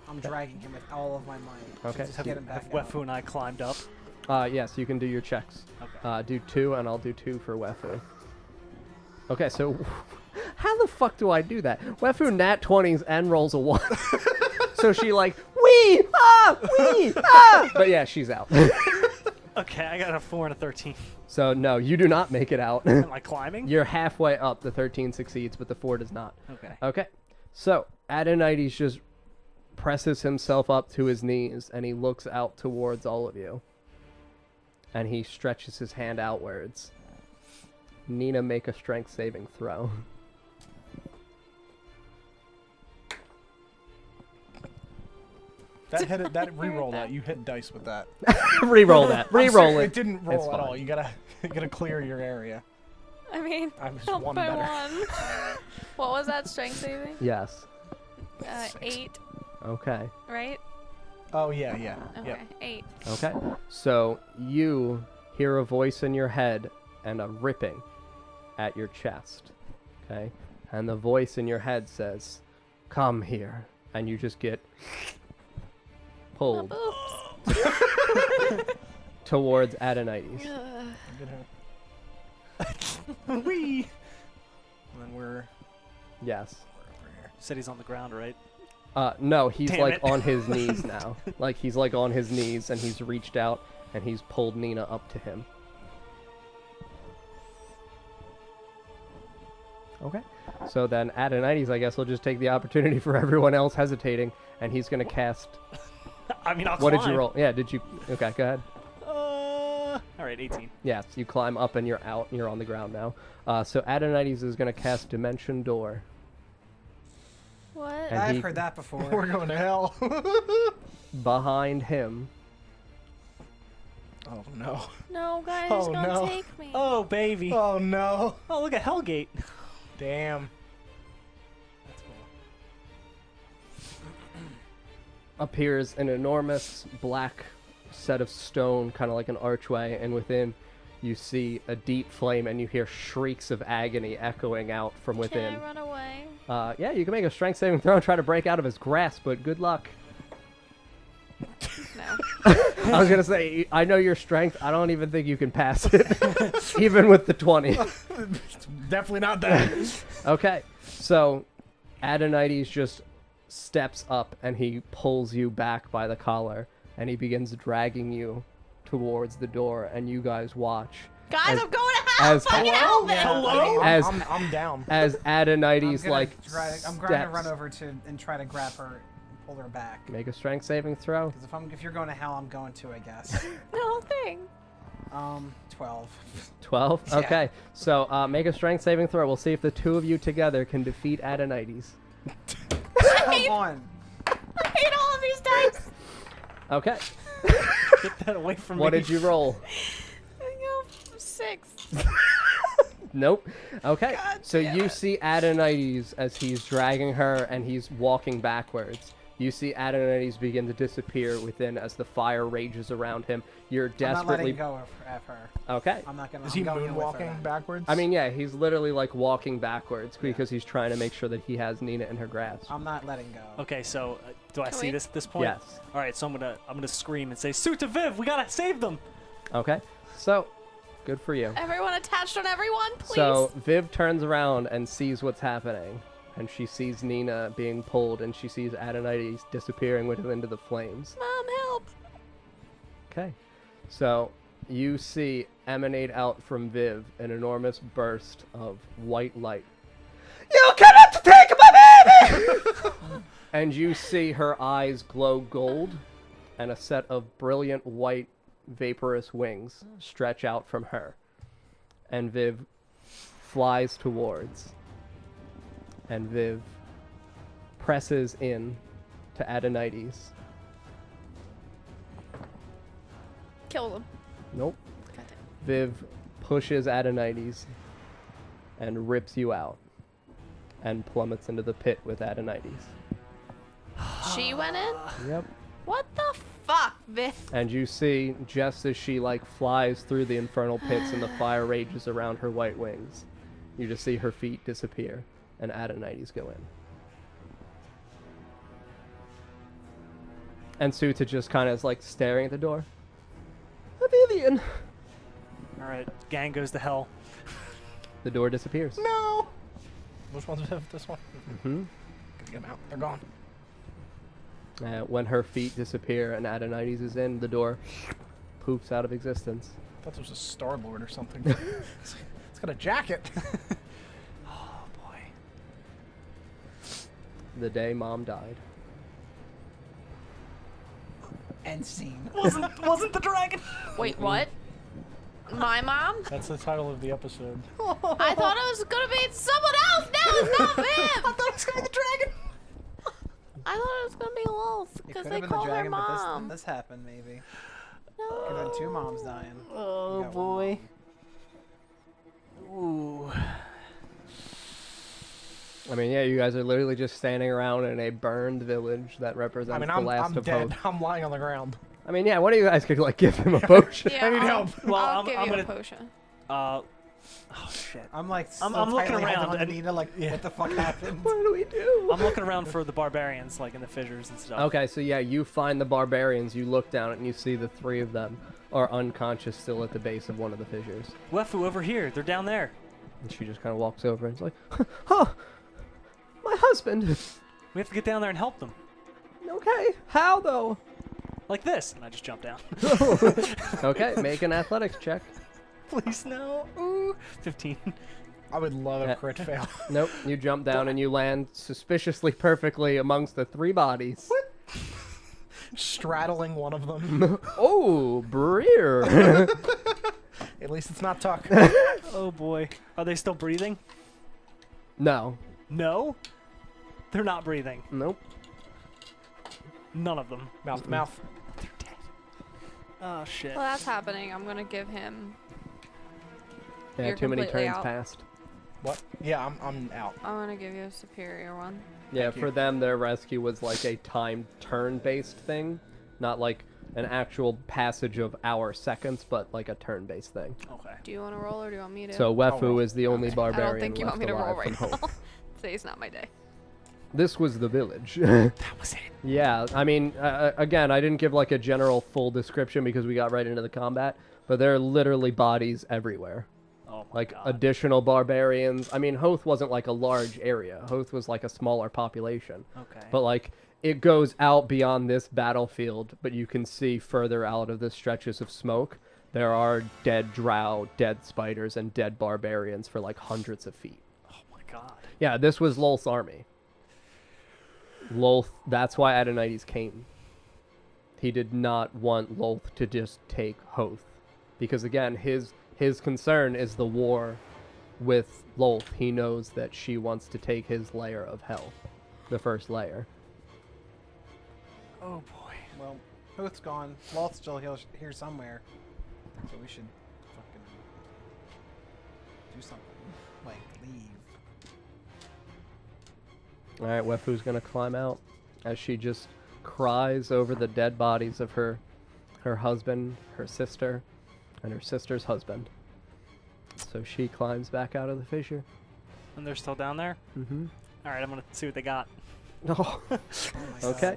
I'm dragging him with all of my might. Okay. Just to get him back Have out. Wefu and I climbed up? Yes, you can do your checks. Okay. Do 2, and I'll do 2 for Wefu. Okay, so how the fuck do I do that? Wefu nat 20s and rolls a 1. So she like, wee, ah, wee, ah. But yeah, she's out. Okay, I got a 4 and a 13. So no, you do not make it out. Am I climbing? You're halfway up. The 13 succeeds, but the 4 does not. Okay. Okay. So Adonides just presses himself up to his knees, and he looks out towards all of you. And he stretches his hand outwards. Nina, make a strength saving throw. That hit it. That re-roll that. You hit dice with that. Reroll that. Reroll it. It didn't It's roll at fine. all. You gotta clear your area. I mean, I was help one by better. one. What was that strength saving? Yes. 8, Okay. right? Oh yeah, yeah. Okay, Yep. 8. Okay. So you hear a voice in your head and a ripping at your chest. Okay. And the voice in your head says, "Come here." And you just get pulled Oops. towards Adonides. Ugh. Wee. And then we're Yes. over here. You said he's on the ground, right? No, he's Damn like it. on his knees now. Like he's like on his knees and he's reached out and he's pulled Nina up to him. Okay. So then Adonides, I guess, will just take the opportunity for everyone else hesitating, and he's going to cast... I mean, I'll What climb. did you roll? Yeah, did you... Okay, go ahead. All right, 18. Yes, you climb up and you're out, and you're on the ground now. So Adonides is going to cast Dimension Door. What? And I've he- heard that before. We're going to hell. Behind him, Oh no. No, guys, Oh, don't no. take me. Oh, baby. Oh no. Oh, look at Hellgate. Damn. That's cool. appears an enormous black set of stone, kind of like an archway, and within you see a deep flame and you hear shrieks of agony echoing out from within. Can I run away? Yeah, you can make a strength saving throw and try to break out of his grasp, but good luck. No. I was gonna say, I know your strength. I don't even think you can pass it, even with the 20. It's definitely not that. Okay, so Adonides just steps up and he pulls you back by the collar and he begins dragging you towards the door, and you guys watch. Guys, As- I'm going to hell. as- Fucking help me. Hello? As- I'm down. As Adonides I'm like I'm going to steps. run over to and try to grab her and pull her back. Make a strength saving throw. Because if you're going to hell, I'm going to, I guess. The whole thing. 12. 12. Yeah. Okay, so make a strength saving throw. We'll see if the two of you together can defeat Adonides. Come on. I hate all of these dice. Okay. Get that away from What me. did you roll? I go 6. Nope. Okay. God So damn you it. see Adonides as he's dragging her and he's walking backwards. You see Adonides begin to disappear within as the fire rages around him. You're I'm not letting desperately go of her. okay. I'm not going to. Is he moonwalking backwards? I mean, yeah, he's literally like walking backwards because he's trying to make sure that he has Nina in her grasp. I'm not letting go. Okay, so do I Can see we- this at this point? Yes. All right, so I'm gonna scream and say, "Suit to Viv, we gotta save them!" Okay. So, good for you. Everyone attached on everyone, please. So Viv turns around and sees what's happening, and she sees Nina being pulled, and she sees Adonides disappearing into the flames. Mom, help. Okay, so you see emanate out from Viv an enormous burst of white light. You cannot take my baby! And you see her eyes glow gold, and a set of brilliant white vaporous wings stretch out from her. And Viv flies towards. And Viv presses in to Adonides. Kill them. Nope. Goddamn. Viv pushes Adonides and rips you out and plummets into the pit with Adonides. She went in? Yep. What the fuck, Viv? And you see, just as she like flies through the infernal pits and the fire rages around her white wings, you just see her feet disappear and Adonides go in. And Suta just kind of is like staring at the door. Vivian! All right, gang goes to hell. The door disappears. No. Which one's this one? Hmm. Get them out. They're gone. When her feet disappear and Adonides is in, the door poops out of existence. I thought it was a Star Lord or something. It's got a jacket. Oh boy. The day Mom died. End scene. Wasn't the dragon? Wait, what? My mom? That's the title of the episode. I thought it was gonna be someone else. No, it's not Viv. I thought it was gonna be the dragon. I thought it was gonna be Wolf It because could they have been the called her dragon, mom. but this happened maybe. No. Could have been 2 moms dying. Oh You got one boy. Ooh. I mean, yeah, you guys are literally just standing around in a burned village that represents I mean, the I'm last of dead. hope. I'm lying on the ground. I mean, yeah, one of you guys could like give him a potion. Yeah, I need I'll- help. Well, I'll I'm- give I'm you a gonna- potion. Oh shit. I'm like, I'm so looking tightly held around on and- Nina, like, what the fuck happened? What do we do? I'm looking around for the barbarians, like in the fissures and stuff. Okay, so yeah, you find the barbarians. You look down and you see the 3 of them are unconscious still at the base of one of the fissures. Wefu over here. They're down there. And she just kind of walks over and is like, "Oh, my husband." We have to get down there and help them. Okay, how though? Like this. And I just jump down. Okay, make an athletics check. Please no. Ooh. 15. I would love a crit fail. Nope, you jump down and you land suspiciously perfectly amongst the 3 bodies. What? Straddling one of them. Oh, Breer. At least it's not Tuck. Oh boy. Are they still breathing? No. No? They're not breathing. Nope. None of them. Mouth to mouth. They're dead. Oh shit. Well, that's happening. I'm gonna give him. Yeah, You're too many completely turns out. passed. What? Yeah, I'm out. I'm gonna give you a superior one. Yeah, Thank for you. them, their rescue was like a timed turn-based thing. Not like an actual passage of hour seconds, but like a turn-based thing. Okay. Do you want to roll or do you want me to? So roll. Wefu is the only I barbarian don't think you want me to left roll alive right from now. Hope. Today's not my day. This was the village. That was it. Yeah, I mean, again, I didn't give like a general full description because we got right into the combat, but there are literally bodies everywhere. Oh my Like god. additional barbarians. I mean, Hoth wasn't like a large area. Hoth was like a smaller population. Okay. But like it goes out beyond this battlefield, but you can see further out of the stretches of smoke. There are dead drow, dead spiders, and dead barbarians for like hundreds of feet. Oh my god. Yeah, this was Lolth's army. Lolth, that's why Adonides came. He did not want Lolth to just take Hoth. Because again, his concern is the war with Lolth. He knows that she wants to take his layer of hell. The first layer. Oh boy. Well, Hoth's gone. Loth's still here somewhere. So we should fucking do something. Like, leave. Alright, Wefu's gonna climb out as she just cries over the dead bodies of her husband, her sister, and her sister's husband. So she climbs back out of the fissure. And they're still down there? Mm-hmm. Alright, I'm gonna see what they got. Oh, Oh my okay.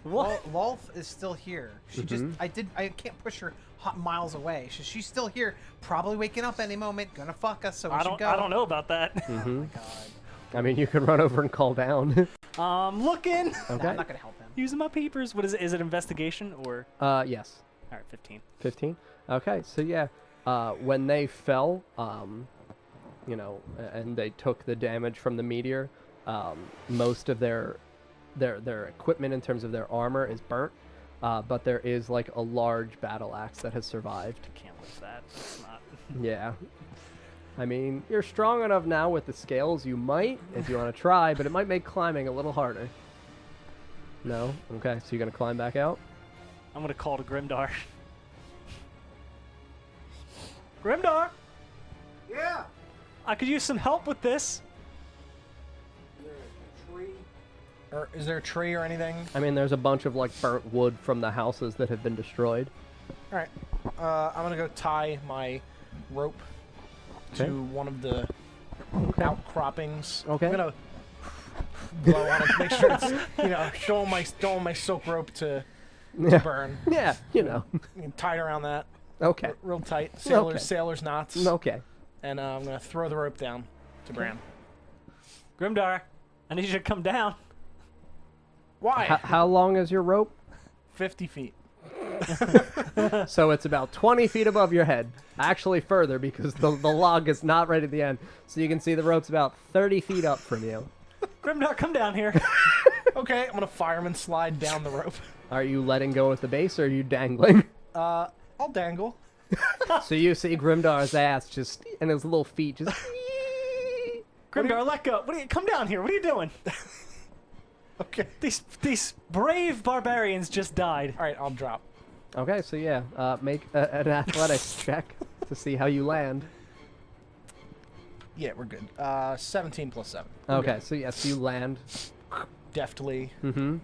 What? Lolth is still here. She just, I can't push her hot miles away. She's still here, probably waking up any moment, gonna fuck us, so we should go. I don't know about that. Oh Mm-hmm. my god. I mean, you could run over and call down. Looking. Nah, Okay. I'm not gonna help him. Using my peepers. What is it? Is it investigation or? Yes. Alright, 15. 15. Okay, so yeah, when they fell, you know, and they took the damage from the meteor, most of their equipment in terms of their armor is burnt, but there is like a large battle axe that has survived. Can't lift that. It's not. Yeah. I mean, you're strong enough now with the scales, you might, if you want to try, but it might make climbing a little harder. No? Okay, so you're going to climb back out? I'm gonna call to Grimdar. Grimdar! Yeah. I could use some help with this. Or is there a tree or anything? I mean, there's a bunch of like burnt wood from the houses that have been destroyed. All right. I'm gonna go tie my rope Okay. to one of the outcroppings. Okay. I'm gonna blow on it to make sure it's, you know, showing my silk rope to Yeah. burn. Yeah, you know. Tie it around that. Okay. Real tight. Okay. Sailor's knots. Okay. And I'm gonna throw the rope down to Bran. Grimdar, I need you to come down. Why? How long is your rope? 50 feet. So it's about 20 feet above your head. Actually further because the log is not right at the end. So you can see the rope's about 30 feet up from you. Grimdar, come down here. Okay, I'm gonna fireman slide down the rope. Are you letting go at the base or are you dangling? I'll dangle. So you see Grimdar's ass just, and his little feet just... Grimdar, let go. Come down here. What are you doing? Okay. These brave barbarians just died. All right, I'll drop. Okay, so yeah, make an athletics check to see how you land. Yeah, we're good. 17 plus 7. Okay, so yes, you land. Deftly. Mm-hmm.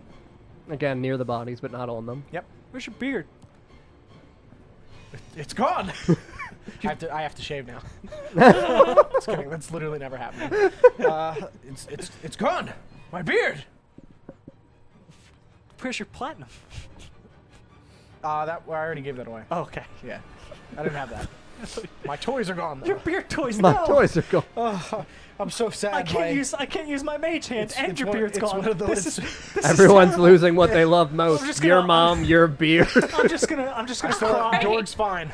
Again, near the bodies, but not on them. Yep. Where's your beard? It's gone. I have to shave now. Just kidding. That's literally never happened. It's gone. My beard. Where's your platinum? I already gave that away. Oh, okay. Yeah. I didn't have that. My toys are gone, though. Your beard toys. My No. toys are gone. Oh, I'm so sad. I can't use my mage hand, and your beard's gone. This is Everyone's terrible. losing what they love most. just Your gonna- mom, your beard. I'm just gonna cry. George's fine.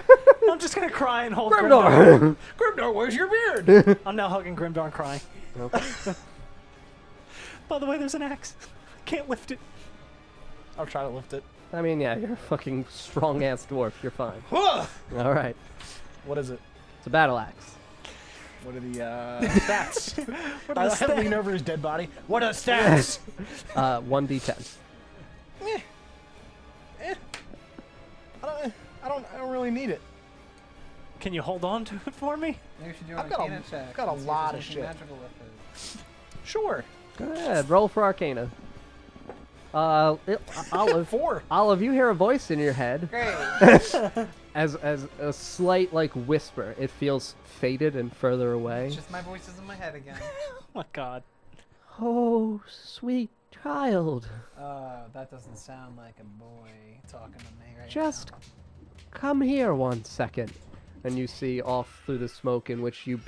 I'm just gonna cry and hold Grimdar. Grimdor. Grimdor, where's your beard? I'm now hugging Grimdar and crying. By the way, there's an axe. Can't lift it. I'll try to lift it. I mean, yeah, you're a fucking strong-ass dwarf. You're fine. Ugh. All right. What is it? It's a battle axe. What are the stats? What are the I lean stats? over his dead body. What are stats? 1d10. I don't really need it. Can you hold on to it for me? Maybe you should do I've an got a- Arcana check. I've got a and see if lot there's of anything shit. magical with it. Sure. Go ahead. Roll for Arcana. Olive. 4. Olive, you hear a voice in your head. Great. As a slight, like, whisper. It feels faded and further away. It's just my voices in my head again. Oh my god. Oh, sweet child. That doesn't sound like a boy talking to me right Just now. come here 1 second. And you see off through the smoke in which you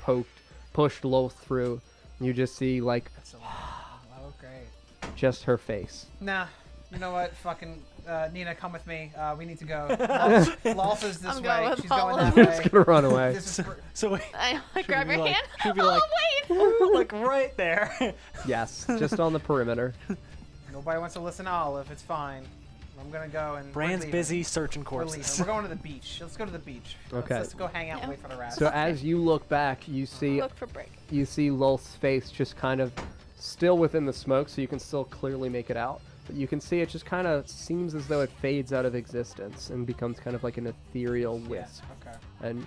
pushed Loth through. You just see, like, That's a oh, great. just her face. Nah, you know what? Fucking Nina, come with me. We need to go. Lolf is this I'm going way. with She's going Olive. that Just way. gonna run away. This is So wait, I grab we your be like- hand. should we be Oh, like- wait. like right there. Yes, just on the perimeter. Nobody wants to listen to Olive. It's fine. I'm gonna go and. we're Brand's leaving. busy searching We're leaving. corpses. We're going to the beach. Let's go to the beach. Okay. Let's go hang out and Yeah. wait for the rats. So as you look back, you see Look for break. Lolth's face just kind of still within the smoke, so you can still clearly make it out. But you can see it just kind of seems as though it fades out of existence and becomes kind of like an ethereal wisp. Okay. And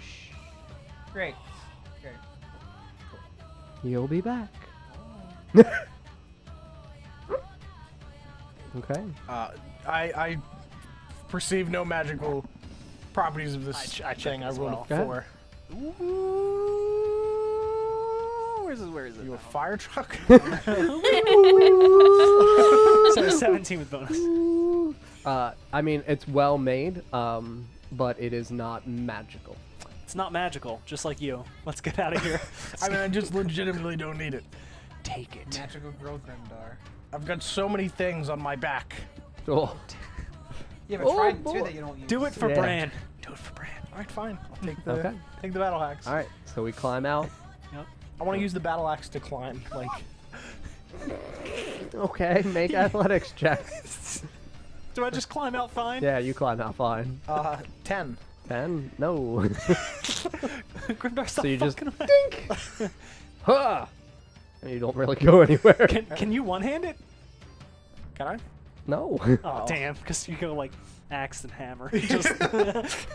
Great. Great. you'll be back. Okay. I perceive no magical properties of this I check thing. I as rolled well. a Okay. 4. Where is it? You a fire truck? So 17 with bonus. I mean, it's well made, but it is not magical. It's not magical, just like you. Let's get out of here. I mean, I just legitimately don't need it. Take it. Magical girl Grimdar. I've got so many things on my back. Oh, Yeah, but Oh, try boy. two that you don't use. Do it for Yeah. Bran. Do it for Bran. All right, fine. I'll take the Okay. take the battle axe. all right. So we climb out. I want to use the battle axe to climb. Like, Okay, make athletics checks. Do I just climb out fine? Yeah, you climb out fine. 10. 10? No. Grimdar, stop So you just fucking around. dink. Huh. And you don't really go anywhere. Can you one-hand it? Can I? No. Oh, damn, because you go like axe and hammer. Just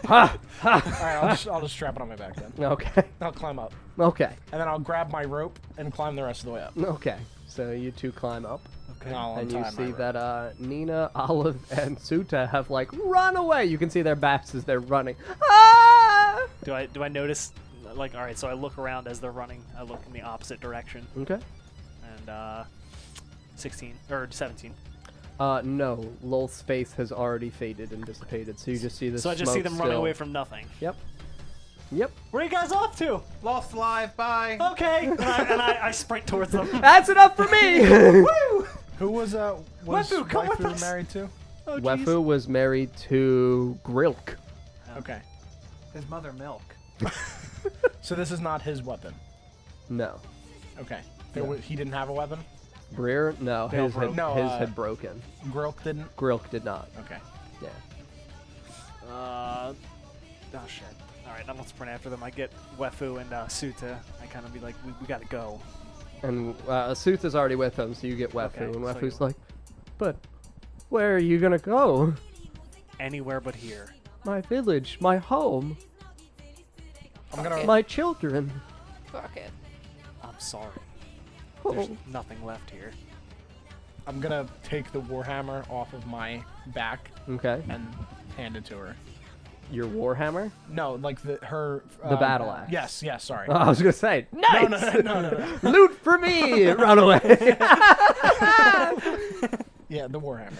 Ha! All right, I'll just strap it on my back then. Okay. I'll climb up, Okay. and then I'll grab my rope and climb the rest of the way up. Okay. So you two climb up, And I'll and you untie my see rope. that Nina, Olive, and Suta have like run away. You can see their backs as they're running. Ah! do I notice like all right? So I look around as they're running. I look in the opposite direction, Okay. and 16 or 17. No. Lolth's face has already faded and dissipated, so you just see the So I just see smoke them running still. away from nothing. Yep. Yep. Where are you guys off to? Lost alive. Bye. Okay, and I sprint towards them. That's enough for me. Woo! Who was Wefu, come with waifu us. married to? Oh, jeez. Wefu was married to Grilk. Okay, His mother Milk. so this is not his weapon. No. Okay, Yeah. he didn't have a weapon. Breer? No. They all His, had, broke. No, his uh, had broken. Grilk didn't. Grilk did not. Okay. Yeah. Oh shit. All right, I'm gonna sprint after them. I get Wefu and Suta. I kind of be like, we gotta go. And Sutha's already with him, so you get Wefu. Okay, and so Wefu's you- like, but where are you gonna go? Anywhere but here. My village, my home, I'm gonna. my children. Fuck it. I'm sorry. There's Oh. nothing left here. I'm gonna take the warhammer off of my back Okay. and hand it to her. Your warhammer? No, like her. The battle axe. Yes. Sorry. Oh, I was gonna say, nice. No. Loot for me. Run away. Yeah, the warhammer.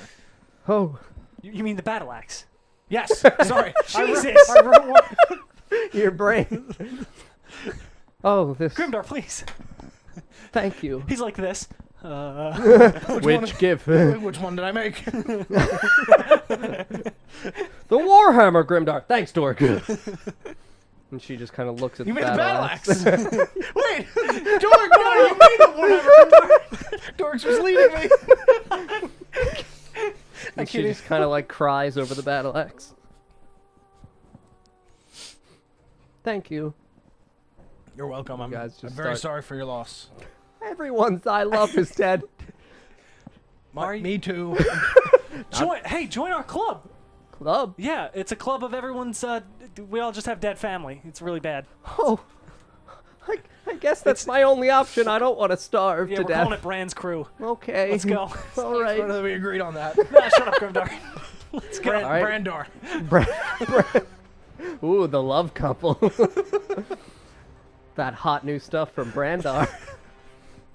Oh. You mean the battle axe? Yes. Sorry. Jesus! I wrote Your brain. Oh, this. Grimdar, please. Thank you. He's like this. Which gift? Which one did I make? The Warhammer, Grimdar. Thanks, Dork. And she just kind of looks at You the made the battle battle axe. axe. Wait, Dork, no, you made the Warhammer. Dork's was leading me. And she just kind of like cries over the battle axe. Thank you. You're welcome. I'm guys just very start- sorry for your loss. Everyone's I love is dead. Me too. Join our club. Club? Yeah, it's a club of everyone's. We all just have dead family. It's really bad. Oh. I guess that's my only option. I don't want to starve Yeah, to we're death. calling it Brand's crew. Okay. Let's go. All right. We agreed on that. Nah, shut up, Grimdar. Let's go. All right. Brandar. Ooh, the love couple. That hot new stuff from Brandar.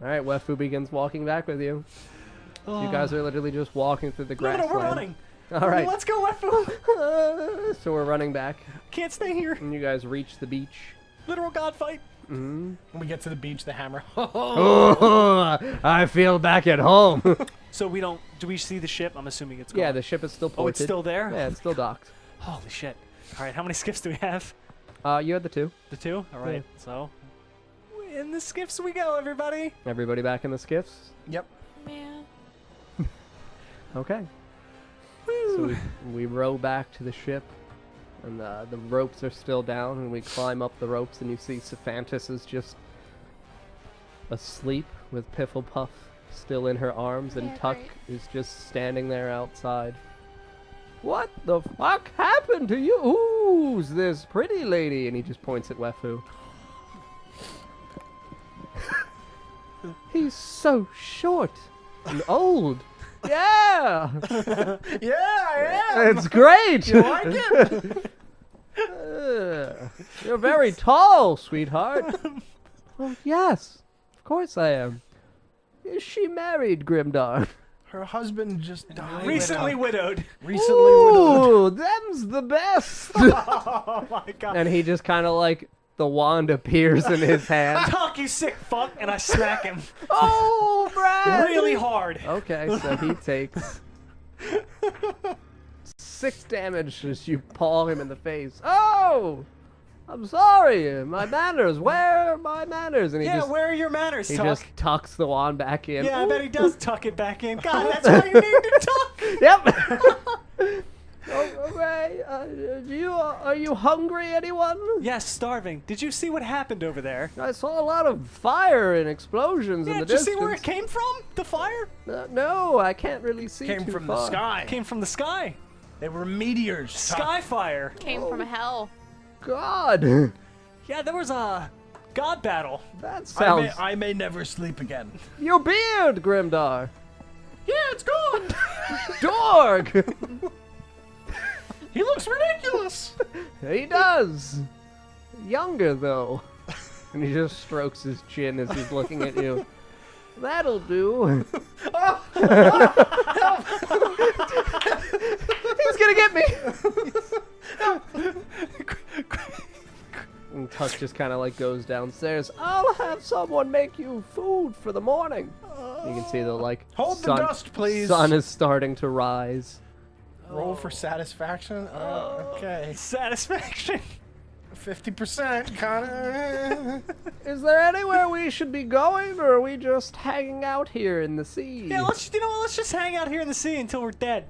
All right, Wefu begins walking back with you. You guys are literally just walking through the No, grassland. we're running. All right. Let's go, Wefu. So we're running back, Can't stay here. and you guys reach the beach. Literal god fight. When we get to the beach, the hammer. Oh, I feel back at home. So we don't. Do we see the ship? I'm assuming it's gone. Yeah, the ship is still pointed. Oh, it's still there? Yeah, it's still docked. Holy shit. All right, how many skiffs do we have? You had the 2. The 2? All right, so. In the skiffs we go, everybody. Everybody back in the skiffs? Yep. Man. Okay. So we row back to the ship, and the ropes are still down, and we climb up the ropes, and you see Sephantis is just asleep with Pifflepuff still in her arms, and Yeah, Tuck great. is just standing there outside. What the fuck happened to you? Who's this pretty lady? And he just points at Wefu. He's so short and old. Yeah! Yeah, I am. It's great! You like it? You're very tall, sweetheart. Oh, yes. Of course I am. Is she married, Grimdar? Her husband just died. Recently widowed. Recently widowed. Ooh, them's the best. Oh my god. And he just kind of like, the wand appears in his hand. Talk, you sick fuck, and I smack him Oh, Brad! really hard. Okay, so he takes 6 damage as you paw him in the face. Oh! I'm sorry, my manners. Where are my manners? And he Yeah, just where are your manners, he Tuck? just tucks the wand back in. Yeah, I bet he does tuck it back in. God, that's why you named it Tuck. Yep. Okay. Are you hungry, anyone? Yes, starving. Did you see what happened over there? I saw a lot of fire and explosions in Yeah, the did you distance. see where it came from? The fire? No, I can't really see Came too from far. the sky. Came from the sky. They were meteors. Sky fire. Came from hell. God, Yeah, there was a god battle. that sounds. I may never sleep again. Your beard, Grimdar. Yeah, it's gone. Dorg. He looks ridiculous. He does. Younger though. And he just strokes his chin as he's looking at you. That'll do. He's gonna get me. And Tuck just kind of like goes downstairs. I'll have someone make you food for the morning. You can see the like Hold the sun, dust, please. sun is starting to rise. Roll for satisfaction. Okay. Satisfaction. 50%, kind of. Is there anywhere we should be going, or are we just hanging out here in the sea? Yeah, let's just hang out here in the sea until we're dead.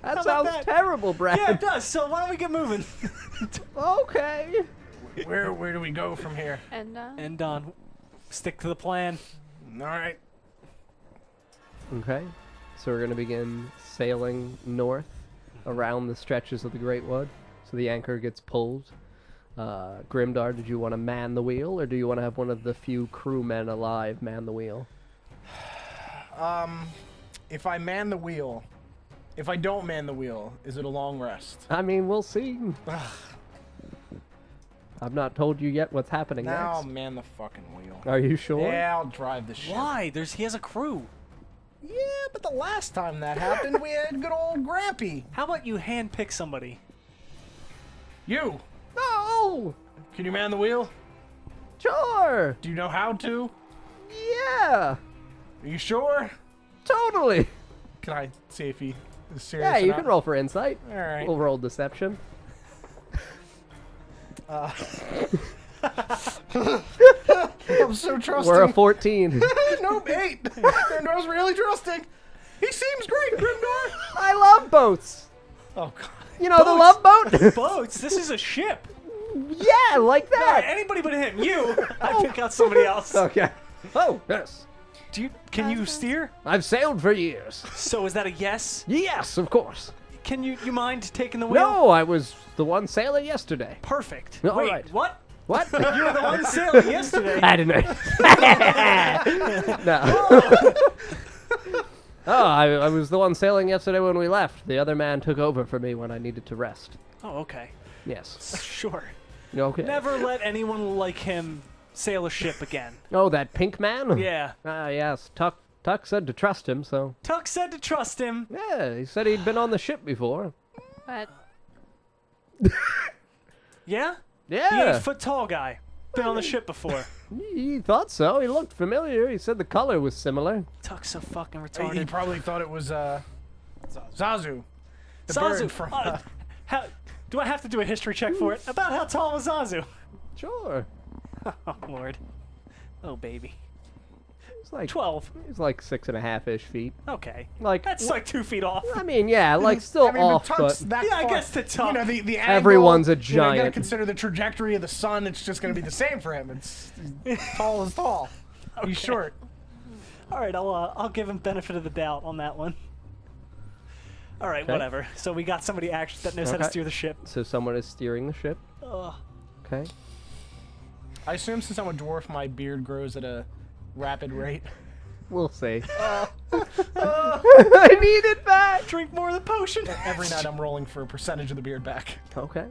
that about sounds that? terrible, Brad. Yeah, it does. So why don't we get moving? Okay. Where do we go from here? And And stick to the plan. All right. Okay. So we're gonna begin sailing north around the stretches of the Great Wood. So the anchor gets pulled. Grimdar, did you want to man the wheel, or do you want to have one of the few crewmen alive man the wheel? If I man the wheel, if I don't man the wheel, is it a long rest? I mean, we'll see. I've not told you yet what's happening Now I'll next. man the fucking wheel. Are you sure? Yeah, I'll drive the ship. Why? He has a crew. Yeah, but the last time that happened, we had good old Grampy. How about you handpick somebody? You. Oh, go! Can you man the wheel? Sure! Do you know how to? Yeah! Are you sure? Totally! Can I see if he is serious? Yeah, or you not? can roll for insight. All right. We'll roll deception. I'm so trusting. We're a 14. Nope, 8. Grimdar's really trusting. He seems great, Grimdar. I love boats! Oh, God. You know the love boat? Boats. This is a ship. Yeah, like that! Anybody but him. You. I pick out somebody else. Okay. Oh, yes. Can you steer? I've sailed for years. So is that a yes? Yes, of course. Can you mind taking the wheel? No, I was the one sailing yesterday. Perfect. All Wait, right. what? What? You were the one sailing yesterday. I didn't know. No. Oh, I was the one sailing yesterday when we left. The other man took over for me when I needed to rest. Oh, okay. Yes. Sure. Okay. Never let anyone like him sail a ship again. Oh, that pink man? Yeah. Ah, yes. Tuck said to trust him, so... Tuck said to trust him. Yeah, he said he'd been on the ship before. But Yeah? The Yeah. 8-foot-tall guy. Been on the ship before. He thought so. He looked familiar. He said the color was similar. Tuck's so fucking He retarded. probably thought it was Zazu. The Zazu. bird from. How, do I have to do a history check for it? About how tall was Zazu? Sure. Oh, Lord. Oh, baby. It's like 12. He's like 6.5-ish feet. Okay. Like That's like 2 feet off. I mean, yeah, like still I mean, off, Tuck's but that Yeah, I far. guess the Tuck. You know, the angle, Everyone's a You gotta giant. consider the trajectory of the sun. It's just gonna be the same for him. It's tall as tall. He's short. All right, I'll give him benefit of the doubt on that one. All right, Okay. whatever. So we got somebody actually that knows how to Okay. steer the ship. So someone is steering the ship. Ugh. Okay. I assume since I'm a dwarf, my beard grows at a rapid rate. We'll see. I need it back. Drink more of the potion. Every night I'm rolling for a percentage of the beard back. Okay.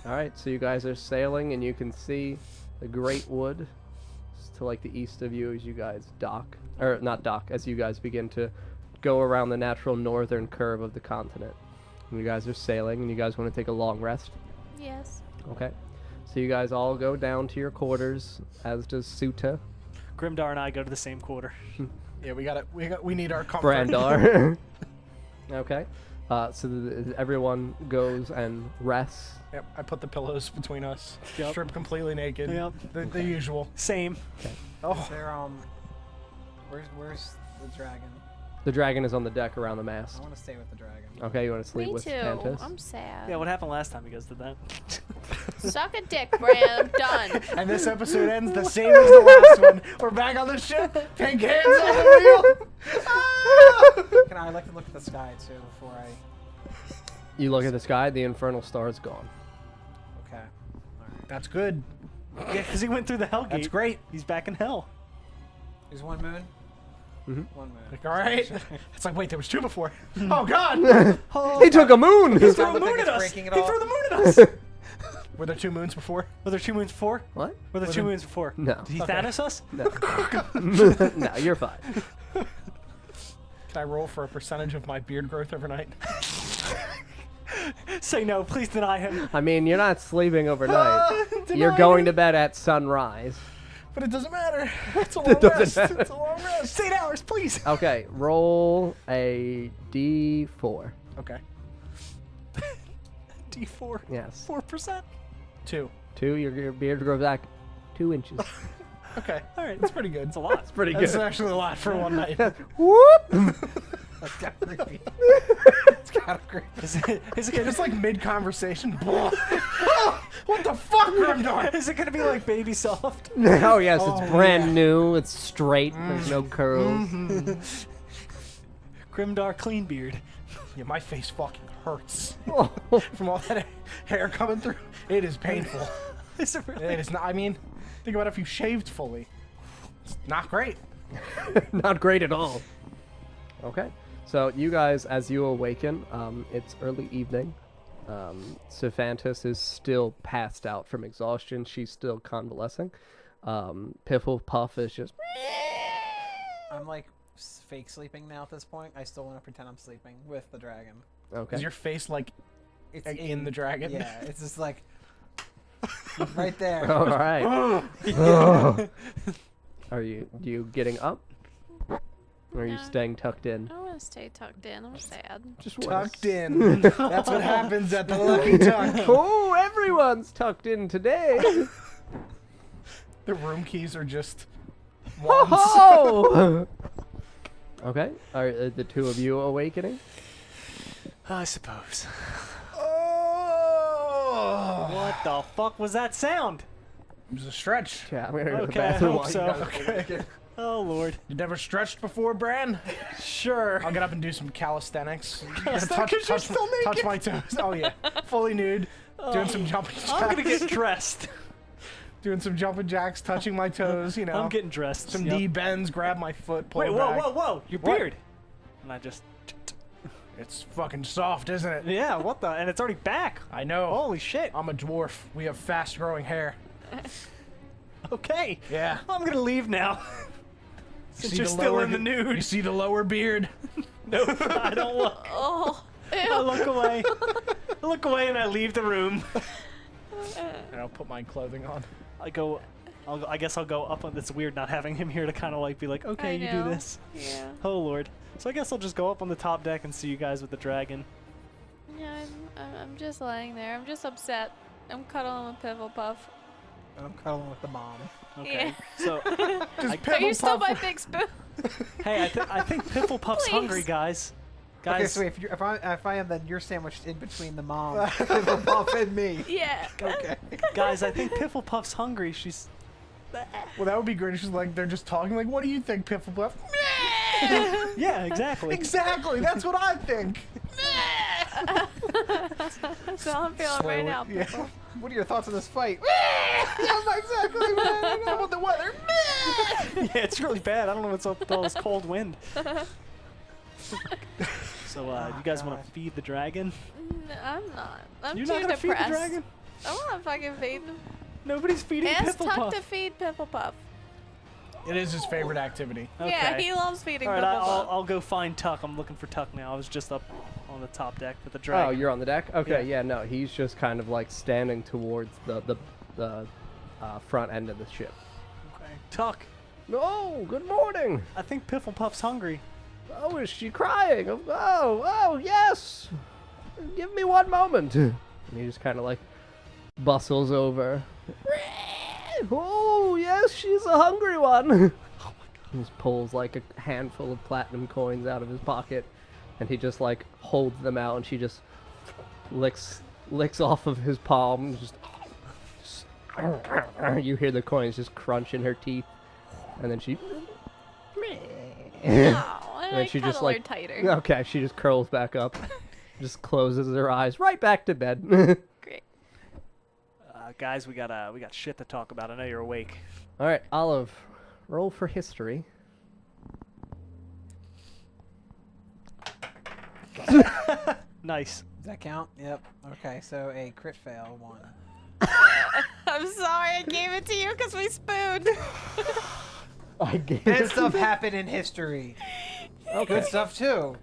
All right. So you guys are sailing, and you can see the Great Wood to like the east of you as you guys dock, or not dock, as you guys begin to go around the natural northern curve of the continent. And you guys are sailing, and you guys want to take a long rest. yes. Okay. So you guys all go down to your quarters, as does Suta, Grimdar and I go to the same quarter. Yeah, we need our comfort. Brandar. Okay. So everyone goes and rests. Yep, I put the pillows between us. Yep. Strip completely naked. Yep. The usual. Same. Oh, There, where's the dragon? The dragon is on the deck around the I mast. want to stay with the dragon. Okay, you want to sleep Me with too. Tantus? I'm sad. Yeah, what happened last time you guys did that? Suck a dick, Bran. I'm done. and this episode ends the same as the last one. We're back on the ship. Pink hands on the wheel. I'd like to look at the sky too before I. You look at the sky, the infernal star is gone. Okay. All right. That's good. Yeah, because he went through the Hellgate. That's great. He's back in hell. There's one moon. Mhm. One moon. Like, all right. It's like, wait, there was 2 before. Oh, God. He took a moon! He Does threw that a look moon like at it's us! breaking He at threw all? the moon at us! Were there 2 moons before? Were there 2 moons before? What? Were there 2 moons before? No. Did he Okay. Thanos us? No. No, you're fine. Can I roll for a percentage of my beard growth overnight? Say no, please deny him. I mean, you're not sleeping overnight. You're Deny going him. to bed at sunrise. But it doesn't matter. It's a long doesn't rest. matter. It's a long rest. 8 hours, please. Okay, roll a d4. Okay. D4. Yes. 4%. 2. 2, your beard grows back 2 inches. Okay. All right. That's pretty good. That's a lot. It's pretty That's good. actually a lot for one night. Whoop! That's kind of creepy. It's kind of creepy. Is it Yeah, just like mid-conversation. What the fuck, Grimdar? is it gonna be like Baby Soft? Oh, yes, Oh, it's brand yeah. new. It's straight. There's no curls. Grimdar Clean Beard. Yeah, my face fucking hurts Oh, from all that hair coming through. It is painful. Is it really? It is not. I mean, think about if you shaved fully. It's not great. not great at all. Okay. So you guys, as you awaken, it's early evening. Sephantis is still passed out from exhaustion. She's still convalescing. Piffle Puff is just... I'm like fake sleeping now at this point. I still want to pretend I'm sleeping with the dragon. Okay. Is your face like It's in the dragon? Yeah, it's just like Right there. All right. Are you getting up? Or are you No. staying tucked in? I want to stay tucked in. I'm sad. Just Tucked in. That's what happens at the Lucky Tuck. Oh, everyone's tucked in today. The room keys are just wands. Oh! Okay. Are the two of you awakening? I suppose. Oh! What the fuck was that sound? It was a stretch. Yeah, I'm gonna go to the Okay, I bathroom. hope while you so. guys- Okay. Oh lord. You never stretched before, Bran? Sure. I'll get up and do some calisthenics. Calisthenics? You're still naked. touch my toes. Oh yeah, fully nude. Doing some jumping jacks. I'm gonna get dressed. Doing some jumping jacks, touching my toes. You know. I'm getting dressed. some Yep. D bends. Grab my foot. Pull Wait, it whoa, back. whoa, whoa! Your What? beard. And I just. It's fucking soft, isn't it? Yeah. What the? And it's already back. I know. Holy shit. I'm a dwarf. We have fast-growing hair. Okay. Yeah. I'm gonna leave now. Since See you're the still lower- in the nude. You see the lower beard? Nope. I don't look. Oh. I look away. I look away and I leave the room. And I'll put my clothing on. I go. I guess I'll go up on. It's weird not having him here to kind of like be like, okay, you do this. Yeah. Oh lord. So I guess I'll just go up on the top deck and see you guys with the dragon. Yeah, I'm just laying there. I'm just upset. I'm cuddling with Piffle Puff. And I'm cuddling with the mom. Okay. Yeah. So, Are you still my big spoon? hey, I think Piffle Puff's Please. hungry, guys. Okay, Guys, so wait, if I am, then you're sandwiched in between the mom, the puff, and me. Yeah. Okay. guys, I think Piffle Puff's hungry. She's. Well, that would be great. She's like, they're just talking. Like, what do you think, Piffle Puff? Yeah, exactly. Exactly. That's what I think. That's how I'm feeling right now, Yeah. Piffle. What are your thoughts on this fight? Yeah, exactly. Man. How about the weather? Yeah, it's really bad. I don't know what's up with all this cold wind. So, you guys want to feed the dragon? I'm not. I'm You're too not gonna feed the depressed. dragon? I want to fucking feed him. Nobody's feeding Ask Piffle Tuck Puff. to feed Piffle Puff. It is his favorite activity. Okay. Yeah, he loves feeding All right, Piffle Puff. I'll go find Tuck. I'm looking for Tuck now. I was just up on the top deck with the Oh, dragon. you're on the deck? Okay, Yeah. yeah, no, he's just kind of like standing towards the front end of the ship. Okay. Tuck, Oh, good morning. I think Piffle Puff's hungry. Oh, is she crying? Oh, yes. Give me one moment. And he just kind of like bustles over. Oh, yes, she's a hungry one. He just pulls like a handful of platinum coins out of his pocket, and he just like holds them out, and she just licks off of his palm. Just you hear the coins just crunch in her teeth, and then she. Oh, and then I she just cuddle her like tighter. okay, she just curls back up, just closes her eyes, right back to bed. Great. Guys, we got shit to talk about. I know you're awake. All right, Olive, roll for history. Nice. Does that count? Yep. Okay, so a crit fail 1. I'm sorry I gave it to you because we spooned. I gave Good stuff happened in history. Good stuff too.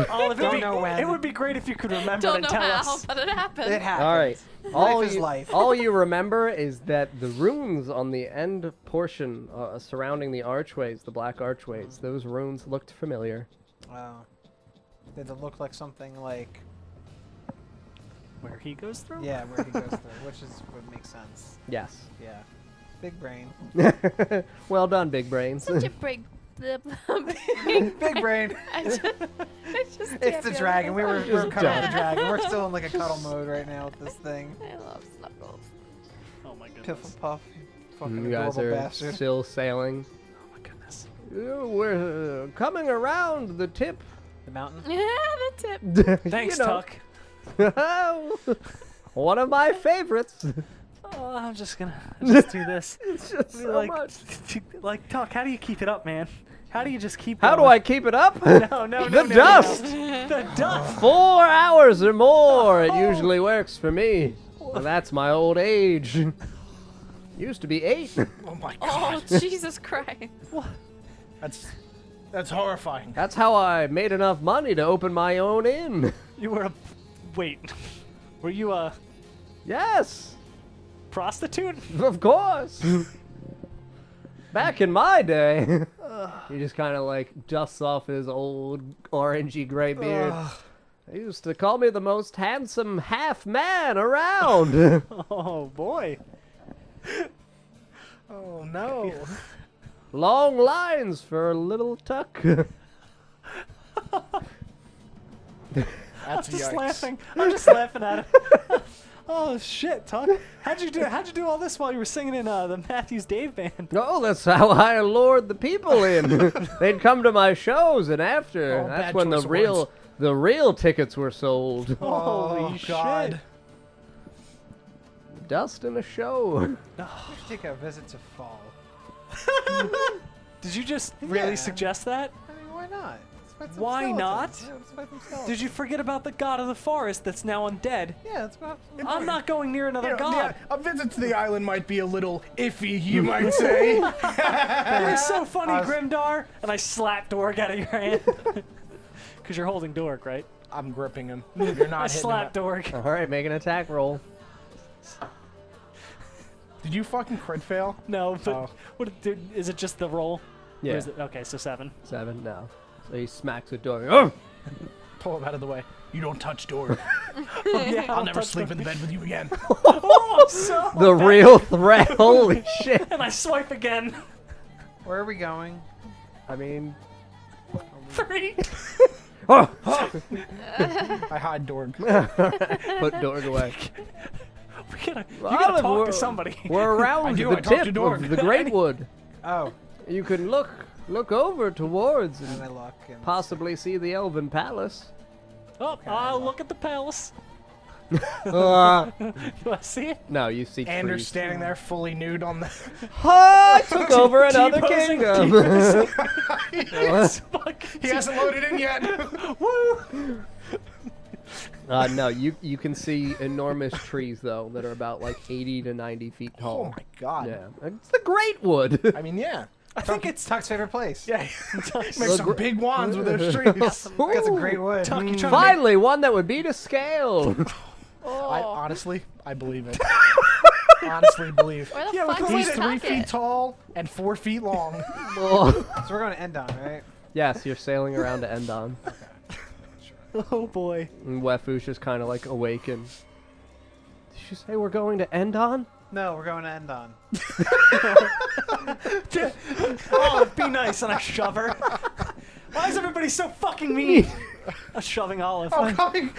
Olive, Don't know when. it would be great if you could remember Don't and know tell how, us. but it happened. It happened. All right. Life is life. All you remember is that the runes on the end portion surrounding the archways, the black archways, those runes looked familiar. Wow. Did it look like something like Where he goes through? yeah, where he goes through, which would make sense. Yes. Yeah. Big brain. Well done, big brains. Such a big. Big brain. I just It's the dragon. We're Just cuddling the done. dragon. We're still in like a cuddle mode right now with this thing. I love Snuggles. Oh my goodness. Piffle puff. Fucking You guys adorable are bastard. still sailing. Oh my goodness. We're coming around the tip. The mountain. Yeah, the tip. Thanks, You know. Tuck. One of my favorites. Oh, I'm just gonna just do this. It's just so like, much. like, Tuck, how do you keep it up, man? How do you just keep How do going? I keep it up? No, no, The no, no, dust. No. The dust. 4 hours or more. It usually works for me. And that's my old age. Used to be 8. Oh my Oh, god. Jesus Christ. That's horrifying. That's how I made enough money to open my own inn. You were a... Wait. Were you a... Yes. prostitute? Of course. Back in my day. He just kind of like dusts off his old orangey gray beard. They used to call me the most handsome half man around. Oh boy. Oh no. Long lines for a little tuck. That's I'm just yikes. laughing. I'm just laughing at it. Oh shit, Tuck. How'd you do all this while you were singing in the Matthews Dave band? Oh, that's how I lured the people in. They'd come to my shows, and after Oh, that's bad when choice of words. the real tickets were sold. Holy God. shit. Dust in a show. We should take a visit to Fall. Did you just really Yeah. suggest that? I mean, why not? Let's fight some Why skeletons. not? Yeah, let's fight some skeletons. Did you forget about the god of the forest that's now undead? Yeah, let's go. I'm not going near another You know, god. a visit to the island might be a little iffy, you might say. You're so funny, I was- Grimdar. And I slap Dorg out of your hand. Because you're holding Dorg, right? I'm gripping him. You're not I hitting slap him. Dorg. All right, make an attack roll. Did you fucking crit fail? No, but Oh. is it just the roll? Or Yeah. is it, okay, so 7. 7, no. So he smacks the door. Oh! Pull him out of the way. You don't touch door. Yeah, I'll never sleep in the bed with you again. Oh, so The real threat. Holy shit. And I swipe again. Where are we going? I mean, 3. oh! I hide Dorg. Put Dorg away. You gotta talk we're- to somebody. We're around I do, the I talk to tip Dorg. of the Great Wood. Oh, You can look over towards and I and look. And possibly see the Elven Palace. Oh, I'll look at the palace. Uh, Do I see it? no, you see Anders trees. standing there fully nude on the. I took over another T-posing, kingdom. Fuck. He hasn't loaded in yet. Woo! No, you can see enormous trees though that are about like 80 to 90 feet Oh tall. my god. Yeah, it's the Great Wood. I mean, yeah. I think it's Tuck's favorite place. Yeah. Make The some big wands with those trees. That's some great wood. Tuck, you trying to make- Finally, one that would be to scale. I honestly, I believe it. Honestly believe. Where the Yeah, we fuck can is He's 3 feet tall and 4 feet long. Oh. So we're going to Endon, right? Yes, you're sailing around to Endon. Oh boy. And Wefu's just kind of like awakened. Did you say we're going to Endon? No, we're going to Endon. Oh, be nice, and I shove her. Why is everybody so fucking mean? I'm shoving Olive. Oh, coming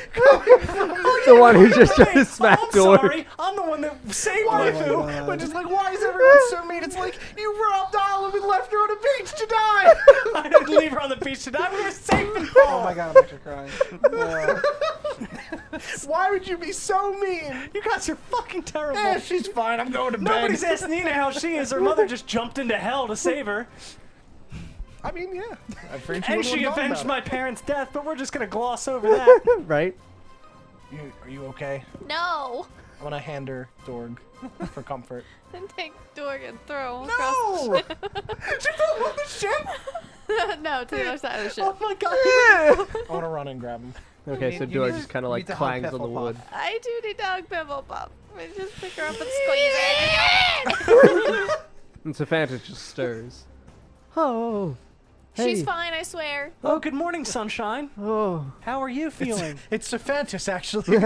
The one who just tried to smack I'm door. sorry. I'm the one that saved Why? Waifu. But just like, why is everyone so mean? It's like, you robbed Olive and left her on a beach to die! I didn't leave her on the beach to die. We were safe and Oh my god, I'm actually crying. Why would you be so mean? You guys are fucking terrible. Eh, she's fine, I'm going to bed. Nobody's asked Nina how she is. Her mother just jumped into hell to save her. I mean, yeah. I'm afraid she And wouldn't she have gone avenged about my parents' death, but we're just gonna gloss over that. Right? it. Are you okay? No. I'm gonna hand her Dorg for comfort. And take Dorg and throw him No! across She fell off the ship? the ship. No, to the other side of the ship. Oh my god. I wanna run and grab him. Okay, You so need- Dorg you just kind of need like to hug clangs on the Piffle wood. Puff. I do need dog pimple pup. I just pick her up and squeeze it. And Savannah just stirs. Oh. She's Hey. fine, I swear. Oh, good morning, sunshine. Oh. How are you feeling? It's Sephantis, actually.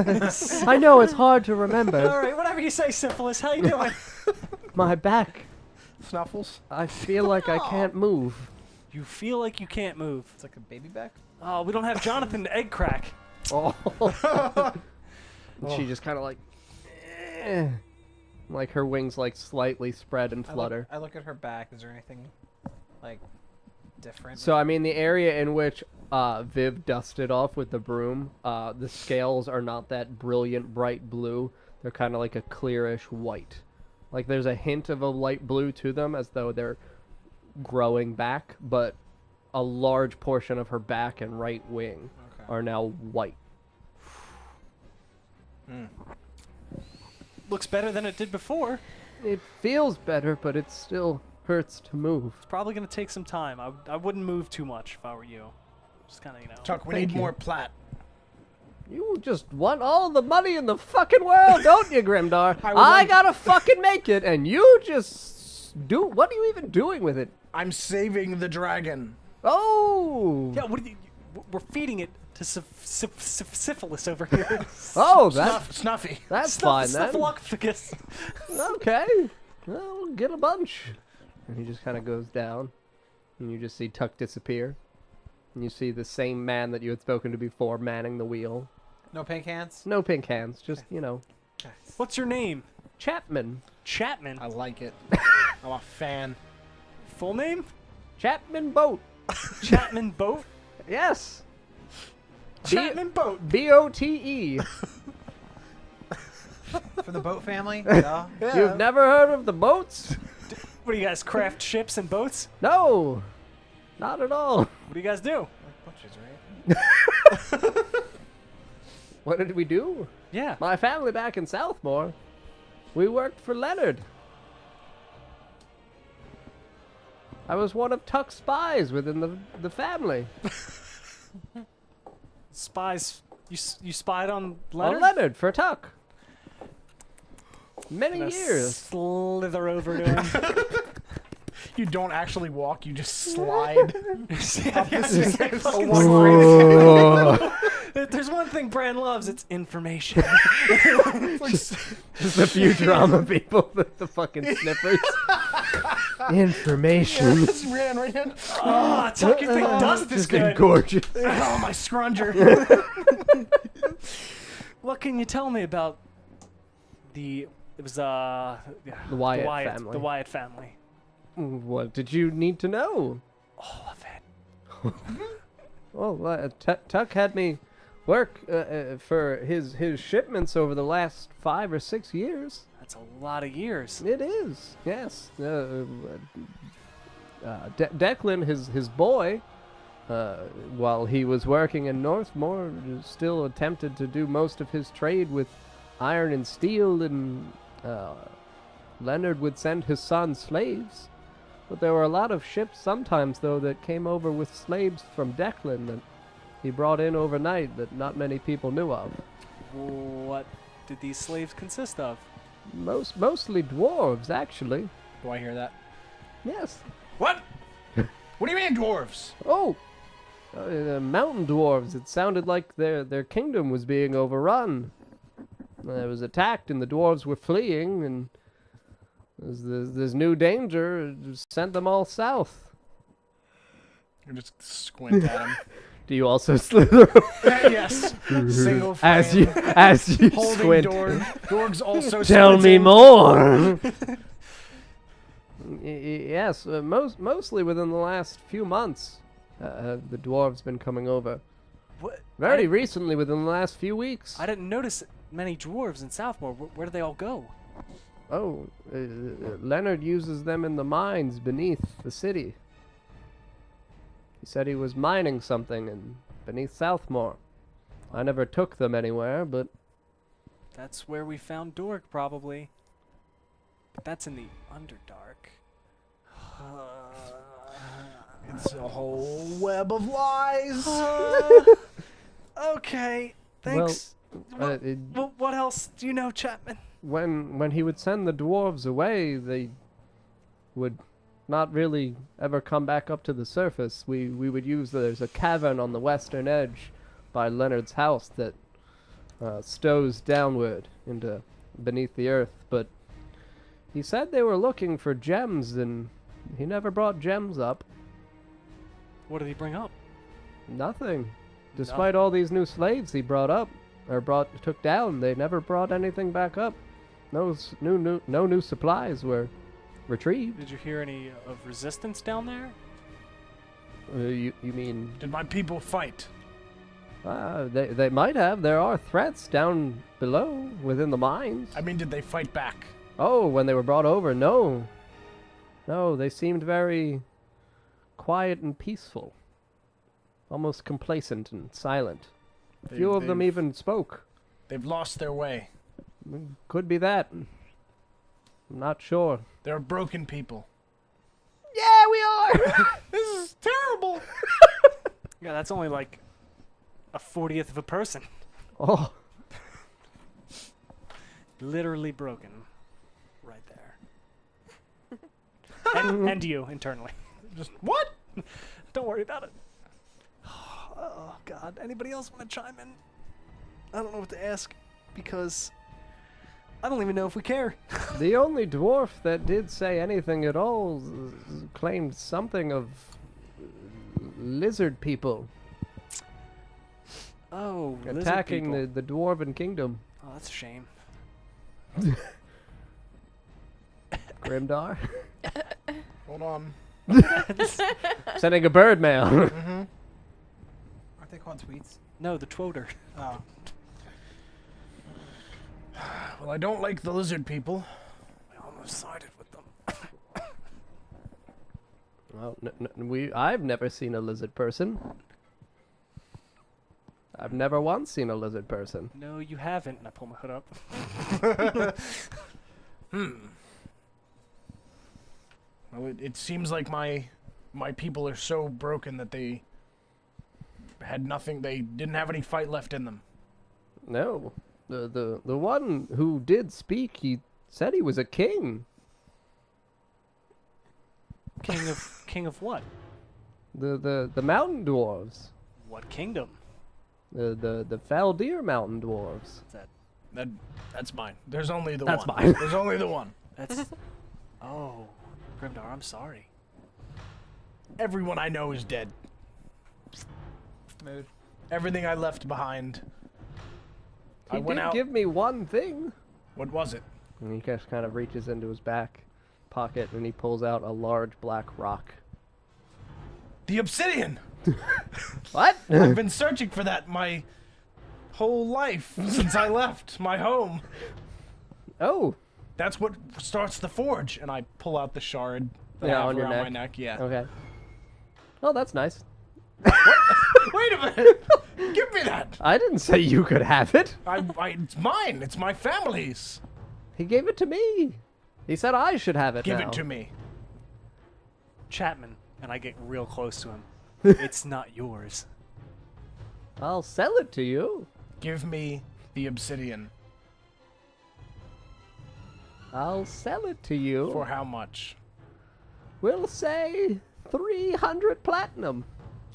I know it's hard to remember. All right, whatever you say, Syphilis. How you doing? My back. Snuffles. I feel like I can't move. You feel like you can't move. It's like a baby back. Oh, we don't have Jonathan to egg crack. Oh. And she just kind of like, eh. Like her wings like slightly spread and flutter. I look at her back. Is there anything like different? So I mean, the area in which Viv dusted off with the broom, the scales are not that brilliant bright blue. They're kind of like a clearish white. Like there's a hint of a light blue to them, as though they're growing back, but a large portion of her back and right wing are now white. Looks better than it did before. It feels better, but it still hurts to move. It's probably gonna take some time. I wouldn't move too much if I were you. Just kind of, you know. Chuck, we Thank need you. more plat. You just want all the money in the fucking world, don't you, Grimdar? I gotta fucking make it, and you just do. What are you even doing with it? I'm saving the dragon. Oh. Yeah, we're feeding it to syphilis over here. Oh, that's Snuffy. fine then. Snuffleupagus. Okay. Well, get a bunch. And he just kind of goes down, and you just see Tuck disappear. And you see the same man that you had spoken to before manning the wheel. No pink hands? No pink hands, just, you know, What's your name? Chapman. Chapman. I like it. I'm a fan. Full name? Chapman Boat. Chapman Boat? Yes. Chapman Boat. B-O-T-E. For the boat family? No. You've never heard of the boats? What do you guys craft ships and boats? No. Not at all. What do you guys do? Butchers, right? What did we do? Yeah. My family back in Southmore. We worked for Leonard. I was one of Tuck's spies within the family. Spies. You spied on Leonard? On Leonard for Tuck. Many Gonna years. Slither over to him. You don't actually walk, you just slide. There's one thing Bran loves, it's information. Just the Futurama people with the fucking sniffers. Information. Just ran right in. Oh, Tuck, you think dust is Just good. gorgeous. Oh, my scrunger. What can you tell me about the Wyatt family. The Wyatt family. What did you need to know? All of it. Well, Tuck had me work for his shipments over the last 5 or 6 years. That's a lot of years. It is, yes. Declan, his boy, while he was working in Northmore, still attempted to do most of his trade with iron and steel, and Leonard would send his son slaves. But there were a lot of ships sometimes, though, that came over with slaves from Declan that he brought in overnight that not many people knew of. What did these slaves consist of? Mostly dwarves, actually. Do I hear that? Yes. What? What do you mean, dwarves? Oh! Mountain dwarves. It sounded like their kingdom was being overrun. It was attacked and the dwarves were fleeing, and there's new danger. Just sent them all south. You just squint at him. Do you also slither? Yes. Single frame. as you Holding squint. Dorg's also Tell me squinting. more. Yes, mostly within the last few months, the dwarves been coming over. What? Very recently, within the last few weeks. I didn't notice many dwarves in Southmore. Where do they all go? Oh, Leonard uses them in the mines beneath the city. He said he was mining something beneath Southmore. I never took them anywhere, but That's where we found Dork, probably. But that's in the Underdark. It's a whole web of lies. Okay, thanks. What else do you know, Chapman? when he would send the dwarves away, they would not really ever come back up to the surface. We would use there's a cavern on the western edge by Leonard's house that stows downward into beneath the earth, but he said they were looking for gems, and he never brought gems up. What did he bring up? Nothing. Despite all these new slaves he brought up, or took down, they never brought anything back up. No new supplies were retrieved. Did you hear any of resistance down there? You mean? Did my people fight? They might have. There are threats down below within the mines. I mean, did they fight back? Oh, when they were brought over, no. No, they seemed very quiet and peaceful. Almost complacent and silent. Few of them even spoke. They've lost their way. Could be that. I'm not sure. They're broken people. Yeah, we are! This is terrible. Yeah, that's only like a 40th of a person. Oh. Literally broken. Right there. and you, internally. Just what? Don't worry about it. Oh, God. Anybody else want to chime in? I don't know what to ask because I don't even know if we care. The only dwarf that did say anything at all claimed something of lizard people Oh, attacking the dwarven kingdom. Oh, that's a shame. Grimdar? Hold on. Sending a bird mail. Mm-hmm. Aren't they called tweets? No, the Twoter. Oh. Well, I don't like the lizard people. I almost sided with them. Well, I've never seen a lizard person. I've never once seen a lizard person. No, you haven't. And I pull my hood up. Well, it seems like my people are so broken that they had nothing. They didn't have any fight left in them. No. The one who did speak, he said he was a king. King of what? The mountain dwarves. What kingdom? The Faldir mountain dwarves. What's that? That's mine. There's only the That's one. mine. There's only the one. That's. Oh, Grimdar, I'm sorry. Everyone I know is dead. Mood. Everything I left behind. He I went did out. give me one thing. What was it? And he just kind of reaches into his back pocket and he pulls out a large black rock. The obsidian. What? I've been searching for that my whole life since I left my home. Oh. That's what starts the forge. And I pull out the shard that I Yeah, have on your around neck. my neck. Yeah. Okay. Oh, that's nice. Wait a minute. Give me that. I didn't say you could have it. It's mine. It's my family's. He gave it to me. He said I should have it Give now. it to me. Chapman, and I get real close to him. It's not yours. I'll sell it to you. Give me the obsidian. I'll sell it to you. For how much? We'll say 300 platinum.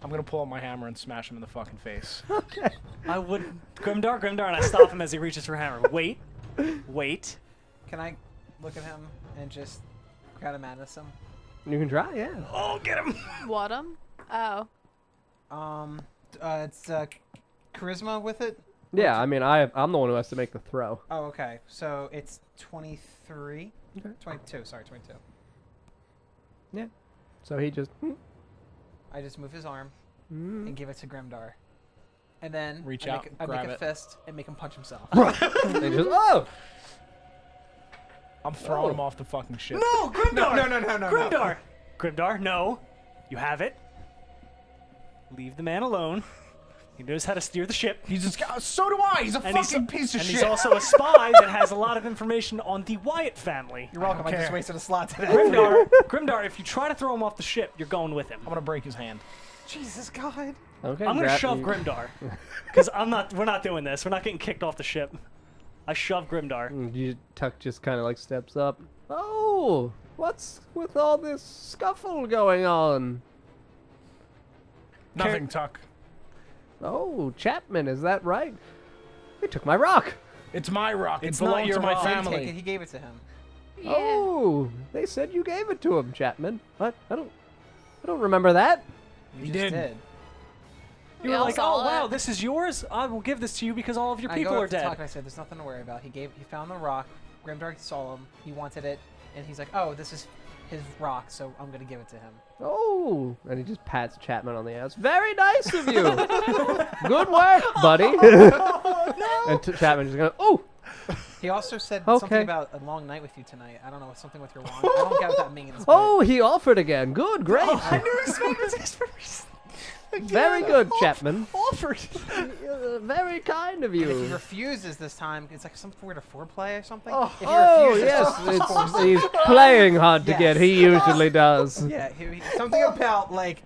I'm gonna pull out my hammer and smash him in the fucking face. Okay. I would. Grimdar, and I stop him as he reaches for a hammer. Wait. Wait. Can I look at him and just kind of madness him? You can try, yeah. Oh, get him! What 'em? Oh. It's charisma with it. Yeah, I mean, I'm the one who has to make the throw. Oh, okay. So it's 23. Okay. 22. Sorry, 22. Yeah. So he just... I just move his arm Mm. and give it to Grimdar, and then Reach I out, make, I grab make a it. fist and make him punch himself. They just... Oh! I'm throwing Oh. him off the fucking ship. No, Grimdar! No. Grimdar! Grimdar, no. You have it. Leave the man alone. He knows how to steer the ship. He's just. So do I. He's a And fucking piece of and shit. he's also a spy that has a lot of information on the Wyatt family. You're welcome. I just care. wasted a slot today. Grimdar, if you try to throw him off the ship, you're going with him. I'm gonna break his hand. Jesus God. Okay, I'm gonna grab- shove you- Grimdar. Because we're not doing this. We're not getting kicked off the ship. I shove Grimdar. Tuck just kind of like steps up. Oh! What's with all this scuffle going on? Nothing, Tuck. Oh, Chapman, is that right? They took my rock. It's my rock. It's it belongs not your to my rock. Didn't take it. family. He gave it to him. Yeah. Oh, they said you gave it to him, Chapman. What? I don't remember that. You He just did. You We were all like, saw oh, wow, it. this is yours? I will give this to you because all of your I people go are up to Tuck dead. and I said, "There's nothing to worry about." He found the rock. Grimdar saw him. He wanted it, and he's like, "Oh, this is his rock, so I'm gonna give it to him." Oh, and he just pats Chapman on the ass. Very nice of you. Good work, buddy. And Chapman just going, oh. He also said Okay. something about a long night with you tonight. I don't know, something with your wand. I don't get what that means. Oh, he offered again. Good, great. I knew his face Very good, Chapman. offered. Very kind of But if he you. refuses this time, it's like some sort of foreplay or something. Oh, If he refuses, yes, he's playing hard to get. He usually does. Yeah, something about like,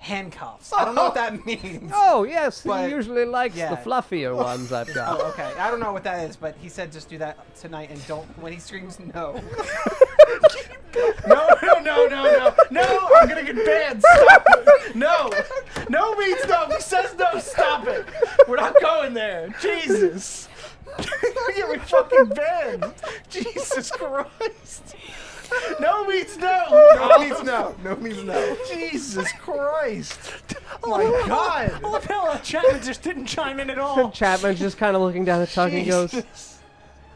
handcuffs. I don't know what that means. Oh, yes, he But- usually likes the yeah. fluffier ones I've got. Oh, okay. I don't know what that is, but he said just do that tonight and don't, when he screams no. No, I'm gonna get banned. Stop it. No means no. If he says no, stop it. We're not going there. Jesus. You're getting fucking banned. Jesus Christ. No means no. No means no. No means no. Jesus Christ. Oh my God. Oh, the hell, Chapman just didn't chime in at all. Chapman's just kind of looking down at Tuck and he goes,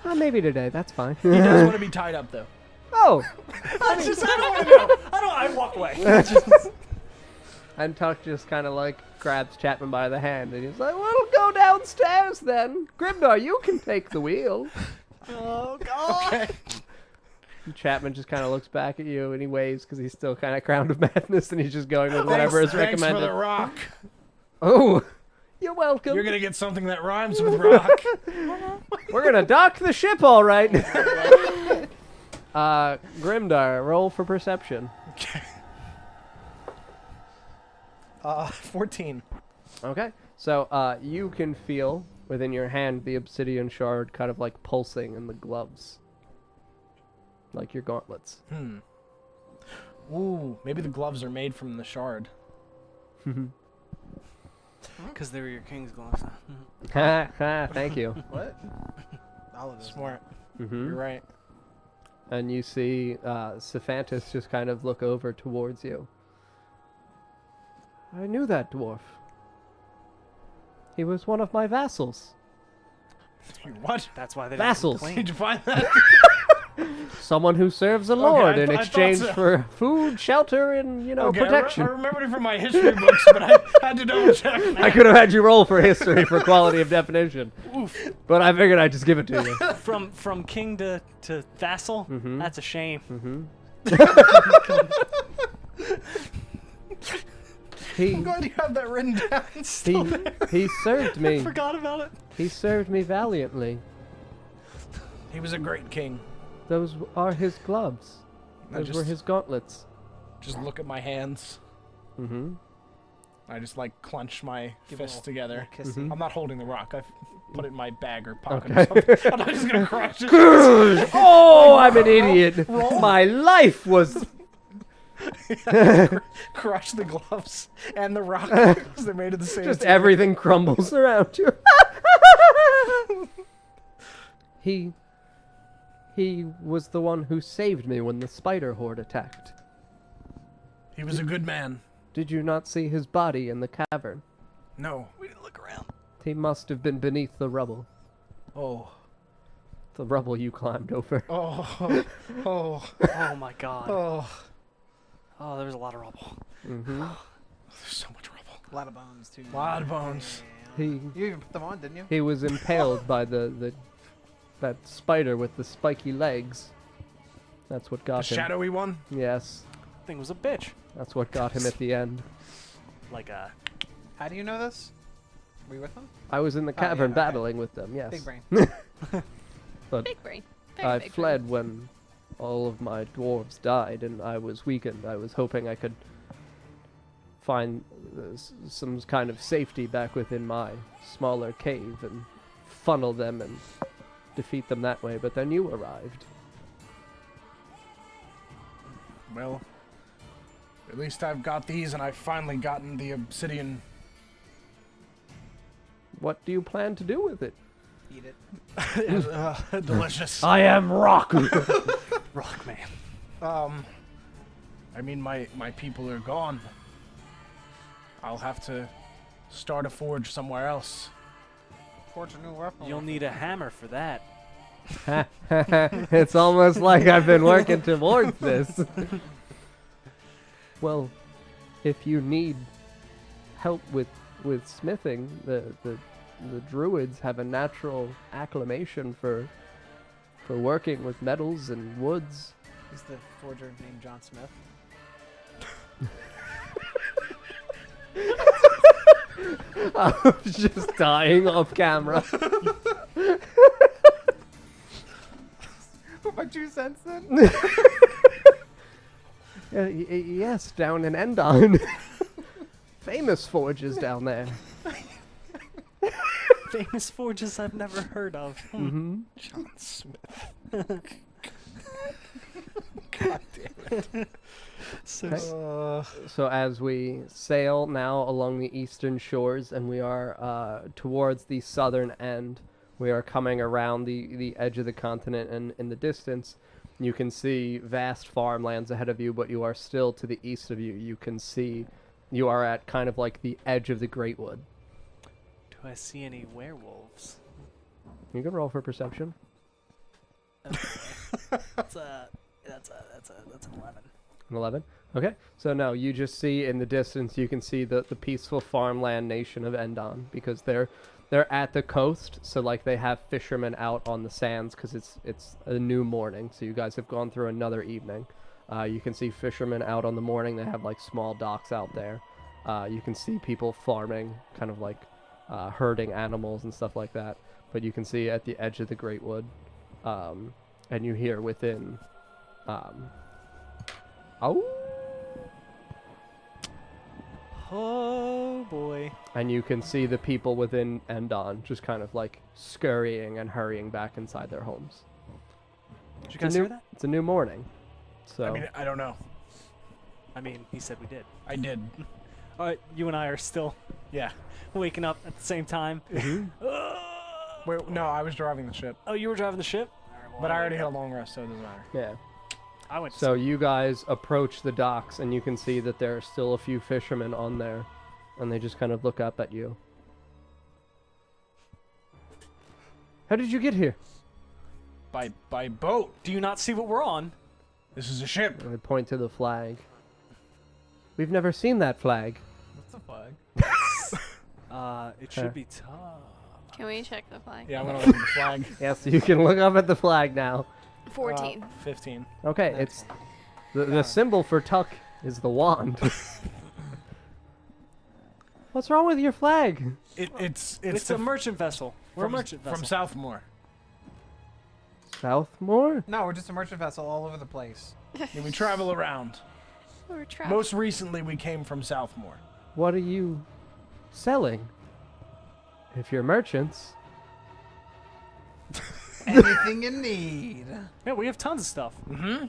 oh, maybe today, that's fine. He does want to be tied up though. Oh! I don't want to know. I walk away. And Tuck just kind of like grabs Chapman by the hand and he's like, we'll go downstairs then. Grimdar, you can take the wheel. Oh, God. Okay. And Chapman just kind of looks back at you and he waves because he's still kind of crowned of madness and he's just going with whatever is Thanks recommended. for the rock. Oh, you're welcome. You're gonna get something that rhymes with rock. We're gonna dock the ship, all right. Grimdar, roll for perception. Okay. 14. Okay, so you can feel within your hand the obsidian shard kind of like pulsing in the gloves, like your gauntlets. Ooh, maybe the gloves are made from the shard. Because they were your king's gloves. Ha ha! Thank you. What? All of this. Smart. Mm-hmm. You're right. And you see Cephantis just kind of look over towards you. I knew that dwarf. He was one of my vassals. What? That's why they Vassals. don't Did you find that? Someone who serves a lord I in thought exchange so. for food, shelter, and, you know, Okay, protection. I remembered it from my history books, but I had to double check. I could have had you roll for history for quality of definition. But I figured I'd just give it to you. From king to vassal. Mhm. That's a shame. I'm glad you have that written down. It's still there. He served me. Forgot about it. He served me valiantly. He was a great king. Those are his gloves. I Those were just- his gauntlets. Just look at my hands. Mm-hmm. I just like clench my Give a fists little- together. little kissy. I'm not holding the rock. I've put it in my bag or pocket Okay. or something. I'm not just gonna crush it. Oh, I'm an idiot. My life was... Crush the gloves and the rock because they're made of the same. Just material. everything crumbles around you. He was the one who saved me when the spider horde attacked. He was a good man. Did you not see his body in the cavern? No. We didn't look around. He must have been beneath the rubble. Oh. The rubble you climbed over. Oh. Oh. Oh my God. Oh. Oh, there was a lot of rubble. Mm-hmm. There's so much rubble. A lot of bones too. A lot of bones. He You even put them on, didn't you? he was impaled by that spider with the spiky legs. That's what The got him. shadowy one. Yes, Thing was a bitch. that's what got him at the end. Like a. How do you know this? Were you with them? I was in the Oh, yeah, cavern okay. battling with them. Yes, Big brain. but Big brain. Very I big fled when all of my dwarves died and I was weakened. I was hoping I could find some kind of safety back within my smaller cave and funnel them and defeat them that way, but then you arrived. Well, at least I've got these, and I've finally gotten the obsidian. What do you plan to do with it? Eat it. Delicious. I am rock! Rock man. I mean, my people are gone. I'll have to start a forge somewhere else. Forge a new weapon. You'll need a hammer for that. It's almost like I've been working towards this. Well, if you need help with smithing, the druids have a natural acclamation for working with metals and woods. Is the forger named John Smith? I was just dying off camera. Put my 2 cents in. Yes, down in Endon. famous forges down there. Famous forges I've never heard of. Mm-hmm. John Smith. God damn it. So So as we sail now along the eastern shores and we are towards the southern end, we are coming around the edge of the continent, and in the distance you can see vast farmlands ahead of you, but you are still to the east of you. You can see you are at kind of like the edge of the Great Wood. do I see any werewolves? You can roll for perception. That's an 11. An 11? Okay. So no, you just see in the distance, you can see the peaceful farmland nation of Endon, because they're at the coast, so like they have fishermen out on the sands because it's a new morning. So you guys have gone through another evening. You can see fishermen out on the morning. They have like small docks out there. You can see people farming, kind of like herding animals and stuff like that. But you can see at the edge of the Great Wood, and you hear within, Oh boy. and you can see the people within Endon just kind of like scurrying and hurrying back inside their homes. Did you guys hear that? It's a new morning. So I mean, I don't know. I mean, he said we did. I did. All right, you and I are still Yeah. waking up at the same time. Wait, no, I was driving the ship, Oh, you were driving the ship? but I already had a long rest, so it doesn't matter. yeah. I went to So you guys approach the docks, and you can see that there are still a few fishermen on there, and they just kind of look up at you. How did you get here? By boat. Do you not see what we're on? This is a ship. And they point to the flag. We've never seen that flag. What's the flag? It should be tough. Can we check the flag? Yeah, I'm gonna look at the flag. Yeah, so you can look up at the flag now. 14. 15. Okay, it's the symbol for Tuck is the wand. What's wrong with your flag? It's It's a merchant vessel. We're a merchant vessel. from Southmore. Southmore? No, we're just a merchant vessel all over the place. Yeah, we travel around. We're trapped. Most recently, we came from Southmore. What are you selling? If you're merchants. Anything you need. Yeah, we have tons of stuff. Mm-hmm.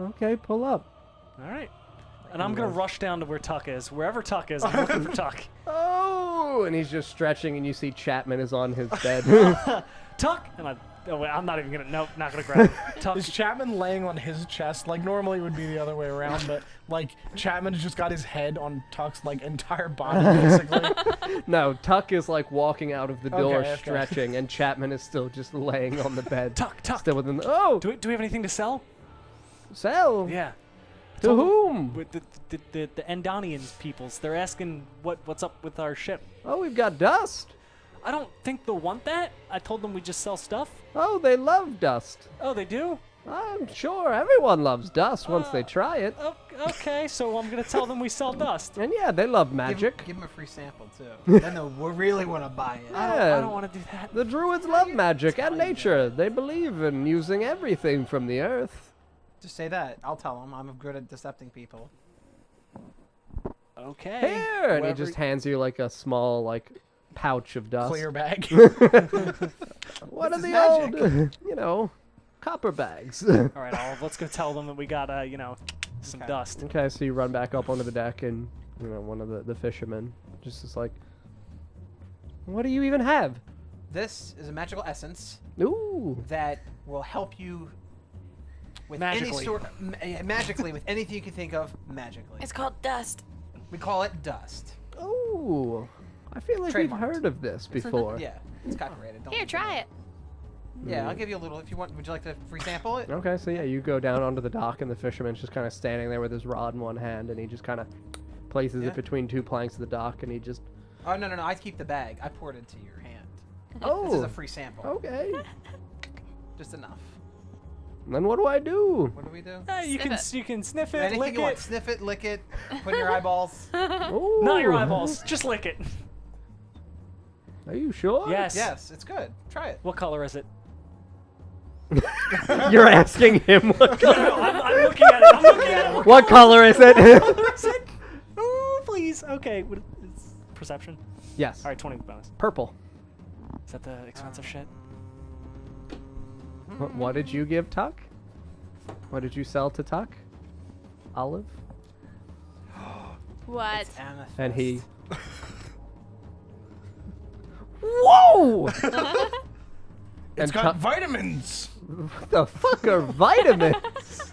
Okay, pull up. All right. And I'm going to rush down to where Tuck is. Wherever Tuck is, I'm looking for Tuck. Oh, and he's just stretching, and you see Chapman is on his bed. Tuck! And oh wait, I'm not even going to, nope, not going to grab it. Tuck. Is Chapman laying on his chest? Like, normally it would be the other way around, but, like, Chapman's just got his head on Tuck's, like, entire body, basically. No, Tuck is like walking out of the door, Okay. stretching, and Chapman is still just laying on the bed. Tuck. Still within the. Oh! Do we have anything to sell? Sell? Yeah. To whom? With the Endonian peoples. They're asking what's up with our ship. Oh, we've got dust. I don't think they'll want that. I told them we just sell stuff. Oh, they love dust. Oh, they do? I'm sure everyone loves dust once they try it. Oh, okay, so I'm going to tell them we sell dust. And yeah, they love magic. Give them a free sample, too. Then they'll really want to buy it. Yeah. I don't want to do that. The druids love magic and nature. They believe in using everything from the earth. Just say that. I'll tell them. I'm good at decepting people. Okay. Here! And he Whoever- just hands you like a small, like, pouch of dust. Clear bag. What This are is the old, copper bags? All right, Olive, let's go tell them that we got, some Okay. dust. Okay, so you run back up onto the deck, and one of the fishermen just is like, "What do you even have?" This is a magical essence Ooh, that will help you with Magically. any sort magically with anything you can think of magically. It's called dust. We call it dust. ooh. I feel like we've Trademarked. heard of this before. Yeah, it's copyrighted. Don't Here, try it. Yeah, I'll give you a little if you want. Would you like to free sample it? Okay, so yeah, you go down onto the dock, and the fisherman's just kind of standing there with his rod in one hand, and he just kind of places Yeah. it between two planks of the dock, and he just. Oh no. I keep the bag. I pour it into your hand. Oh. This is a free sample. Okay. Just enough. Then what do I do? What do we do? You can Sniff you can sniff it, Anything lick you want. it. Sniff it, lick it, put in your eyeballs. Ooh. Not your eyeballs. Just lick it. Are you sure? Yes. Yes, it's good. Try it. What color is it? You're asking him what color. No, I'm looking at it. I'm looking at it. What color is it? What color is it? Ooh, please Okay. What is perception? Yes. All right, 20 bonus. Purple. Is that the expensive shit? What did you give Tuck? What did you sell to Tuck? Olive? What? It's amethyst. And he... Whoa! It's And got Tu- vitamins, What the fuck are vitamins?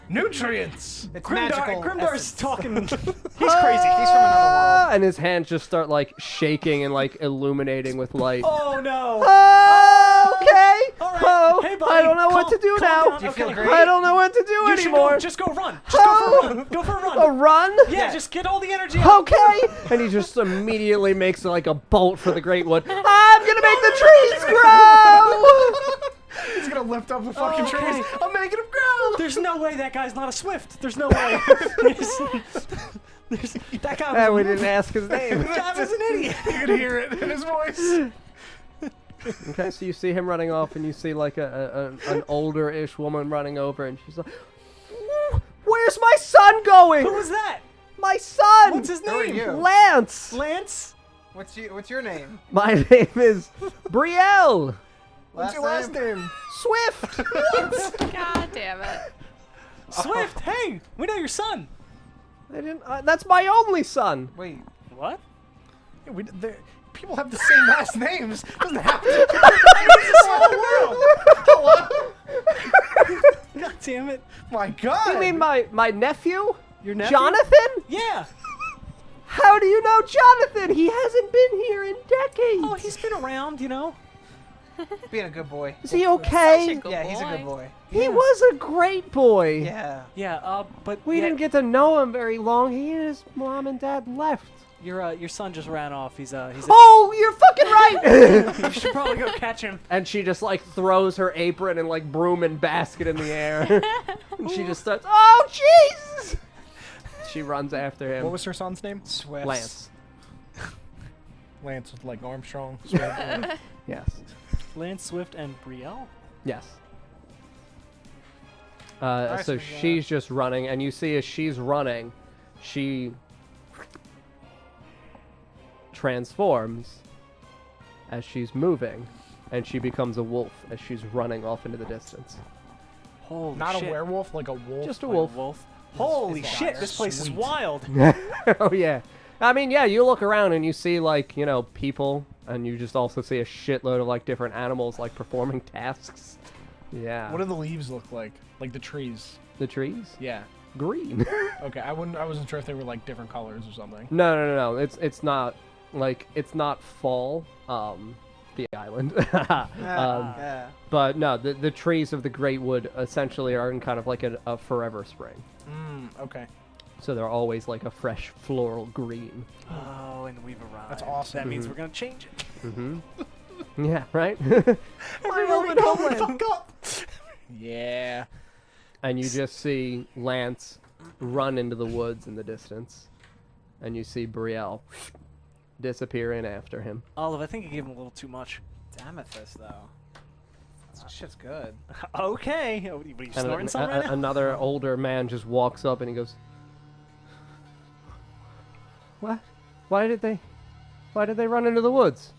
nutrients. It's Grimdar, magical. Grimdar's essence. talking. He's crazy. He's from another world. And his hands just start like shaking and like illuminating with light. Oh no. Oh, okay. All right. Oh, Hey, buddy. I don't know what to do Calm now. down. Do you feel Okay. great? I don't know what to do You should anymore. go, just go run. Just go for a run. Go for a run. A run? Yeah, just get all the energy out. Okay. And he just immediately makes like a bolt for the Great Wood. I'm gonna make the trees grow. He's gonna lift up the fucking Okay. trees. I'm making them grow. There's no way that guy's not a Swift. There's no way. That guy was, And we didn't ask his name. that guy was an idiot. You can hear it in his voice. Okay, so you see him running off, and you see like an older-ish woman running over, and she's like, "Where's my son going? Who was that? My son! What's his Who are name? you? Lance! Lance? What's your name? My name is Brielle What's your last name? Swift." God damn it. Swift. Hey, we know your son. I didn't. That's my only son. Wait. What? People have the same last names. Doesn't have to. It's a small world. Hello? God damn it. My God. You mean my nephew? Your nephew? Jonathan? Yeah. How do you know Jonathan? He hasn't been here in decades. Oh, he's been around, you know. Being a good boy. Is he okay? Good Yeah, he's a boy. good boy. He was a great boy. Yeah. Yeah. But We yeah, didn't get to know him very long. He and his mom and dad left. your son just ran off. He's a. Oh, you're fucking right. You should probably go catch him. And she just like throws her apron and like broom and basket in the air. And she just starts, "Oh, Jesus!" She runs after him. What was her son's name? Swift. Lance? Lance with like Armstrong. Yes. Lance, Swift, and Brielle. Yes. Nice So one, she's just running, and you see as she's running, she transforms as she's moving, and she becomes a wolf as she's running off into the distance. Holy Not shit. a werewolf, like a wolf. Just a Like wolf. wolf. Holy is shit! dire. This place is Sweet. wild. Oh yeah. I mean, yeah, you look around and you see like, you know, people, and you just also see a shitload of like different animals like performing tasks. Yeah. What do the leaves look like? Like the trees. The trees? Yeah. Green. Okay, I wasn't sure if they were like different colors or something. No. It's not like it's not fall. The island. Yeah. But no, the trees of the Great Wood essentially are in kind of like a forever spring. Okay. So they're always like a fresh floral green. Oh, and we've arrived. That's awesome. That means we're gonna change it. Mm-hmm. Yeah, right? Everywhere we go, we fuck up. Yeah. And you just see Lance run into the woods in the distance. And you see Brielle disappear in after him. Olive, I think you gave him a little too much. It's amethyst though. This shit's good. Okay. What are you And snorting something right now? another older man just walks up and he goes, "What? Why did they run into the woods?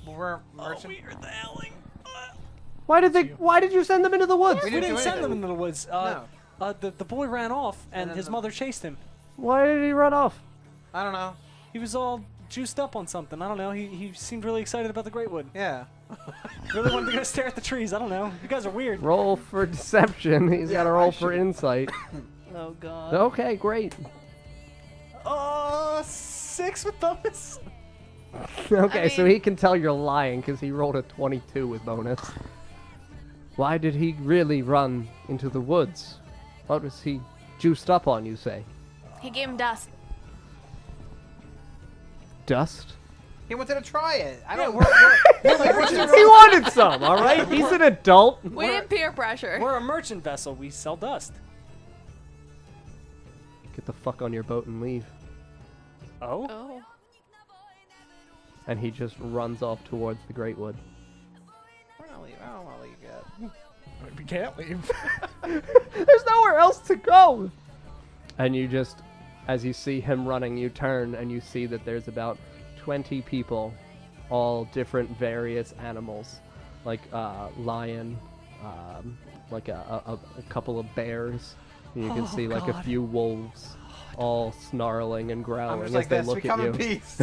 Well, we're merchant. we heard the howling. Why did you send them into the woods? We We didn't do send them anything. into the woods. The boy ran off, and then his the- mother chased him. Why did he run off? I don't know. He was all juiced up on something. I don't know. He seemed really excited about the Great Wood. Yeah. Really wanted to go stare at the trees. I don't know. You guys are weird. Roll for deception. He's got to roll for insight. Oh God. Okay, great. 6 with bonus. Okay, so mean- he can tell you're lying because he rolled a 22 with bonus. Why did he really run into the woods? What was he juiced up on, you say? He gave him dust. Dust? He wanted to try it. I Yeah, don't. He wanted some, all right? He's an adult. We didn't peer pressure. We're a merchant vessel. We sell dust. Get the fuck on your boat and leave. Oh. Oh. And he just runs off towards the Great Wood. I don't want to leave yet. We can't leave. There's nowhere else to go. And you just as you see him running, you turn and you see that there's about 20 people, all different various animals, like lion, like a couple of bears. And you can see like a few wolves, all snarling and I'm growling just as like they this. look Become at a you. beast.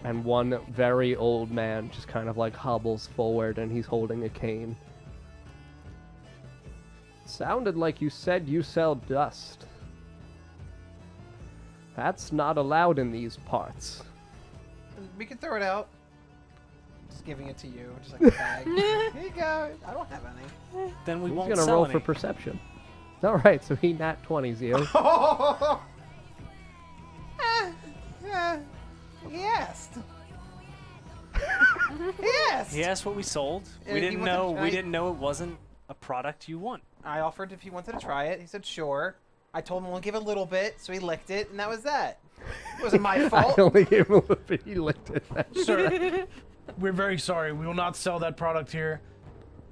And one very old man just kind of like hobbles forward and he's holding a cane. Sounded like you said you sell dust. That's not allowed in these parts. We can throw it out. Just giving it to you, just like a bag. Here you go. I don't have any. Then we Who's won't gonna sell roll any. for perception? All right, so he nat 20s you. He asked. He asked. He asked what we sold. And We he didn't wanted to know. try We it. didn't know it wasn't a product you want. I offered if he wanted to try it. He said sure. I told him we'll give a little bit, so he licked it, and that was that. It wasn't my I fault. only gave him a little bit. He licked it. Sir, we're very sorry. We will not sell that product here.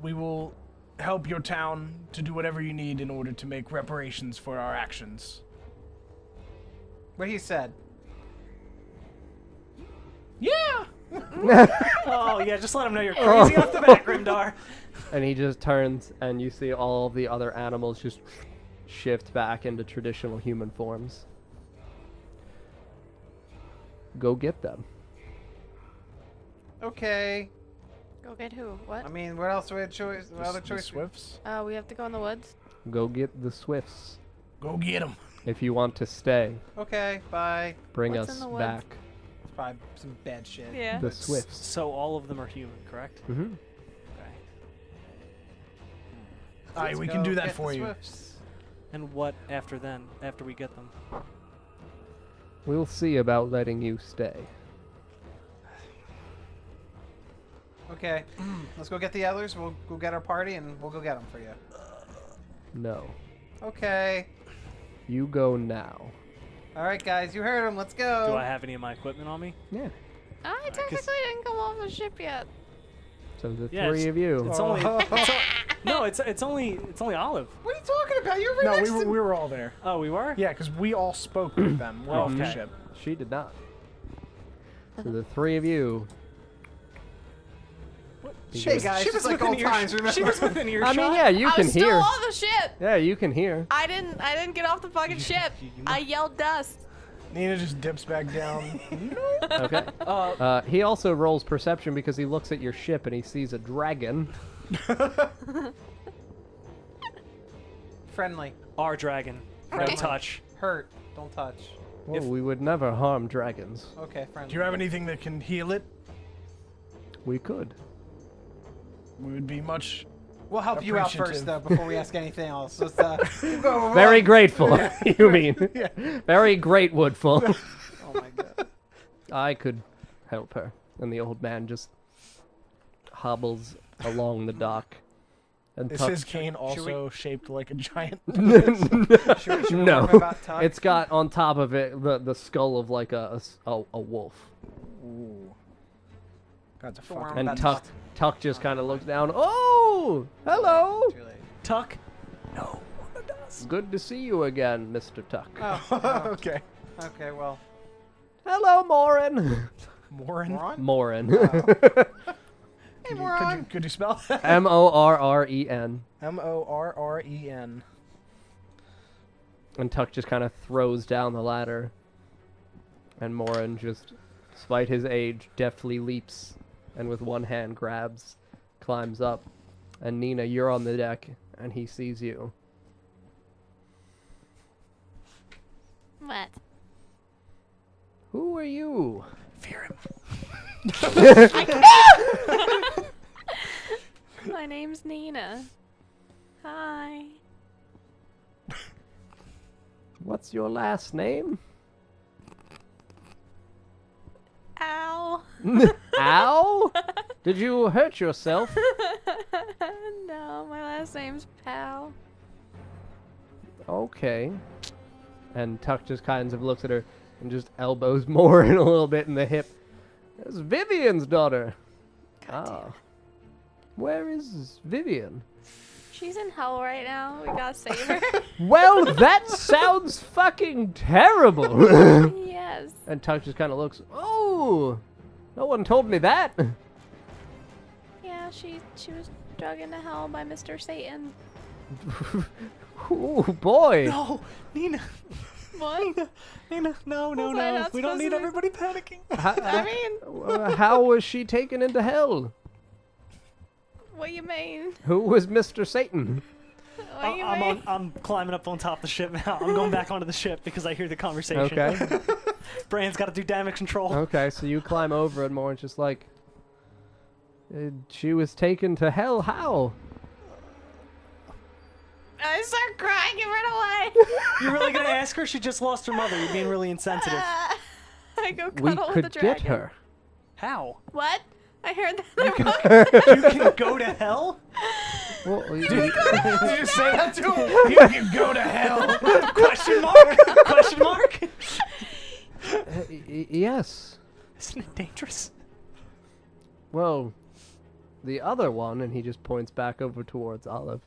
We will help your town to do whatever you need in order to make reparations for our actions. What he said. Yeah! Oh yeah, just let him know you're crazy off the back, Grimdar. And he just turns, and you see all of the other animals just shift back into traditional human forms. Go get them. Okay. Go get who? What? I mean, what else do we have choice? What other The choice? Swifts? We have to go in the woods. Go get the Swifts. Go get them. If you want to stay, Okay, bye. bring What's us in the woods? back It's probably some bad shit. Yeah. the Swifts. So all of them are human, correct? Mm-hmm. Okay. Alright, Let's we can go do that get the for you. Swifts. And what after then? After we get them? We'll see about letting you stay. Okay, let's go get the others. We'll go get our party, and we'll go get them for you. No. Okay. You go now. All right, guys, you heard him. Let's go. Do I have any of my equipment on me? Yeah. I technically didn't come off the ship yet. So the Yeah, three of you. It's only. No, it's only Olive. What are you talking about? You're right No, next we to were all there. Oh, we were. Yeah, because we all spoke with them. We're off the Okay. ship. She did not. So the three of you. Hey, guys, just like old times, remember? She was within I earshot. mean, yeah, you I can was still hear. on the ship. Yeah, you can hear. I didn't get off the fucking ship. I yelled dust. Nina just dips back down. Okay. He also rolls perception because he looks at your ship and he sees a dragon. Friendly. Our dragon. No Okay. touch. Hurt. Don't touch. Well, we would never harm dragons. Okay, friendly. Do you have anything that can heal it? We could. We would be much. We'll help you out first, Appreciative. though, before we ask anything else. Let's go. Very grateful, you mean. Very grateful. Oh my god. I could help her. And the old man just hobbles along the dock. And Is tucks- his cane also shaped like a giant? Should we No, warn about Tuck? it's got on top of it the skull of like a wolf. Ooh. That's a Don't worry fucking. And about Tuck just kind of looks down. Oh, hello. Too late. Tuck. No. One does. Good to see you again, Mr. Tuck. Oh, Okay. okay, well. Hello, Morin. Morin. Moron? Morin. Hey, moron. Could you spell that? Morren. Morren. And Tuck just kind of throws down the ladder. And Morin just, despite his age, deftly leaps and with one hand climbs up. And Nina, you're on the deck, and he sees you. What? Who are you? Fear him. My name's Nina. Hi. What's your last name? Ow. Ow? Did you hurt yourself? No, my last name's Pal. Okay. And Tuck just kind of looks at her and just elbows Morin a little bit in the hip. It's Vivian's daughter. God damn it. Where is Vivian? She's in hell right now. We gotta save her. Well, that sounds fucking terrible. Yes. And Tuck just kind of looks, oh, no one told me that. Yeah, she was drug into hell by Mr. Satan. Oh, boy. No, Nina. What? Nina, no. Was I not We don't supposed need to- everybody panicking. I mean, How was she taken into hell? what do you mean? Who was Mr. Satan? What do you mean? I'm climbing up on top of the ship now. I'm going back onto the ship because I hear the conversation. Okay. Brand's got to do damage control. Okay, so you climb over and Morin's just like, she was taken to hell, how? I start crying and run away. You're really gonna ask her? She just lost her mother. You're being really insensitive. I go We cuddle with the could dragon. get her. How? What? I heard that. You can go to hell? Well, Did you just say that to him? You can go to hell. Question mark? Question mark? yes. Isn't it dangerous? Well, the other one, and he just points back over towards Olive.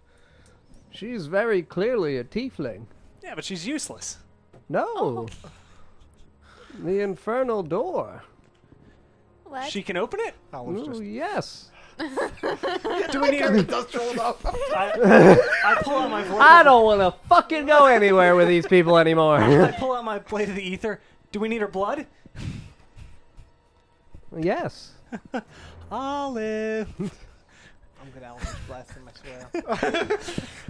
She's very clearly a tiefling. Yeah, but she's useless. No. The infernal door. What? She can open it? Ooh, yes. Do we need her? I pull out my voice. I don't want to fucking go anywhere with these people anymore. I pull out my blade of the ether. Do we need her blood? Yes. Olive. I'm good Eldritch Blast him, I swear.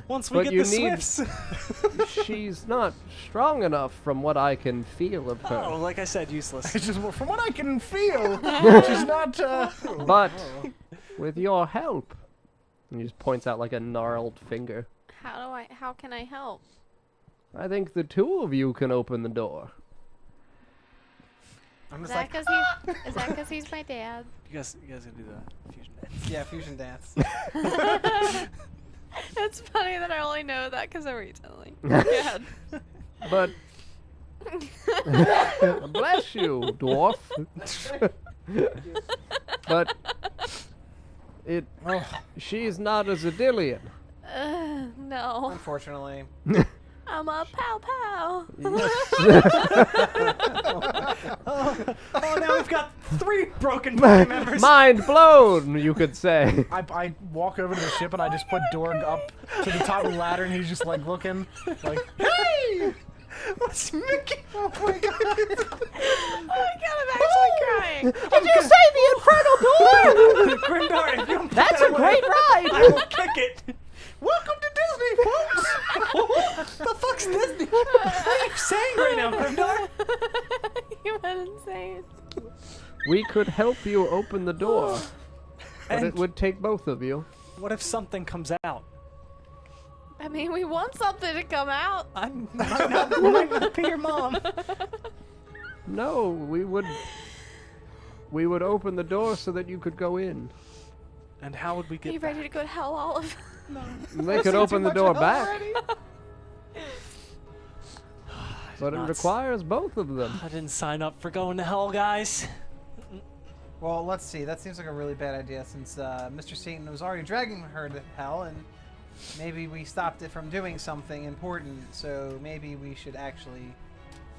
Once we But get you the need- Swifts. She's not strong enough from what I can feel of her. Oh, like I said, useless. It's just from what I can feel, she's not. But with your help. And he just points out like a gnarled finger. How can I help? I think the two of you can open the door. I'm Is just that like, because is that because he's my dad? You guys gotta do the fusion dance. yeah, fusion dance. It's funny that I only know that because of recently. Yeah. But bless you, dwarf. But she's not a Zedillion. No. Unfortunately. I'm a pow pow. Oh, now we've got 3 broken party members. Mind blown, you could say. I walk over to the ship and I just put Dorg up to the top of the ladder and he's just like looking like, hey! What's Mickey? Oh my god! Oh my god, I'm actually crying. Did you say the infernal door? Grimdark, if you don't put That's that a great away, ride. I will kick it. Welcome to Disney, folks! The fuck's Disney? What are you saying right now, Grimdark? You went insane. We could help you open the door, but And it would take both of you. what if something comes out? I mean, we want something to come out. I might not be your mom. No, we would open the door so that you could go in. And how would we Are get you ready to go to hell, Olive? They could open the door back, but it Nuts. requires both of them. I didn't sign up for going to hell, guys. Well, let's see. That seems like a really bad idea since Mr. Satan was already dragging her to hell, and maybe we stopped it from doing something important, so maybe we should actually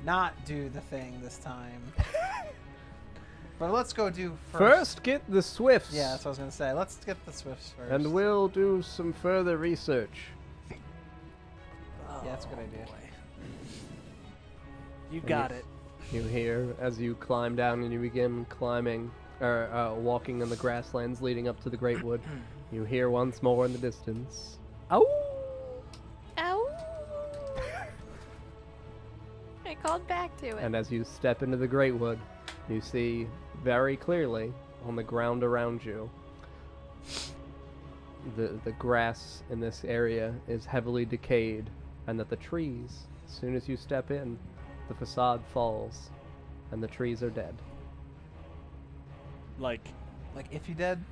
not do the thing this time. But let's go do First, get the Swifts. Yeah, that's what I was going to say. Let's get the Swifts first. And we'll do some further research. Yeah, that's a good idea. You got it. You hear as you climb down and you begin climbing, or walking in the grasslands leading up to the Great Wood. You hear once more in the distance. Oh! Ow. I called back to it. And as you step into the Great Wood, you see very clearly on the ground around you the grass in this area is heavily decayed, and that the trees, as soon as you step in, the facade falls and the trees are dead. Like, If You Dead?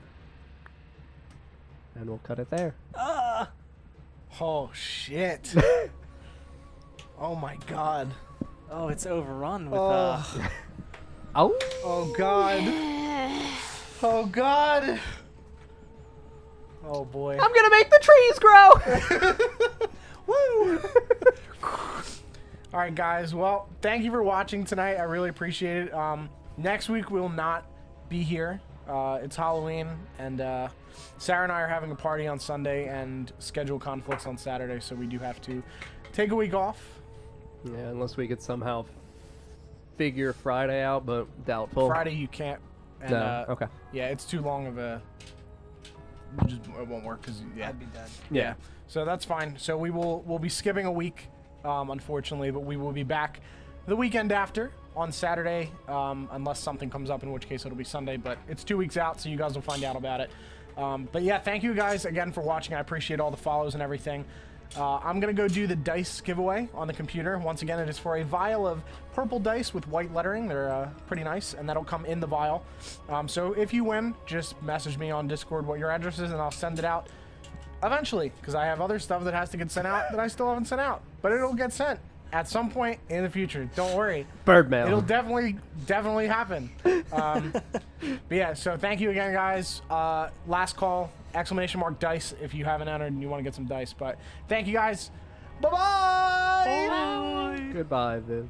And we'll cut it there. Oh shit! Oh my god! oh, it's overrun with Oh. Oh! Oh god! Oh god! Oh boy. I'm gonna make the trees grow. Woo! All right, guys. Well, thank you for watching tonight. I really appreciate it. Next week we'll not be here. It's Halloween, and Sarah and I are having a party on Sunday and schedule conflicts on Saturday, so we do have to take a week off. Yeah, unless we could somehow figure Friday out, but doubtful. Friday you can't. And, No. Okay. Yeah, it's too long of a. It won't work because yeah. I'd be dead. Yeah. So that's fine. So we'll be skipping a week, unfortunately, but we will be back the weekend after on Saturday, unless something comes up, in which case it'll be Sunday. But it's 2 weeks out, so you guys will find out about it. But yeah, thank you guys again for watching. I appreciate all the follows and everything. I'm gonna go do the dice giveaway on the computer. Once again, it is for a vial of purple dice with white lettering. They're pretty nice, and that'll come in the vial. So if you win, just message me on Discord what your address is, and I'll send it out eventually, because I have other stuff that has to get sent out that I still haven't sent out. But it'll get sent at some point in the future. Don't worry. Bird mail. It'll definitely happen. But yeah, so thank you again, guys. Last call, !dice if you haven't entered and you want to get some dice. But thank you guys. Bye-bye. Goodbye, Viv.